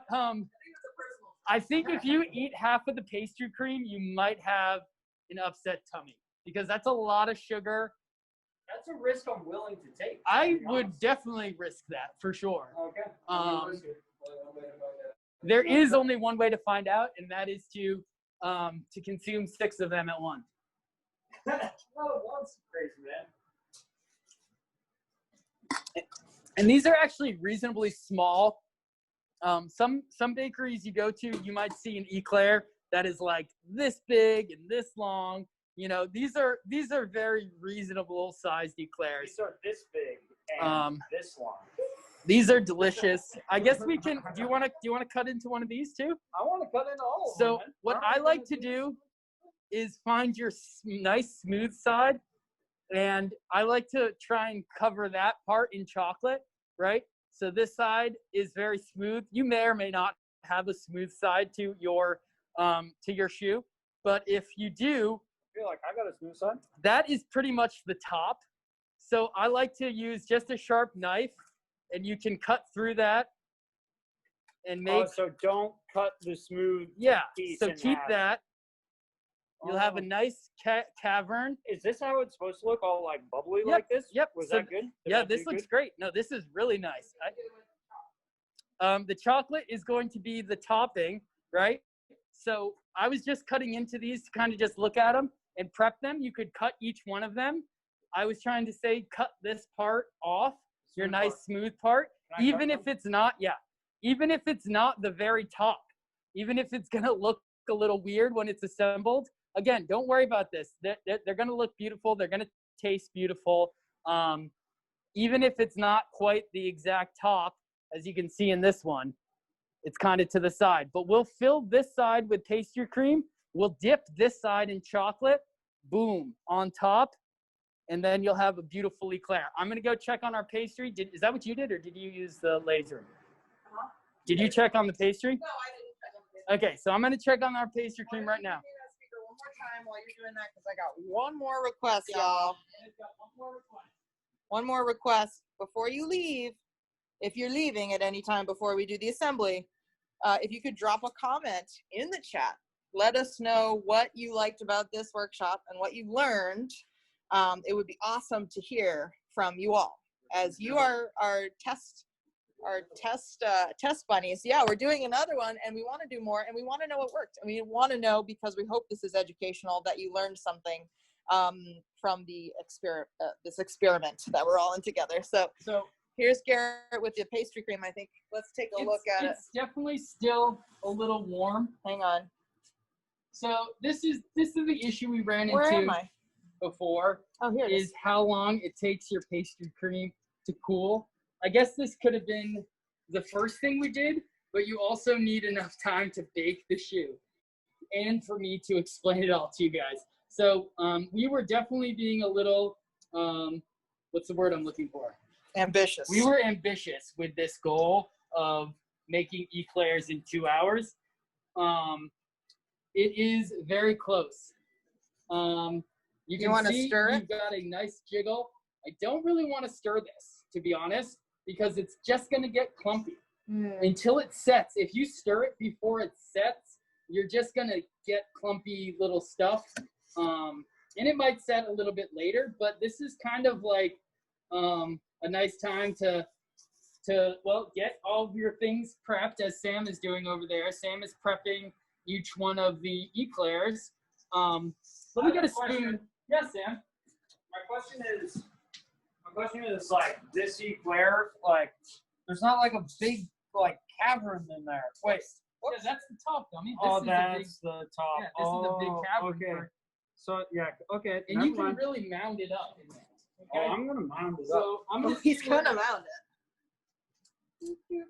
I think if you eat half of the pastry cream, you might have an upset tummy, because that's a lot of sugar. That's a risk I'm willing to take. I would definitely risk that for sure. Okay. There is only one way to find out, and that is to consume 6 of them at once. Once crazy, man. And these are actually reasonably small. Some bakeries you go to, you might see an eclair that is like this big and this long. You know, these are very reasonable sized eclairs. These are this big and this long. These are delicious. I guess we can. Do you want to cut into one of these too? I want to cut into all of So them. Man. what I like to do is find your nice smooth side, and I like to try and cover that part in chocolate, right? So this side is very smooth. You may or may not have a smooth side to your shoe, but if you do, I feel like I got a smooth side. that is pretty much the top. So I like to use just a sharp knife, and you can cut through that and make. So don't cut the smooth. Yeah. piece So in keep half. that. You'll have a nice cavern. Is this how it's supposed to look? All like bubbly Yep, like this? yep. Was So- that good? Did Yeah, I this do looks good? great. No, this is really nice. The chocolate is going to be the topping, right? So I was just cutting into these to kind of just look at them and prep them. You could cut each one of them. I was trying to say cut this part off, your Smooth nice part. smooth part, Can I cut even if them? it's not, yeah, even if it's not the very top, even if it's going to look a little weird when it's assembled. Again, don't worry about this. They're going to look beautiful. They're going to taste beautiful. Even if it's not quite the exact top, as you can see in this one, it's kind of to the side. But we'll fill this side with pastry cream. We'll dip this side in chocolate. Boom, on top. And then you'll have a beautiful eclair. I'm going to go check on our pastry. Is that what you did, or did you use the ladies' room? Huh? Did you check on the pastry? No, I didn't check on the pastry. Okay, so I'm going to check on our pastry cream right now. One more time while you're doing that, because I got one more request, y'all. One more request before you leave. If you're leaving at any time before we do the assembly, if you could drop a comment in the chat, let us know what you liked about this workshop and what you learned. It would be awesome to hear from you all, as you are our test bunnies. Yeah, we're doing another one, and we want to do more, and we want to know what worked, and we want to know, because we hope this is educational, that you learned something from the this experiment that we're all in together. So here's Garrett with the pastry cream. I think let's take a look at it. It's definitely still a little warm. Hang on. So this is the issue we ran Where am into I? before, Oh, here it is. is how long it takes your pastry cream to cool. I guess this could have been the first thing we did, but you also need enough time to bake the shoe and for me to explain it all to you guys. So we were definitely being a little, what's the word I'm looking for? Ambitious. We were ambitious with this goal of making eclairs in 2 hours. It is very close. You can wanna see stir it? you've got a nice jiggle. I don't really want to stir this, to be honest, because it's just going to get clumpy. until it sets. If you stir it before it sets, you're just gonna get clumpy little stuff. And it might set a little bit later, but this is kind of like a nice time to well, get all of your things prepped, as Sam is doing over there. Sam is prepping each one of the eclairs. Let me get a spoon. Yes, Sam. My question is like this eclair, like there's not like a big like cavern in there. Wait. Yeah, that's the top, dummy. That's the top. Yeah, this is a big cavern. Okay. So yeah, okay. And you can really mound it up in there. Okay? I'm gonna mound it up. So I'm just He's gonna mound it. You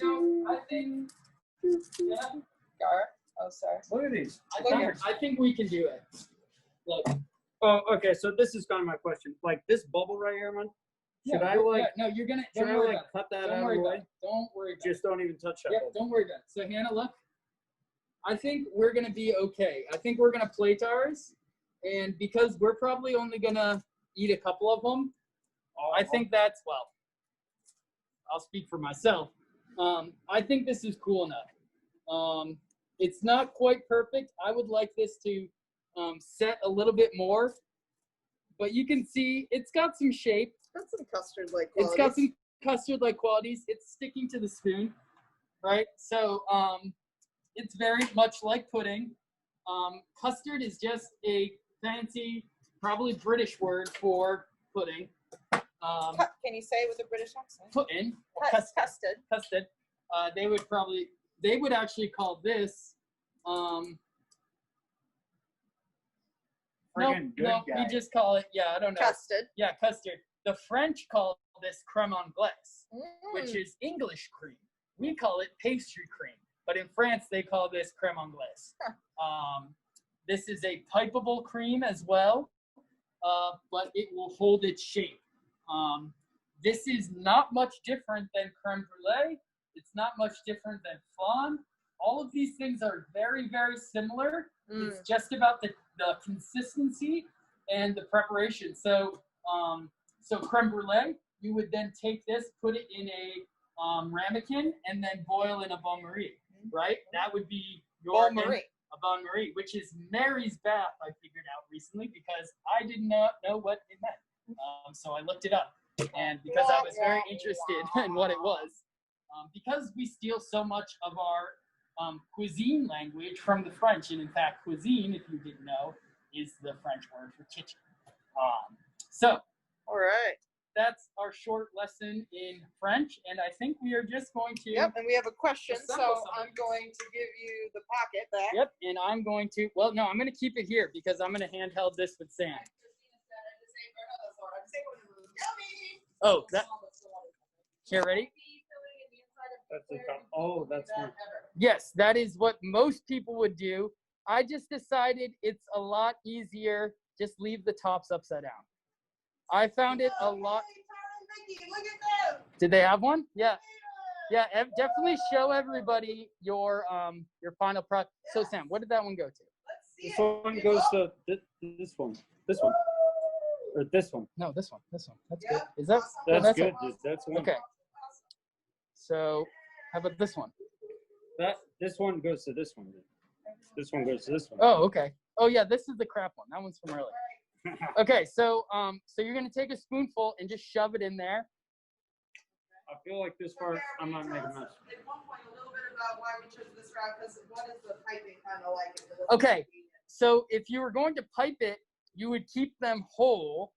know, I think. Yeah. Oh, sorry. Look at these. I think we can do it. Look. Oh, okay. So this is kind of my question. Like this bubble right here, man. Should I like? No, you're gonna. Should Don't I worry like about cut that it. out Don't of worry the about way? it. Don't worry about it. Just don't even touch that. Yep, don't worry about it. So Hannah, look. I think we're gonna be okay. I think we're gonna plate ours, and because we're probably only gonna eat a couple of them, I think that's, well, I'll speak for myself. I think this is cool enough. It's not quite perfect. I would like this to set a little bit more, but you can see it's got some shape. Got some custard-like qualities. It's got some custard-like qualities. It's sticking to the spoon, right? So it's very much like pudding. Custard is just a fancy, probably British word for pudding. Can you say it with a British accent? Pudding. Custard. Custard. They would actually call this. No, we just call it, yeah, I don't know. Custard. Yeah, custard. The French call this crème anglaise, which is English cream. We call it pastry cream, but in France they call this crème anglaise. This is a pipeable cream as well, but it will hold its shape. This is not much different than crème brûlée. It's not much different than flan. All of these things are very, very similar. It's just about the consistency and the preparation. So, so crème brûlée, you would then take this, put it in a ramekin, and then boil in a bain-marie, right? That would be your Bain-marie. A bain-marie, which is Mary's bath, I figured out recently, because I did not know what it meant. So I looked it up, and because I was very interested in what it was, because we steal so much of our cuisine language from the French, and in fact, cuisine, if you didn't know, is the French word for kitchen. So, All right. that's our short lesson in French, and I think we are just going to. Yep, and we have a question, so Assemble some. I'm going to give you the pocket back. Yep, and I'm going to. Well, no, I'm going to keep it here because I'm going to handheld this with Sam. Oh, that. Here, ready? That's the top. Oh, that's one. Yes, that is what most people would do. I just decided it's a lot easier. Just leave the tops upside down. I found it a lot. Did they have one? Yeah. Yeah, definitely show everybody your final product. So Sam, what did that one go to? This one goes to this one. This one. Or this one. No, this one. This one. That's good. Is that? That's good. it. Dude. That's one. Okay. So, how about this one? This one goes to this one. Dude. This one goes to this one. Oh, okay. Oh yeah, this is the crap one. That one's from earlier. Okay, so so you're gonna take a spoonful and just shove it in there. I feel like this part, I'm not making a mess. At one point, a little bit about why we chose this route, because what is the piping kind of like? Okay, so if you were going to pipe it, you would keep them whole,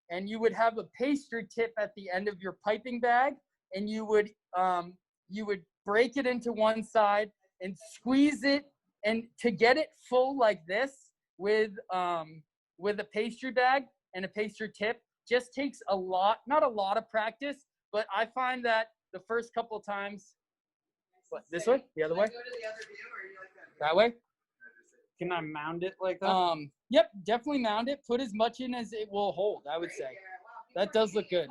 and you would have a pastry tip at the end of your piping bag, and you would break it into one side and squeeze it, and to get it full like this with a pastry bag and a pastry tip just takes not a lot of practice, but I find that the first couple of times. What, this way? The other way? Go to the other view, or you like That way? Can I mound it like that? Yep, definitely mound it. Put as much in as it will hold, I would say. That does look good.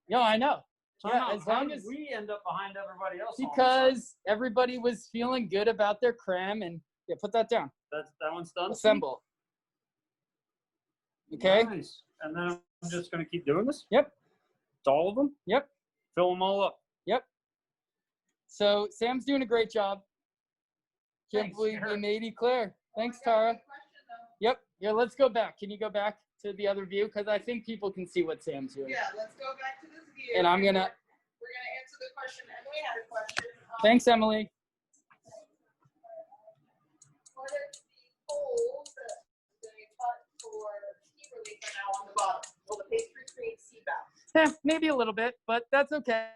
Yeah, I know. Yeah, as long as we end up behind everybody else. because everybody was feeling good about their creme, and yeah, put that down. That one's done. Assemble. Okay. Nice. And then I'm just gonna keep doing this. Yep. It's all of them. Yep. Fill them all up. Yep. So Sam's doing a great job. Can't Thanks, believe we Eric. made Eclair. Thanks, Tara. Yep. Yeah, let's go back. Can you go back to the other view? Because I think people can see what Sam's doing. Yeah, let's go back to this view. And I'm gonna. We're gonna answer the question. Emily had a question. Thanks, Emily. What are the holes that they cut for tea relief are now on the bottom? Will the pastry create seabass? Yeah, maybe a little bit, but that's okay.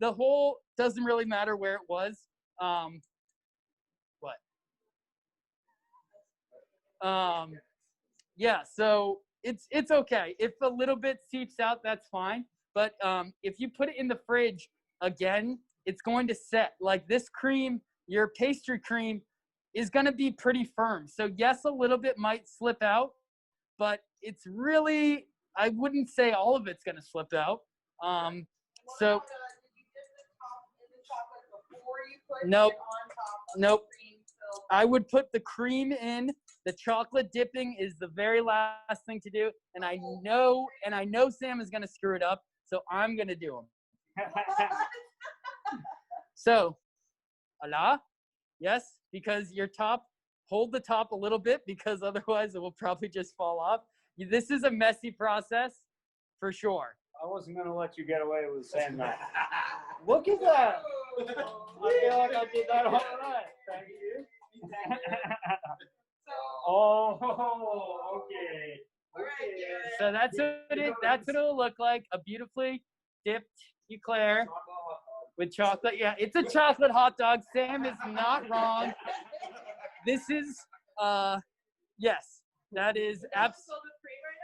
The hole doesn't really matter where it was. Yeah, so it's okay. If a little bit seeps out, that's fine. But if you put it in the fridge again, it's going to set. Like this cream, your pastry cream, is going to be pretty firm. So yes, a little bit might slip out, but it's really, I wouldn't say all of it's going to slip out. So Did you dip the top in the chocolate before you put Nope. it on top of Nope. the cream filled? I would put the cream in. The chocolate dipping is the very last thing to do. And I know Sam is going to screw it up. So I'm going to do them. So, Allah, yes, because your top, hold the top a little bit because otherwise it will probably just fall off. This is a messy process for sure. I wasn't gonna let you get away with saying that. Look at that. I feel like I did that all right. Thank you. Oh, okay. All right, Garrett. So that's what it'll look like. A beautifully dipped eclair with chocolate. Yeah, it's a chocolate hot dog. Sam is not wrong. This is, yes, that is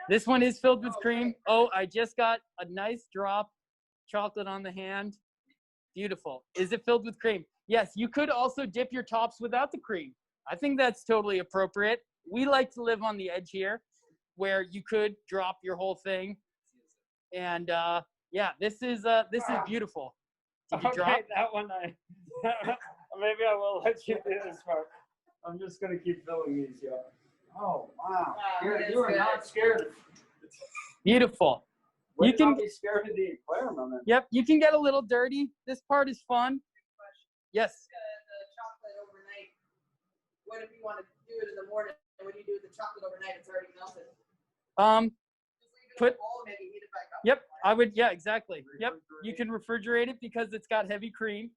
this one is filled with cream. Oh, I just got a nice drop chocolate on the hand. Beautiful. Is it filled with cream? Yes, you could also dip your tops without the cream. I think that's totally appropriate. We like to live on the edge here where you could drop your whole thing. And yeah, this is beautiful. Did you drop? That one maybe I will let you do this part. I'm just gonna keep filling these, y'all. Oh wow! You are not scared. Beautiful. You You can be scared of the eclair, my man. Yep, you can get a little dirty. This part is fun. Yes. The chocolate overnight. What if you want to do it in the morning? When you do the chocolate overnight, it's already melted. Just leave it in Put- a bowl and maybe heat it back up. Yep, I would. Yeah, exactly. Yep, you can refrigerate it because it's got heavy cream.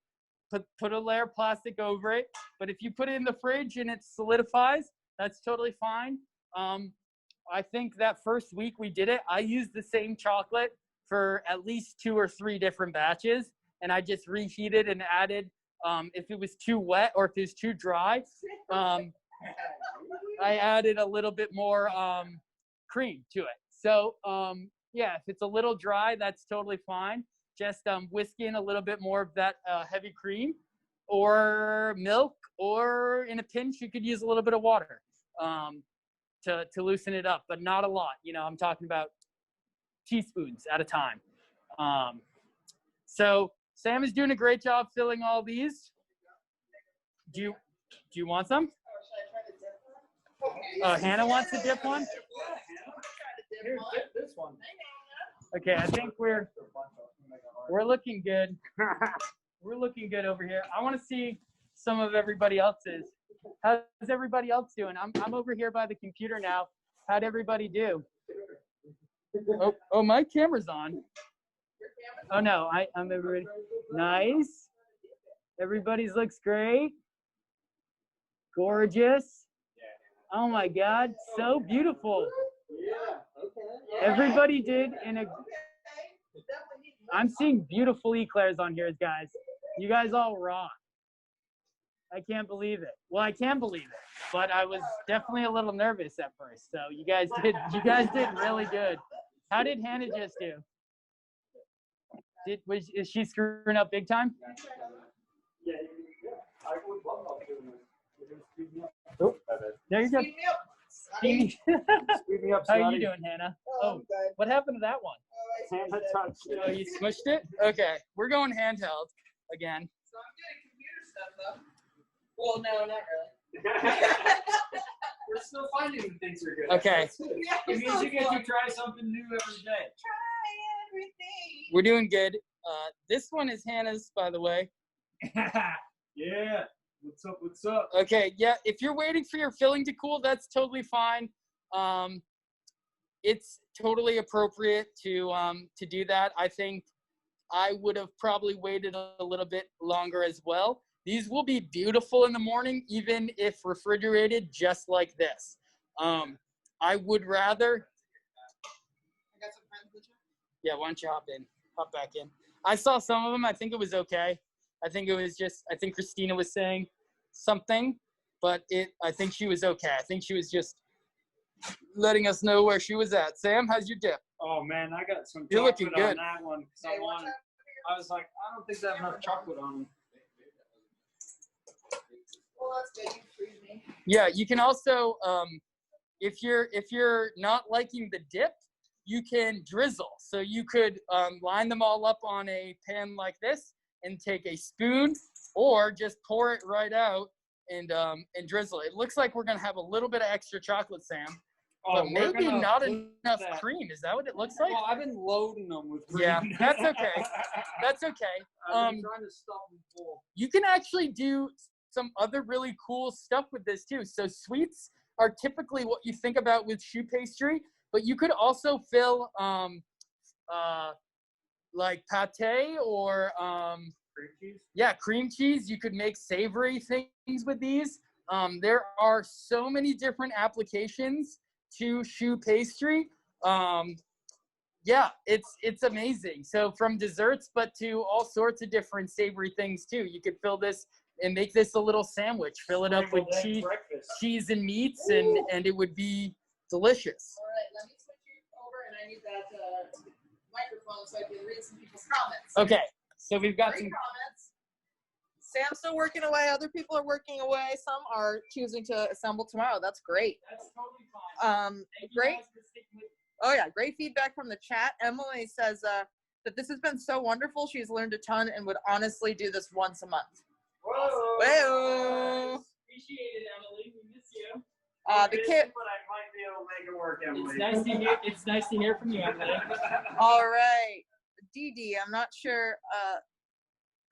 Put a layer of plastic over it. But if you put it in the fridge and it solidifies, that's totally fine. I think that first week we did it, I used the same chocolate for at least 2 or 3 different batches, and I just reheated and added. If it was too wet or if it was too dry, I added a little bit more cream to it. So yeah, if it's a little dry, that's totally fine. Just whisk in a little bit more of that heavy cream or milk, or in a pinch, you could use a little bit of water to loosen it up, but not a lot. You know, I'm talking about teaspoons at a time. So Sam is doing a great job filling all these. Do you want some? Hannah wants to dip one? Here, dip this one. Okay, I think we're looking good. We're looking good over here. I want to see some of everybody else's. How's everybody else doing? I'm over here by the computer now. How'd everybody do? Oh, my camera's on. Oh no, I'm everybody. Nice. Everybody's looks great. Gorgeous. Oh my God, so beautiful. Yeah. Okay. Everybody did in a. I'm seeing beautiful eclairs on here, guys. You guys all rock. I can't believe it. Well, I can believe it, but I was definitely a little nervous at first. So you guys did really good. How did Hannah just do? Is she screwing up big time? Yeah. I would love doing this. Oh, there you go. Speed me up. Speed me up, How are Scotty. you doing, Hannah? Oh, Oh, I'm good. what happened to that one? Oh, I Hannah switched it. touched it. Oh, you smushed it? Okay, we're going handheld again. So I'm doing computer stuff though. Well, no, not really. We're still finding things are good. Okay, Yeah, It means you get to try something new every day. try everything. we're doing good. This one is Hannah's, by the way. Yeah. What's up? What's up? Okay, yeah, if you're waiting for your filling to cool, that's totally fine. It's totally appropriate to do that. I think I would have probably waited a little bit longer as well. These will be beautiful in the morning, even if refrigerated, just like this. I would rather. I got some friends with you. Yeah, why don't you hop back in. I saw some of them. I think it was okay. I think Christina was saying something, but I think she was okay. I think she was just letting us know where she was at. Sam, how's your dip? Oh man, I got some You're chocolate looking good. on that one. I was like, I don't think they have enough chocolate on them. Well, that's good. You freed me. Yeah, you can also, if you're not liking the dip, you can drizzle. So you could line them all up on a pan like this and take a spoon, or just pour it right out and drizzle. It looks like we're gonna have a little bit of extra chocolate, Sam. But maybe not enough cream. Is that what it looks like? Well, I've been loading them with cream. Yeah, that's okay. That's okay. I've been trying to stuff them full. You can actually do some other really cool stuff with this too. So sweets are typically what you think about with choux pastry, but you could also fill like pate or Cream cheese? yeah, cream cheese. You could make savory things with these. There are so many different applications to choux pastry. Yeah, it's amazing. So from desserts, but to all sorts of different savory things too. You could fill this and make this a little sandwich. Fill it up with cheese and meats, and it would be delicious. All right, let me switch you over, and I need that microphone so I can read some people's comments. Okay, so we've got Great some. comments. Sam's still working away. Other people are working away. Some are choosing to assemble tomorrow. That's great. That's totally fine. Thank you Great. guys for sticking with- Oh yeah, great feedback from the chat. Emily says that this has been so wonderful. She's learned a ton and would honestly do this once a month. Whoa! Whoa. Appreciate it, Emily. We miss you. The kid. But I might be able to make it work, Emily. It's nice to hear from you, Emily. All right, Dee Dee. I'm not sure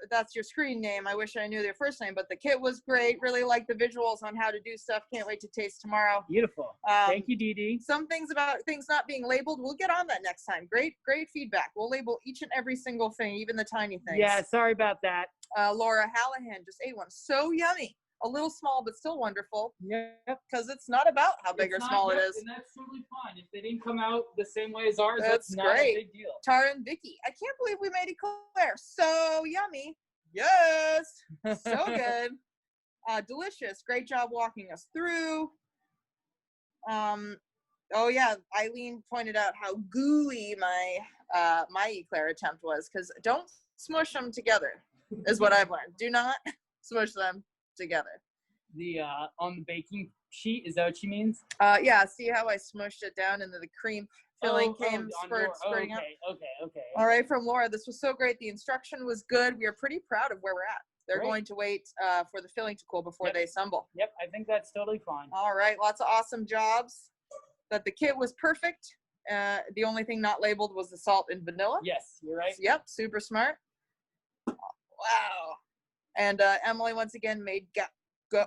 that's your screen name. I wish I knew their first name, but the kit was great. Really like the visuals on how to do stuff. Can't wait to taste tomorrow. Beautiful. Thank you, Dee Dee. Some things about things not being labeled. We'll get on that next time. Great feedback. We'll label each and every single thing, even the tiny things. Yeah, sorry about that. Laura Hallahan just ate one. So yummy. A little small, but still wonderful. Yep. Because it's not about how big or small it is. And that's totally fine. If they didn't come out the same way as ours, That's that's not great. a big deal. Tara and Vicky. I can't believe we made eclair. So yummy. Yes. So good. Delicious. Great job walking us through. Oh yeah, Eileen pointed out how gooey my eclair attempt was, because don't smush them together is what I've learned. Do not smush them together. The on the baking sheet, is that what she means? Yeah, see how I smushed it down and then the cream filling came spurting out? Okay. All right, from Laura, this was so great. The instruction was good. We are pretty proud of where we're at. They're Great. going to wait for the filling to cool before they assemble. Yep, I think that's totally fine. All right, lots of awesome jobs. But the kit was perfect. The only thing not labeled was the salt and vanilla. Yes, you're right. Yep, super smart. Wow. And Emily once again made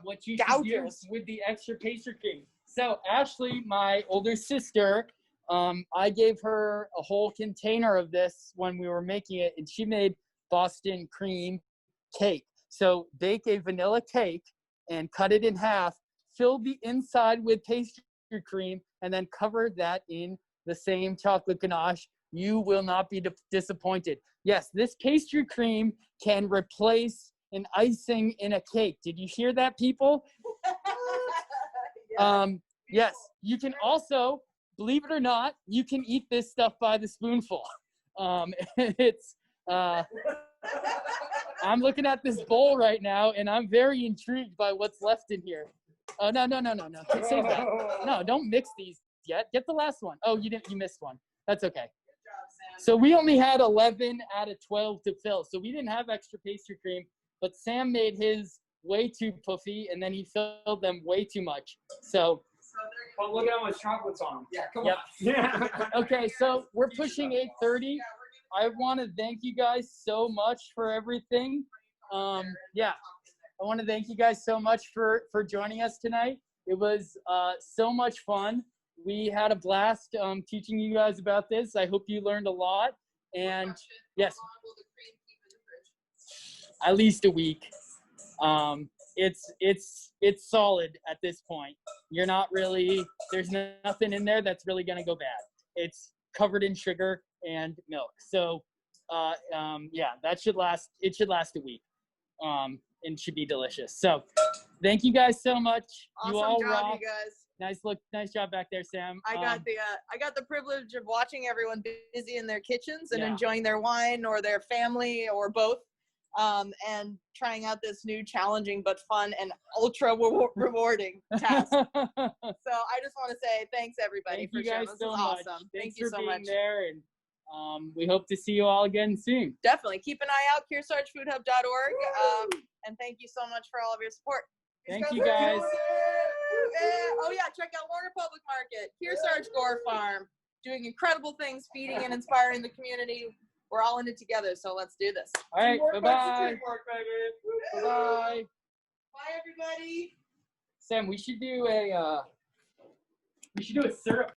What you should do with the extra pastry cream. So Ashley, my older sister, I gave her a whole container of this when we were making it, and she made Boston cream cake. So bake a vanilla cake and cut it in half, fill the inside with pastry cream, and then cover that in the same chocolate ganache. You will not be disappointed. Yes, this pastry cream can replace an icing in a cake. Did you hear that, people? Yes, you can also, believe it or not, you can eat this stuff by the spoonful. It's I'm looking at this bowl right now, and I'm very intrigued by what's left in here. Oh, no. Save that. No, don't mix these yet. Get the last one. Oh, you missed one. That's okay. So we only had 11 out of 12 to fill. So we didn't have extra pastry cream, but Sam made his way too puffy, and then he filled them way too much. So. But look at how much chocolate's on them. Yeah, come Yep. on. Yeah. Okay, so we're pushing 8:30. I want to thank you guys so much for everything. Yeah, I want to thank you guys so much for joining us tonight. It was so much fun. We had a blast teaching you guys about this. I hope you learned a lot. And yes, at least a week. It's solid at this point. You're not really, there's nothing in there that's really gonna go bad. It's covered in sugar and milk. So yeah, that should last, it should last a week. And should be delicious. So thank you guys so much. Awesome You all job, rock. you guys. Nice job back there, Sam. I got the privilege of watching everyone busy in their kitchens and Yeah. enjoying their wine or their family or both, and trying out this new challenging but fun and ultra rewarding task. So I just want to say thanks everybody Thank for you sharing. guys This so is much. awesome. Thanks Thank you for so being much. there, and we hope to see you all again soon. Definitely keep an eye out, kearsargefoodhub.org, and thank you so much for all of your support. Thank you guys. Oh yeah, check out Warner Public Market, Kearsarge Gore Farm, doing incredible things, feeding and inspiring the community. We're all in it together, so let's do this. All right, Teamwork bye-bye. makes the dream work, baby. Bye-bye. Bye everybody. Sam, we should do a syrup